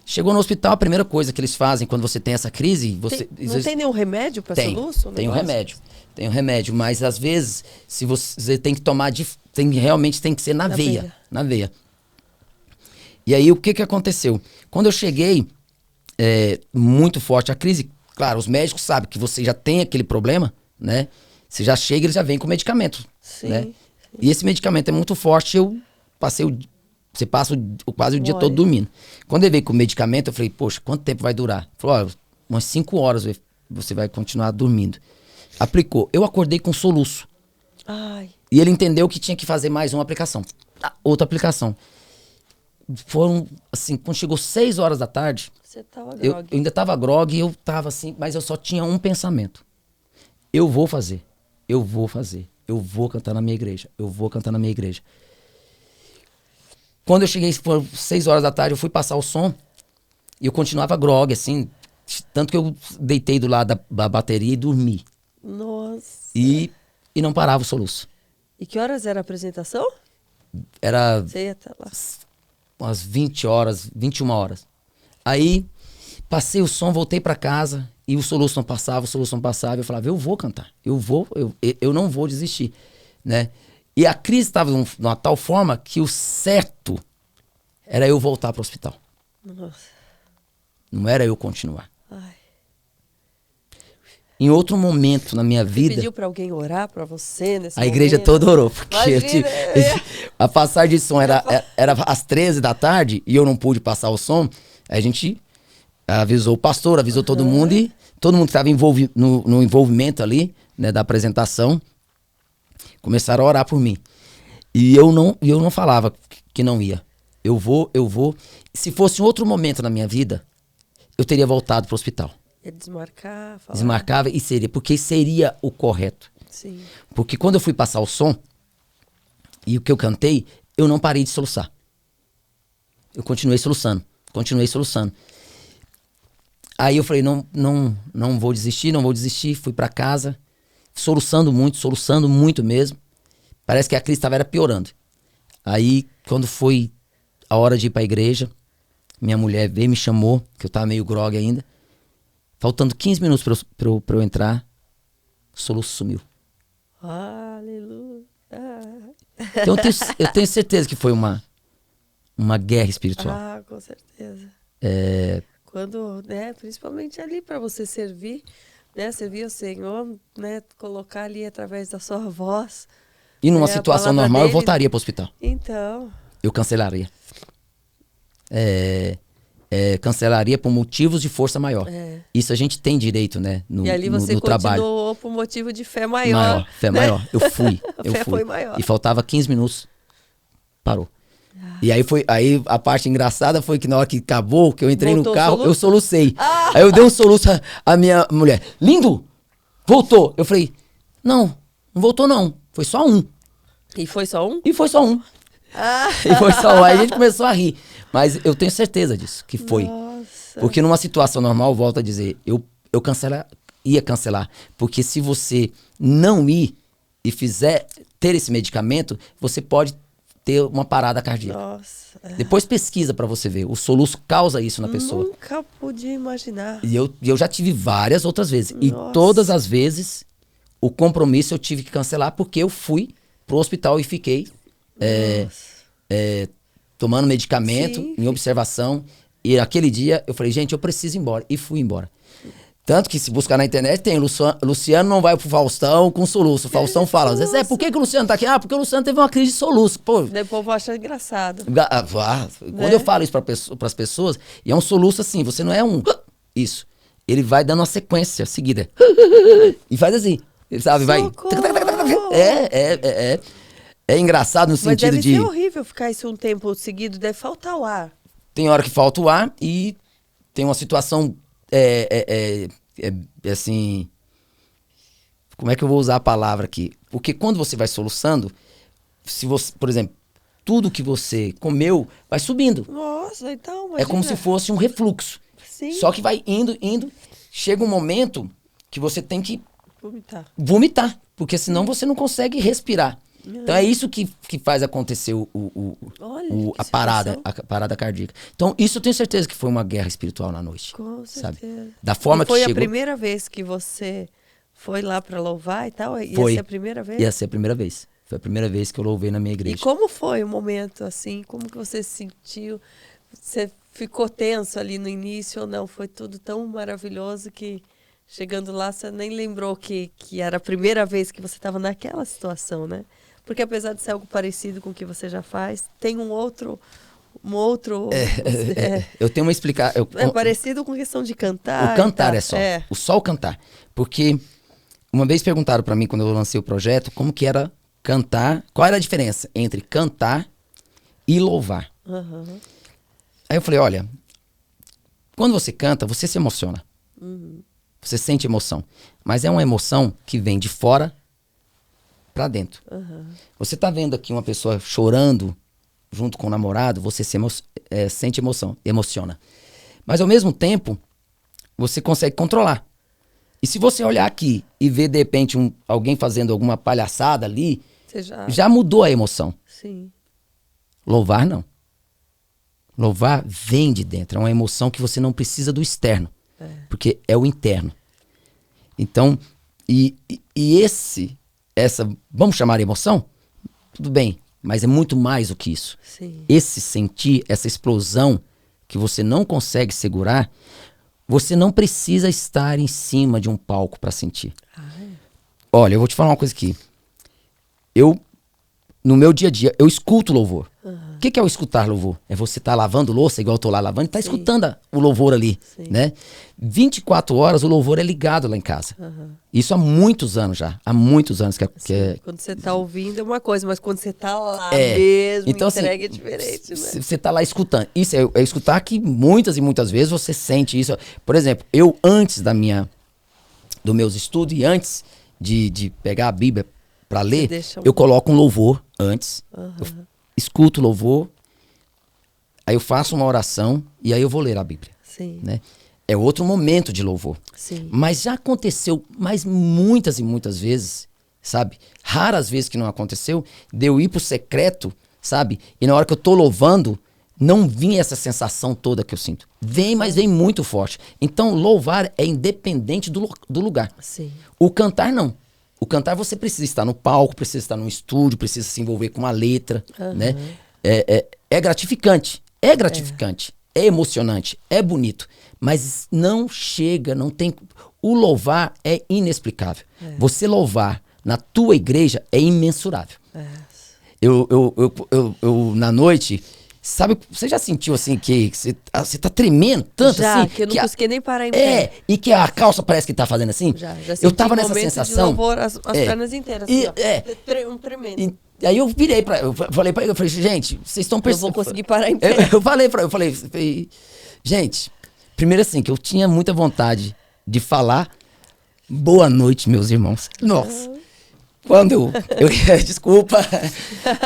Chegou no hospital, a primeira coisa que eles fazem quando você tem essa crise... Não tem nenhum remédio para soluço? Tem um remédio, mas às vezes, se você tem que tomar, realmente tem que ser na veia. E aí, o que aconteceu? Quando eu cheguei, muito forte a crise, claro, os médicos sabem que você já tem aquele problema, né? Você já chega, eles já vêm com medicamento, né? E esse medicamento é muito forte, eu passei Você passa quase o dia todo dormindo. Quando ele veio com o medicamento, eu falei, poxa, quanto tempo vai durar? Ele falou, umas 5 horas você vai continuar dormindo. Aplicou. Eu acordei com soluço. Ai. E ele entendeu que tinha que fazer mais uma aplicação. Outra aplicação. Foram, assim, quando chegou 6 horas da tarde, Você tava eu grog. ainda tava grog e eu tava assim, mas eu só tinha um pensamento. Eu vou fazer. Eu vou fazer. Eu vou cantar na minha igreja. Eu vou cantar na minha igreja. Quando eu cheguei, foi 6 horas da tarde, eu fui passar o som e eu continuava grog, assim, tanto que eu deitei do lado da bateria e dormi. Nossa. E não parava o soluço. E que horas era a apresentação? Era Você ia até lá. umas 20 horas, 21 horas. Aí, passei o som, voltei pra casa e o soluço não passava, Eu falava, eu vou cantar, eu não vou desistir, né? E a crise estava de uma tal forma que o certo era eu voltar pro hospital. Nossa. Não era eu continuar. Ai. Em outro momento na minha Você vida, pediu pra alguém orar pra você nesse a igreja momento? toda orou, porque Imagina, a passagem de som era às 13 da tarde e eu não pude passar o som. A gente avisou o pastor, avisou todo mundo e todo mundo que estava no envolvimento ali, né, da apresentação, começaram a orar por mim. E eu não falava que não ia. Eu vou. Se fosse um outro momento na minha vida, eu teria voltado pro hospital. Ia desmarcar, falar. Desmarcava e seria, porque seria o correto. Sim. Porque quando eu fui passar o som, e o que eu cantei, eu não parei de soluçar. Eu continuei soluçando. Aí eu falei, não vou desistir. Fui pra casa, soluçando muito mesmo. Parece que a crise estava piorando. Aí, quando foi a hora de ir pra igreja, minha mulher veio e me chamou, que eu tava meio grog ainda. Faltando 15 minutos pra eu entrar, o soluço sumiu. Aleluia. Então eu tenho certeza que foi uma guerra espiritual. Ah, com certeza. É, Quando, né, principalmente ali para você servir, né, servir o Senhor, né, colocar ali através da sua voz. e numa a situação palavra normal, eu dele. voltaria pro hospital. Então, Eu cancelaria. Cancelaria por motivos de força maior. Isso a gente tem direito, né? No, e ali você no trabalho. continuou por motivo de fé maior. Fé né? maior. Eu fui. A fé foi maior. E faltava 15 minutos. Parou. E aí a parte engraçada foi que na hora que acabou, que eu entrei Voltou no carro, o soluço? eu solucei. Aí eu dei um soluço à minha mulher. Lindo! Voltou! Eu falei, não voltou não. Foi só um. E foi só um? E foi só um. Ah, E foi só um. Aí a gente começou a rir. Mas eu tenho certeza disso, que foi. nossa. Porque numa situação normal, volto a dizer, eu ia cancelar. Porque se você não ir e ter esse medicamento, você pode ter uma parada cardíaca. Nossa. Depois pesquisa pra você ver. O soluço causa isso na pessoa. Nunca podia imaginar. E eu já tive várias outras vezes. E Nossa. todas as vezes, o compromisso eu tive que cancelar porque eu fui pro hospital e fiquei tomando medicamento, Sim. em observação. E aquele dia eu falei, gente, eu preciso ir embora. E fui embora. Tanto que se buscar na internet tem Luciano não vai pro Faustão com soluço. O Faustão fala, às vezes, por que o Luciano tá aqui? Ah, porque o Luciano teve uma crise de soluço. Pô, O povo acha engraçado. quando eu falo isso pras pessoas, e é um soluço assim, você não é isso. Ele vai dando uma sequência seguida. E faz assim, sabe? Vai. Socorro! É engraçado no Mas sentido deve de. ser horrível ficar isso um tempo seguido, deve faltar o ar. Tem hora que falta o ar e tem uma situação. Assim. Como é que eu vou usar a palavra aqui? Porque quando você vai soluçando, se você, por exemplo, tudo que você comeu vai subindo. Nossa, então, É como imagina. se fosse um refluxo. Sim. Só que vai indo. Chega um momento que você tem que Vomitar. porque senão você não consegue respirar. Então é isso que faz acontecer Olha, que a parada, situação. a parada cardíaca. Então isso eu tenho certeza que foi uma guerra espiritual na noite. Com sabe? certeza. Da forma E foi que a chegou. primeira vez que você foi lá para louvar e tal? Ia Foi. ser a primeira vez? Ia ser a primeira vez. Foi a primeira vez que eu louvei na minha igreja. E como foi o momento, assim? Como que você se sentiu? Você ficou tenso ali no início ou não? Foi tudo tão maravilhoso que chegando lá você nem lembrou que era a primeira vez que você estava naquela situação, né? Porque apesar de ser algo parecido com o que você já faz, tem um outro... Eu tenho uma explicação. É parecido com questão de cantar. O cantar é só o cantar. Porque uma vez perguntaram pra mim, quando eu lancei o projeto, como que era cantar, qual era a diferença entre cantar e louvar. Uhum. Aí eu falei, olha, quando você canta, você se emociona. Você sente emoção. Mas é uma emoção que vem de fora pra dentro. Você tá vendo aqui uma pessoa chorando junto com o namorado, você sente emoção, emociona. Mas ao mesmo tempo, você consegue controlar. E se você olhar aqui e ver de repente alguém fazendo alguma palhaçada ali, Você já mudou a emoção. Sim. Louvar não. Louvar vem de dentro, é uma emoção que você não precisa do externo, porque é o interno. Então, essa, vamos chamar de emoção? Tudo bem, mas é muito mais do que isso. Sim. Esse sentir, essa explosão que você não consegue segurar, você não precisa estar em cima de um palco para sentir. Olha, eu vou te falar uma coisa aqui. No meu dia a dia, eu escuto louvor. O que é o escutar louvor? É você estar lavando louça, igual eu tô lá lavando, e tá escutando o louvor ali, né? 24 horas o louvor é ligado lá em casa. Isso há muitos anos já. Há muitos anos que é... Quando você tá ouvindo é uma coisa, mas quando você tá lá mesmo, então, entrega assim, é diferente, né? Você tá lá escutando. Isso é escutar que muitas e muitas vezes você sente isso. Por exemplo, eu antes dos meus estudos e antes de pegar a Bíblia para ler, eu coloco um louvor antes, eu escuto o louvor, aí eu faço uma oração e aí eu vou ler a Bíblia. Sim. Né? É outro momento de louvor. Sim. Mas já aconteceu muitas e muitas vezes, sabe? Raras vezes que não aconteceu, de eu ir pro secreto, sabe? E na hora que eu tô louvando, não vinha essa sensação toda que eu sinto. Vem, mas vem muito forte. Então, louvar é independente do lugar. Sim. O cantar, não. O cantar, você precisa estar no palco, precisa estar num estúdio, precisa se envolver com a letra, né? É gratificante. É gratificante. É emocionante. É bonito. Mas não chega, não tem... O louvar é inexplicável. Você louvar na tua igreja é imensurável. Eu na noite... Sabe, você já sentiu assim que você tá tremendo tanto assim? Que eu não consegui nem parar em pé. E que a calça parece que tá fazendo assim? Já eu tava nessa sensação. De louvor, as pernas inteiras, assim, um tremendo. Aí eu virei eu falei pra ele, gente, vocês estão percebendo. Eu vou conseguir parar em pé. Eu falei, gente, primeiro assim, que eu tinha muita vontade de falar boa noite, meus irmãos. Nossa. Quando eu desculpa,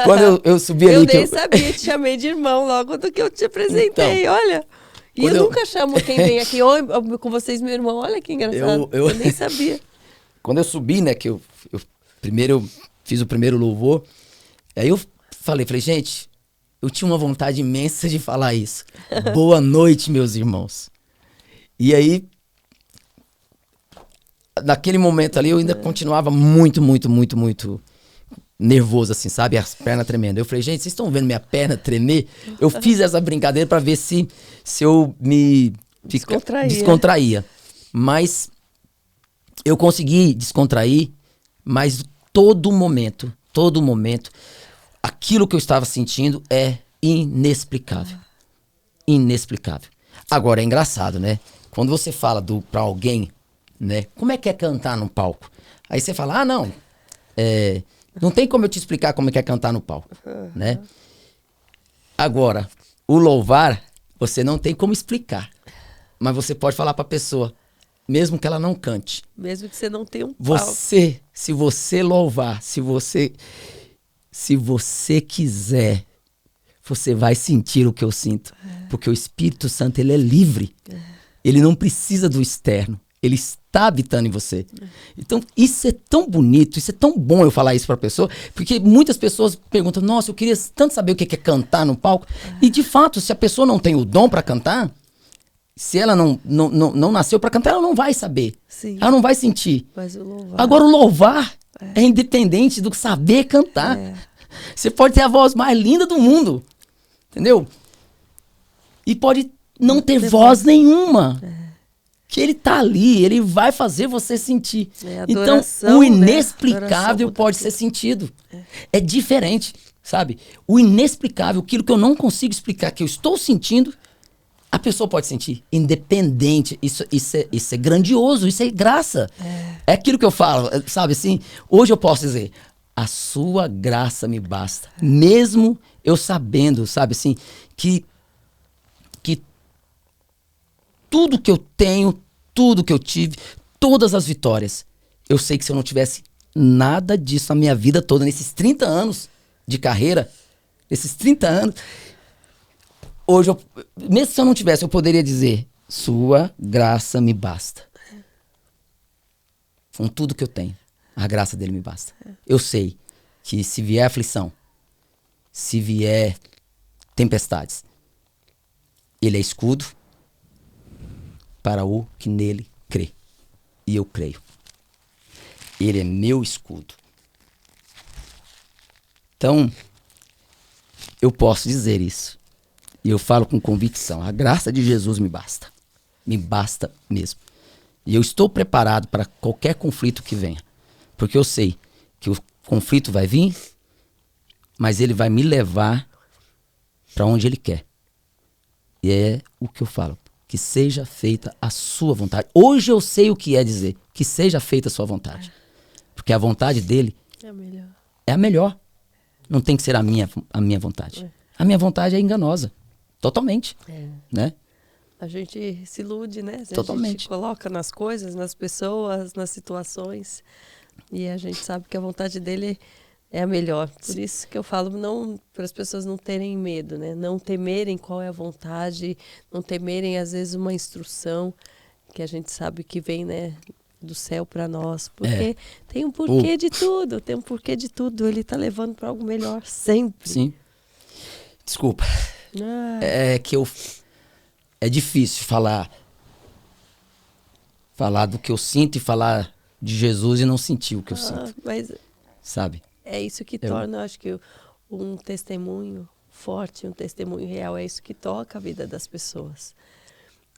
quando eu subi ali... Eu nem sabia, te chamei de irmão logo do que eu te apresentei, então, olha. E eu nunca chamo quem vem aqui, com vocês, meu irmão, olha que engraçado, eu nem sabia. Quando eu subi, né, que eu fiz o primeiro louvor, aí eu falei, gente, eu tinha uma vontade imensa de falar isso. Boa noite, meus irmãos. E aí... Naquele momento ali, eu ainda continuava muito nervoso, assim, sabe? As pernas tremendo. Eu falei, gente, vocês estão vendo minha perna tremer? Eu fiz essa brincadeira pra ver se eu me descontraía. Mas eu consegui descontrair, mas todo momento, aquilo que eu estava sentindo é inexplicável. Inexplicável. Agora, é engraçado, né? Quando você fala pra alguém... Né? Como é que é cantar no palco? Aí você fala, não, não tem como eu te explicar como é que é cantar no palco, né? Agora, o louvar, você não tem como explicar, mas você pode falar pra pessoa, mesmo que ela não cante. Mesmo que você não tenha um palco. Se você louvar, se você quiser, você vai sentir o que eu sinto, porque o Espírito Santo, ele é livre, ele não precisa do externo. Ele está habitando em você. Então, isso é tão bonito, isso é tão bom eu falar isso pra pessoa, porque muitas pessoas perguntam, nossa, eu queria tanto saber o que é cantar no palco. E, de fato, se a pessoa não tem o dom pra cantar, se ela não nasceu pra cantar, ela não vai saber. Sim. Ela não vai sentir. Mas o louvar... Agora, o louvar é independente do saber cantar. Você pode ter a voz mais linda do mundo, entendeu? E pode não ter voz nenhuma. que ele tá ali, ele vai fazer você sentir. Adoração, então, o inexplicável Adoração pode ser sentido. É diferente, sabe? O inexplicável, aquilo que eu não consigo explicar, que eu estou sentindo, a pessoa pode sentir. Independente. Isso é grandioso, isso é graça. É aquilo que eu falo, sabe assim? Hoje eu posso dizer, a sua graça me basta. Mesmo eu sabendo, sabe assim, que tudo que eu tenho, tudo que eu tive, todas as vitórias, eu sei que se eu não tivesse nada disso na minha vida toda, nesses 30 anos de carreira, nesses 30 anos, hoje, mesmo se eu não tivesse, eu poderia dizer, sua graça me basta. Com tudo que eu tenho, a graça dele me basta. Eu sei que se vier aflição, se vier tempestades, ele é escudo para o que nele crê. E eu creio. Ele é meu escudo. Então, eu posso dizer isso. E eu falo com convicção. A graça de Jesus me basta. Me basta mesmo. E eu estou preparado para qualquer conflito que venha. Porque eu sei que o conflito vai vir, mas ele vai me levar para onde ele quer. E é o que eu falo. Que seja feita a sua vontade. Hoje eu sei o que é dizer. Que seja feita a sua vontade. Porque a vontade dele é a melhor. Não tem que ser a minha vontade. A minha vontade é enganosa. Totalmente. Né? A gente se ilude, né? Totalmente. A gente coloca nas coisas, nas pessoas, nas situações. E a gente sabe que a vontade dele é a melhor. Por isso que eu falo para as pessoas não terem medo, né? Não temerem qual é a vontade, não temerem, às vezes, uma instrução que a gente sabe que vem, né, do céu para nós. Porque tem um porquê de tudo, tem um porquê de tudo. Ele está levando para algo melhor sempre. Sim. Desculpa. É que é difícil falar do que eu sinto e falar de Jesus e não sentir o que eu sinto. Mas sabe? É isso que torna, eu acho que um testemunho forte, um testemunho real, é isso que toca a vida das pessoas.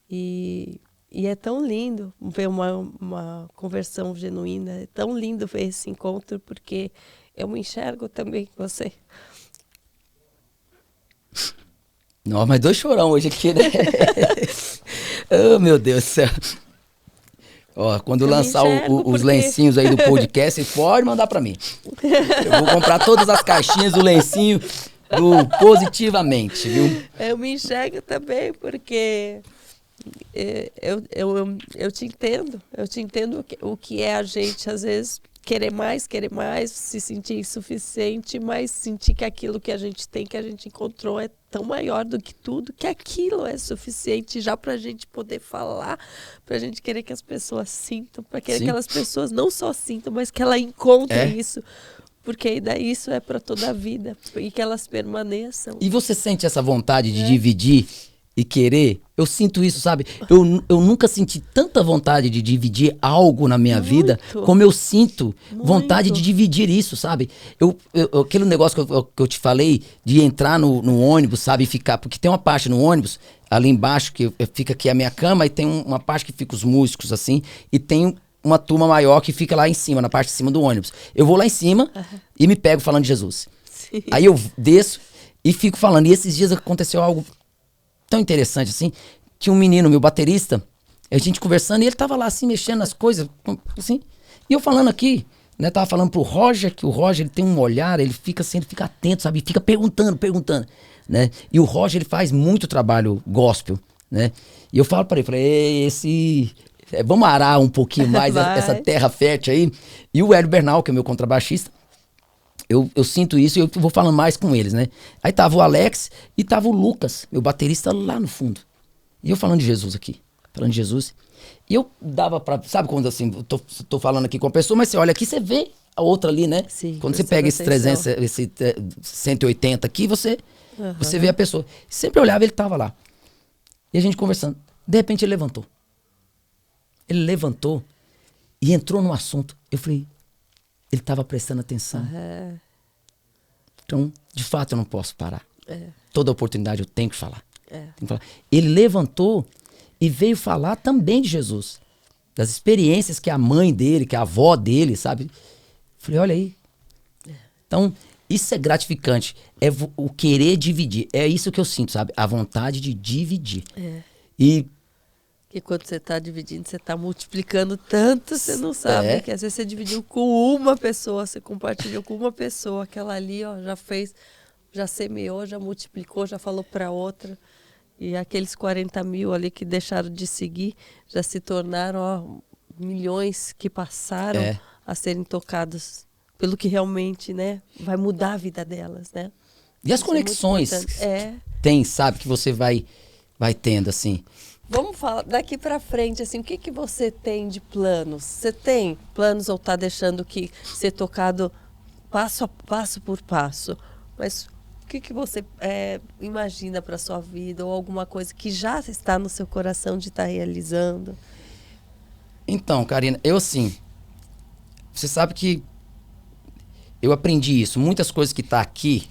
E é tão lindo ver uma conversão genuína, é tão lindo ver esse encontro, porque eu me enxergo também com você. Não, mas 2 chorão hoje aqui, né? Oh, meu Deus do céu. Ó, quando lançar os lencinhos aí do podcast, pode mandar pra mim. Eu vou comprar todas as caixinhas do lencinho do Positivamente, viu? Eu me enxergo também, porque eu te entendo. Eu te entendo o que é a gente, às vezes, querer mais, se sentir insuficiente, mas sentir que aquilo que a gente tem, que a gente encontrou, é tão maior do que tudo, que aquilo é suficiente já para a gente poder falar, para a gente querer que as pessoas sintam, para querer que aquelas pessoas não só sintam, mas que elas encontrem isso. Porque daí isso é para toda a vida, e que elas permaneçam. E você sente essa vontade de dividir e querer? Eu sinto isso, sabe? Eu nunca senti tanta vontade de dividir algo na minha vida como eu sinto vontade de dividir isso, sabe? Aquele negócio que eu te falei de entrar no ônibus, sabe? E ficar, porque tem uma parte no ônibus, ali embaixo, que fica aqui a minha cama, e tem uma parte que fica os músicos, assim, e tem uma turma maior que fica lá em cima, na parte de cima do ônibus. Eu vou lá em cima e me pego falando de Jesus. Sim. Aí eu desço e fico falando. E esses dias aconteceu algo tão interessante assim, que um menino, meu baterista, a gente conversando, e ele tava lá assim, mexendo nas coisas, assim, e eu falando aqui, né, tava falando pro Roger, que o Roger, ele tem um olhar, ele fica assim, ele fica atento, sabe, fica perguntando, né, e o Roger, ele faz muito trabalho gospel, né, e eu falo pra ele, falei, vamos arar um pouquinho mais essa terra fértil aí, e o Hélio Bernal, que é meu contrabaixista, eu sinto isso e eu vou falando mais com eles, né? Aí tava o Alex e tava o Lucas, meu baterista lá no fundo. E eu falando de Jesus aqui, falando de Jesus. E eu dava pra, sabe quando assim, tô falando aqui com a pessoa, mas você olha aqui, você vê a outra ali, né? Sim, quando você pega esse 300, esse 180 aqui, você vê a pessoa. Sempre olhava, ele tava lá. E a gente conversando. De repente ele levantou. Ele levantou e entrou no assunto. Eu falei, ele estava prestando atenção. Então, de fato, eu não posso parar. Toda oportunidade eu tenho que falar. Tenho que falar. Ele levantou e veio falar também de Jesus. Das experiências que a mãe dele, que a avó dele, sabe? Falei, olha aí. Então, isso é gratificante. É o querer dividir. É isso que eu sinto, sabe? A vontade de dividir. E... que quando você está dividindo, você está multiplicando tanto, você não sabe. Que às vezes você dividiu com uma pessoa, você compartilhou com uma pessoa. Aquela ali, ó, já fez, já semeou, já multiplicou, já falou para outra. E aqueles 40 mil ali que deixaram de seguir, já se tornaram, ó, milhões que passaram a serem tocados pelo que realmente, né, vai mudar a vida delas, né? E as conexões tem, sabe, que você vai tendo, assim. Vamos falar daqui para frente, assim, o que você tem de planos? Você tem planos ou está deixando que ser tocado passo a passo por passo? Mas o que você imagina para sua vida ou alguma coisa que já está no seu coração de estar realizando? Então, Karina, eu assim, você sabe que eu aprendi isso. Muitas coisas que tá aqui,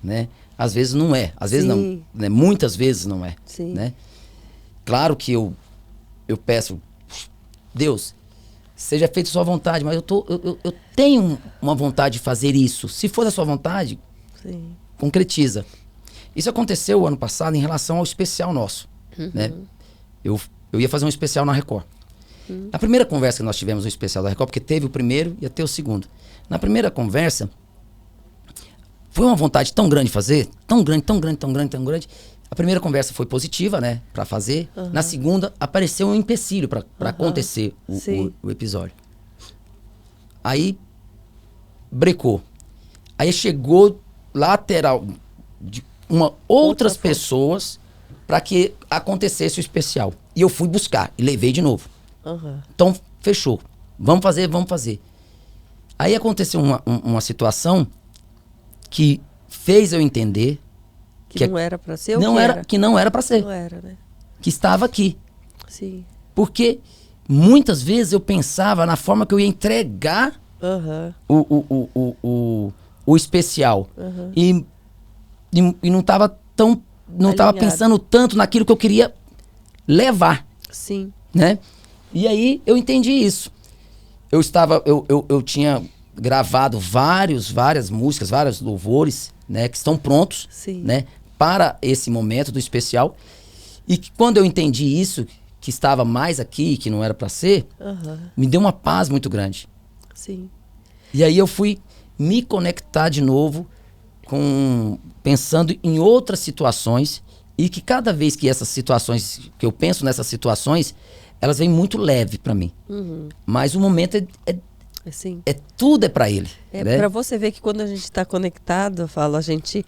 né? Às vezes não é, às vezes não, né? Muitas vezes não é, né? Claro que eu peço, Deus, seja feita a sua vontade, mas eu tenho uma vontade de fazer isso. Se for da sua vontade, concretiza. Isso aconteceu ano passado em relação ao especial nosso, né? Eu ia fazer um especial na Record. Na primeira conversa que nós tivemos no especial da Record, porque teve o primeiro e ia ter o segundo. Na primeira conversa, foi uma vontade tão grande de fazer, tão grande. A primeira conversa foi positiva, né, pra fazer. Na segunda, apareceu um empecilho pra acontecer o episódio. Aí, brecou. Aí chegou lateral de outras pessoas pra que acontecesse o especial. E eu fui buscar e levei de novo. Então, fechou. Vamos fazer. Aí aconteceu uma situação que fez eu entender que não era para ser que não era para ser. Não era, né? Que estava aqui. Sim. Porque muitas vezes eu pensava na forma que eu ia entregar o especial. E não estava tão... Não estava pensando tanto naquilo que eu queria levar. Sim. Né? E aí eu entendi isso. Eu tinha gravado várias músicas, vários louvores, né, que estão prontos, né, para esse momento do especial. E que quando eu entendi isso, que estava mais aqui, que não era para ser, me deu uma paz muito grande. Sim. E aí eu fui me conectar de novo pensando em outras situações, e que cada vez que essas situações, que eu penso nessas situações, elas vêm muito leve para mim. Mas o momento tudo é para ele. Né? Para você ver que quando a gente está conectado, eu falo, a gente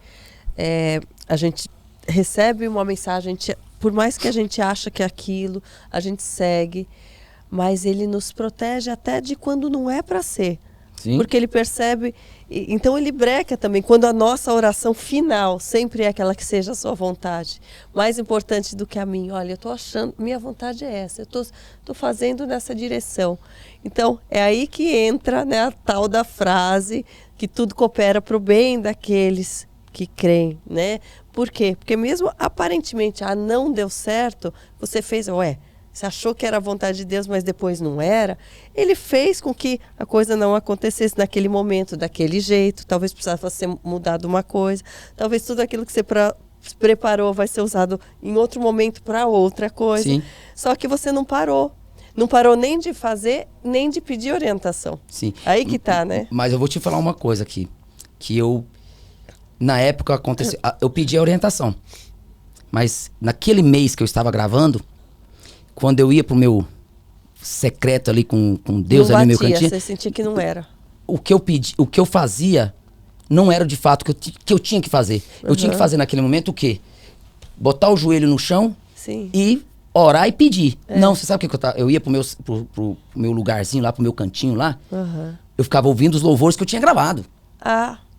recebe uma mensagem, por mais que a gente acha que é aquilo, a gente segue, mas ele nos protege até de quando não é para ser. Sim. Porque ele percebe, então ele breca também, quando a nossa oração final sempre é aquela que seja a sua vontade. Mais importante do que a minha, olha, eu estou achando, minha vontade é essa, eu estou fazendo nessa direção. Então, é aí que entra, né, a tal da frase, que tudo coopera para o bem daqueles que creem, né? Por quê? Porque mesmo aparentemente, não deu certo, você fez, você achou que era a vontade de Deus, mas depois não era. Ele fez com que a coisa não acontecesse naquele momento, daquele jeito. Talvez precisasse ser mudado uma coisa. Talvez tudo aquilo que você preparou vai ser usado em outro momento para outra coisa. Sim. Só que você não parou. Não parou nem de fazer, nem de pedir orientação. Sim. Aí que tá, né? Mas eu vou te falar uma coisa aqui. Que na época aconteceu, eu pedi a orientação. Mas naquele mês que eu estava gravando, quando eu ia pro meu secreto ali com Deus não ali no batia, meu cantinho... Você sentia que não era. O que eu pedi, o que eu fazia, não era de fato o que eu tinha que fazer. Eu tinha que fazer naquele momento o quê? Botar o joelho no chão e orar e pedir. Não, você sabe o que eu ia pro meu lugarzinho lá, pro meu cantinho lá, eu ficava ouvindo os louvores que eu tinha gravado.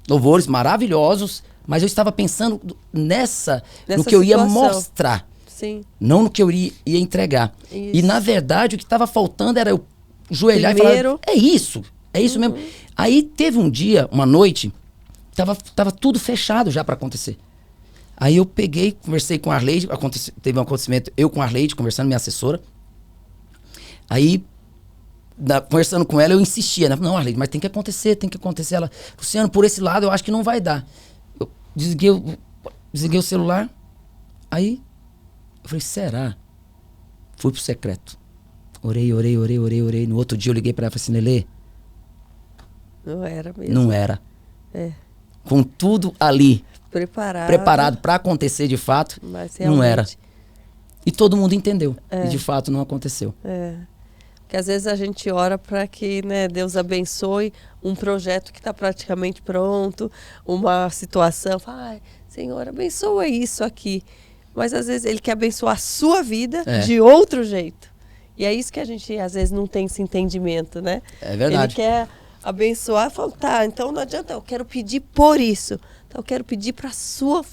Louvores maravilhosos, mas eu estava pensando nessa no que eu ia mostrar. Sim. Não no que eu ia entregar. Isso. E na verdade o que estava faltando era eu joelhar e falar, é isso mesmo. Aí teve um dia, uma noite, tava tudo fechado já para acontecer. Aí eu peguei, conversei com a Arleide, teve um acontecimento, eu com a Arleide, conversando, minha assessora. Aí, conversando com ela, eu insistia, né? Não, Arleide, mas tem que acontecer. Ela, Luciano, por esse lado eu acho que não vai dar. Eu desliguei o celular, aí eu falei, será? Fui pro secreto. Orei. No outro dia eu liguei pra ela e falei assim, Lelê. Não era mesmo. Não era. É. Com tudo ali. Preparado para acontecer de fato, mas não era. E todo mundo entendeu. E de fato não aconteceu. Porque às vezes a gente ora para que, né, Deus abençoe um projeto que está praticamente pronto, uma situação. Ai, Senhor, abençoa isso aqui. Mas às vezes Ele quer abençoar a sua vida de outro jeito. E é isso que a gente às vezes não tem esse entendimento, né? É verdade. Ele quer abençoar e falar, tá, então não adianta, eu quero pedir por isso. Então eu quero pedir para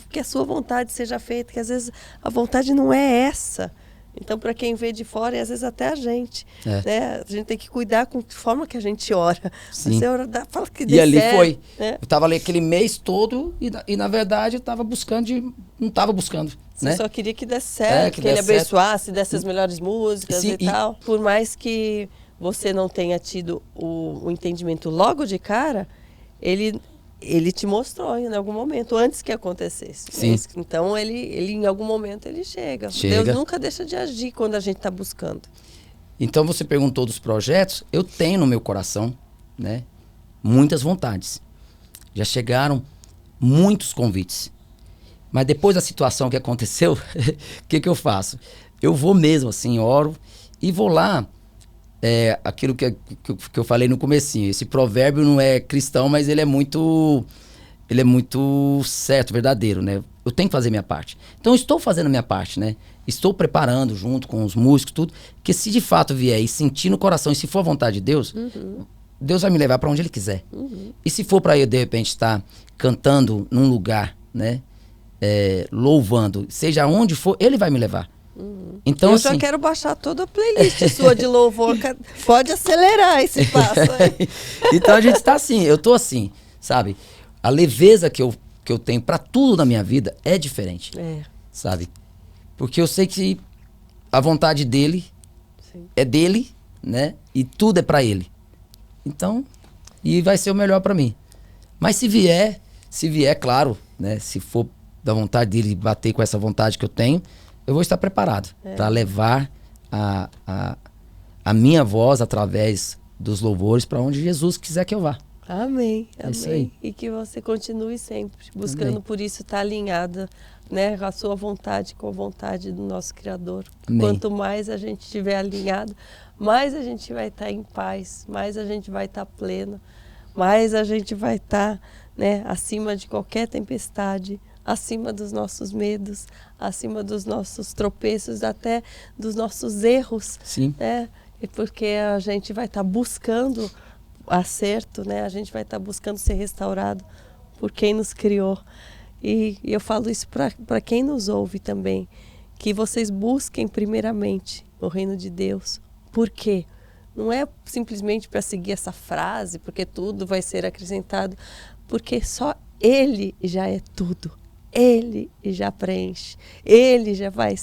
que a sua vontade seja feita, que às vezes a vontade não é essa. Então, para quem vê de fora, e às vezes até a gente, né? A gente tem que cuidar com a forma que a gente ora. Sim. Você ora, fala que dê e ali certo, foi. Né? Eu estava ali aquele mês todo e na verdade eu estava buscando, não estava buscando. Você né? só queria que desse certo, que que ele desse certo. abençoasse, desse as melhores músicas Sim, e tal. Por mais que você não tenha tido o entendimento logo de cara, ele te mostrou em algum momento, antes que acontecesse. Sim. Então, ele em algum momento, ele chega. Chega. Deus nunca deixa de agir quando a gente está buscando. Então, você perguntou dos projetos. Eu tenho no meu coração, né, muitas vontades. Já chegaram muitos convites. Mas depois da situação que aconteceu, o que eu faço? Eu vou mesmo, assim, oro e vou lá. Aquilo que eu falei no comecinho, esse provérbio não é cristão, mas ele é muito certo, verdadeiro, né? Eu tenho que fazer minha parte. Então eu estou fazendo a minha parte, né? Estou preparando junto com os músicos, tudo, que se de fato vier e sentir no coração, e se for a vontade de Deus, Deus vai me levar para onde Ele quiser. E se for para eu, de repente, estar cantando num lugar, né? Louvando, seja onde for, Ele vai me levar. Então, eu já quero baixar toda a playlist sua de louvor. Pode acelerar esse passo aí. Então a gente está assim, eu tô assim, sabe? A leveza que eu tenho para tudo na minha vida é diferente, sabe? Porque eu sei que a vontade dele é dele, né? E tudo é para ele. Então, e vai ser o melhor para mim. Mas se vier, claro, né? Se for da vontade dele bater com essa vontade que eu tenho, eu vou estar preparado para levar a minha voz através dos louvores para onde Jesus quiser que eu vá. Amém. É isso aí. E que você continue sempre buscando por isso estar alinhada, né, a sua vontade com a vontade do nosso Criador. Amém. Quanto mais a gente estiver alinhado, mais a gente vai estar em paz, mais a gente vai estar pleno, mais a gente vai estar, né, acima de qualquer tempestade, acima dos nossos medos, acima dos nossos tropeços, até dos nossos erros. Sim. Né? E porque a gente vai estar buscando acerto, né? A gente vai estar buscando ser restaurado por quem nos criou. E eu falo isso para quem nos ouve também, que vocês busquem primeiramente o reino de Deus. Por quê? Não é simplesmente para seguir essa frase, porque tudo vai ser acrescentado, porque só Ele já é tudo. Ele já preenche, Ele já vai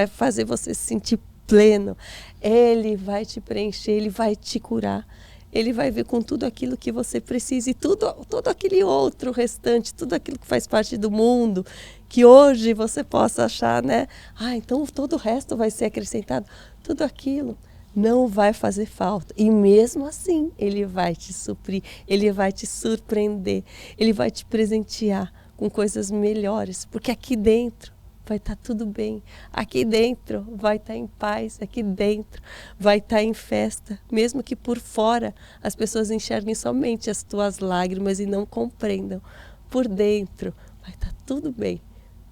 fazer você se sentir pleno, Ele vai te preencher, Ele vai te curar, Ele vai vir com tudo aquilo que você precisa e todo aquele outro restante, tudo aquilo que faz parte do mundo, que hoje você possa achar, né? Então todo o resto vai ser acrescentado, tudo aquilo não vai fazer falta. E mesmo assim, Ele vai te suprir, Ele vai te surpreender, Ele vai te presentear com coisas melhores, porque aqui dentro vai estar tudo bem, aqui dentro vai estar em paz, aqui dentro vai estar em festa, mesmo que por fora as pessoas enxerguem somente as tuas lágrimas e não compreendam, por dentro vai estar tudo bem.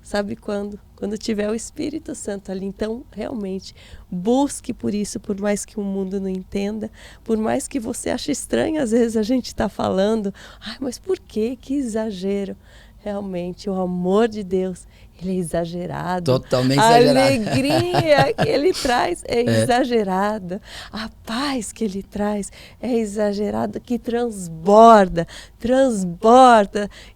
Sabe quando? Quando tiver o Espírito Santo ali. Então, realmente, busque por isso, por mais que o mundo não entenda, por mais que você ache estranho, às vezes a gente está falando, mas por quê? Que exagero. Realmente, o amor de Deus, ele é exagerado. Totalmente exagerado. A exagerado. alegria que ele traz é exagerada. A paz que ele traz é exagerada, que transborda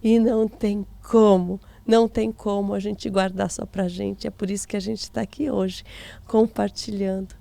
e não tem como Não tem como a gente guardar só pra gente. É por isso que a gente está aqui hoje, compartilhando.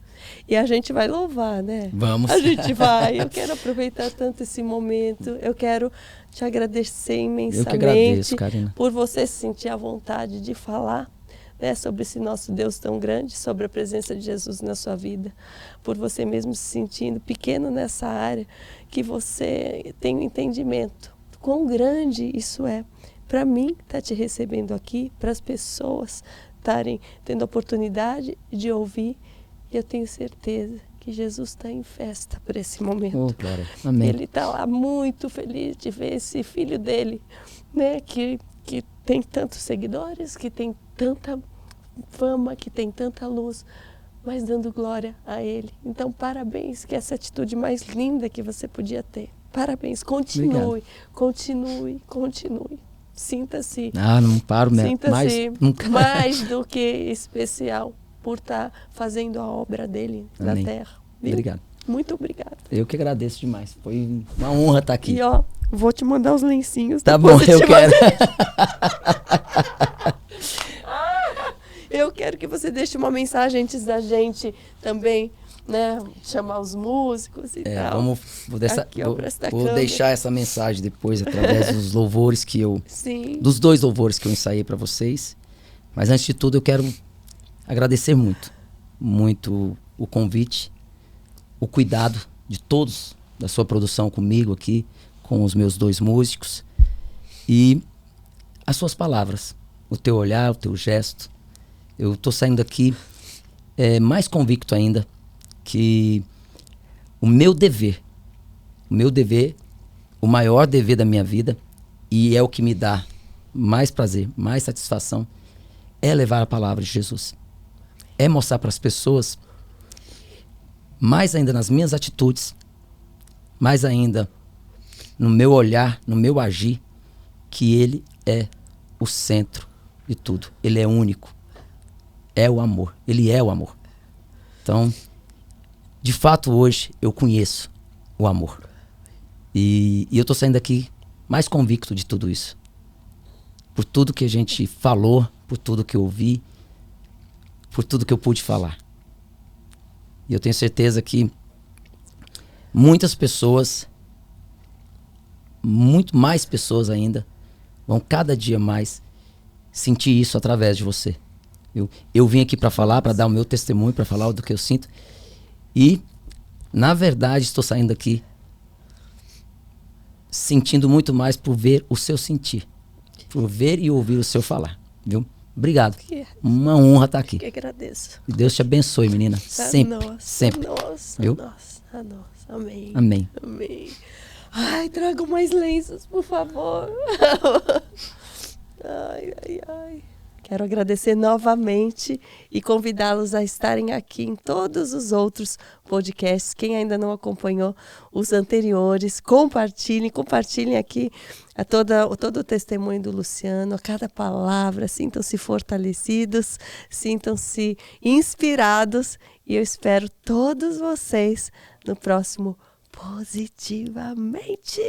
E a gente vai louvar, né? Vamos. A gente vai. Eu quero aproveitar tanto esse momento. Eu quero te agradecer imensamente. Eu que agradeço, Karina. Por você se sentir à vontade de falar, né, sobre esse nosso Deus tão grande, sobre a presença de Jesus na sua vida. Por você mesmo se sentindo pequeno nessa área, que você tem um entendimento. Quão grande isso é. Para mim, estar te recebendo aqui, para as pessoas estarem tendo a oportunidade de ouvir. E eu tenho certeza que Jesus está em festa por esse momento. Oh, glória. Amém. Ele está lá muito feliz de ver esse filho dele, né, que tem tantos seguidores, que tem tanta fama, que tem tanta luz, mas dando glória a ele. Então, parabéns, que essa atitude mais linda que você podia ter. Parabéns, continue, Obrigado. continue. Sinta-se. Não paro mesmo. Sinta-se Nunca. mais do que especial por estar fazendo a obra dele na Amém. terra. Viu? Obrigado. Muito obrigada. Eu que agradeço demais. Foi uma honra estar aqui. E ó, vou te mandar os lencinhos. Tá bom, eu quero. Eu quero que você deixe uma mensagem antes da gente também, né, chamar os músicos e tal. Vou deixar essa mensagem depois através dos louvores que eu... Sim. Dos 2 louvores que eu ensaiei para vocês. Mas antes de tudo eu quero agradecer muito o convite, o cuidado de todos da sua produção comigo aqui, com os meus 2 músicos e as suas palavras, o teu olhar, o teu gesto. Eu estou saindo daqui mais convicto ainda que o meu dever, o maior dever da minha vida, e é o que me dá mais prazer, mais satisfação, é levar a palavra de Jesus. É mostrar para as pessoas, mais ainda nas minhas atitudes, mais ainda no meu olhar, no meu agir, que Ele é o centro de tudo. Ele é único. É o amor. Ele é o amor. Então, de fato, hoje eu conheço o amor. E eu estou saindo daqui mais convicto de tudo isso. Por tudo que a gente falou, por tudo que eu ouvi, por tudo que eu pude falar. E eu tenho certeza que muitas pessoas, muito mais pessoas ainda, vão cada dia mais sentir isso através de você. Eu vim aqui para falar, para dar o meu testemunho, para falar do que eu sinto. E, na verdade, estou saindo daqui sentindo muito mais por ver o seu sentir. Por ver e ouvir o seu falar. Viu? Obrigado. Uma honra estar aqui. Que agradeço. E Deus te abençoe, menina. Sempre, sempre. Viu? A nossa. Amém. Amém. Amém. Ai, tragam mais lenços, por favor. Ai. Quero agradecer novamente e convidá-los a estarem aqui em todos os outros podcasts. Quem ainda não acompanhou os anteriores, compartilhem aqui todo o testemunho do Luciano, a cada palavra. Sintam-se fortalecidos, sintam-se inspirados. E eu espero todos vocês no próximo Positivamente.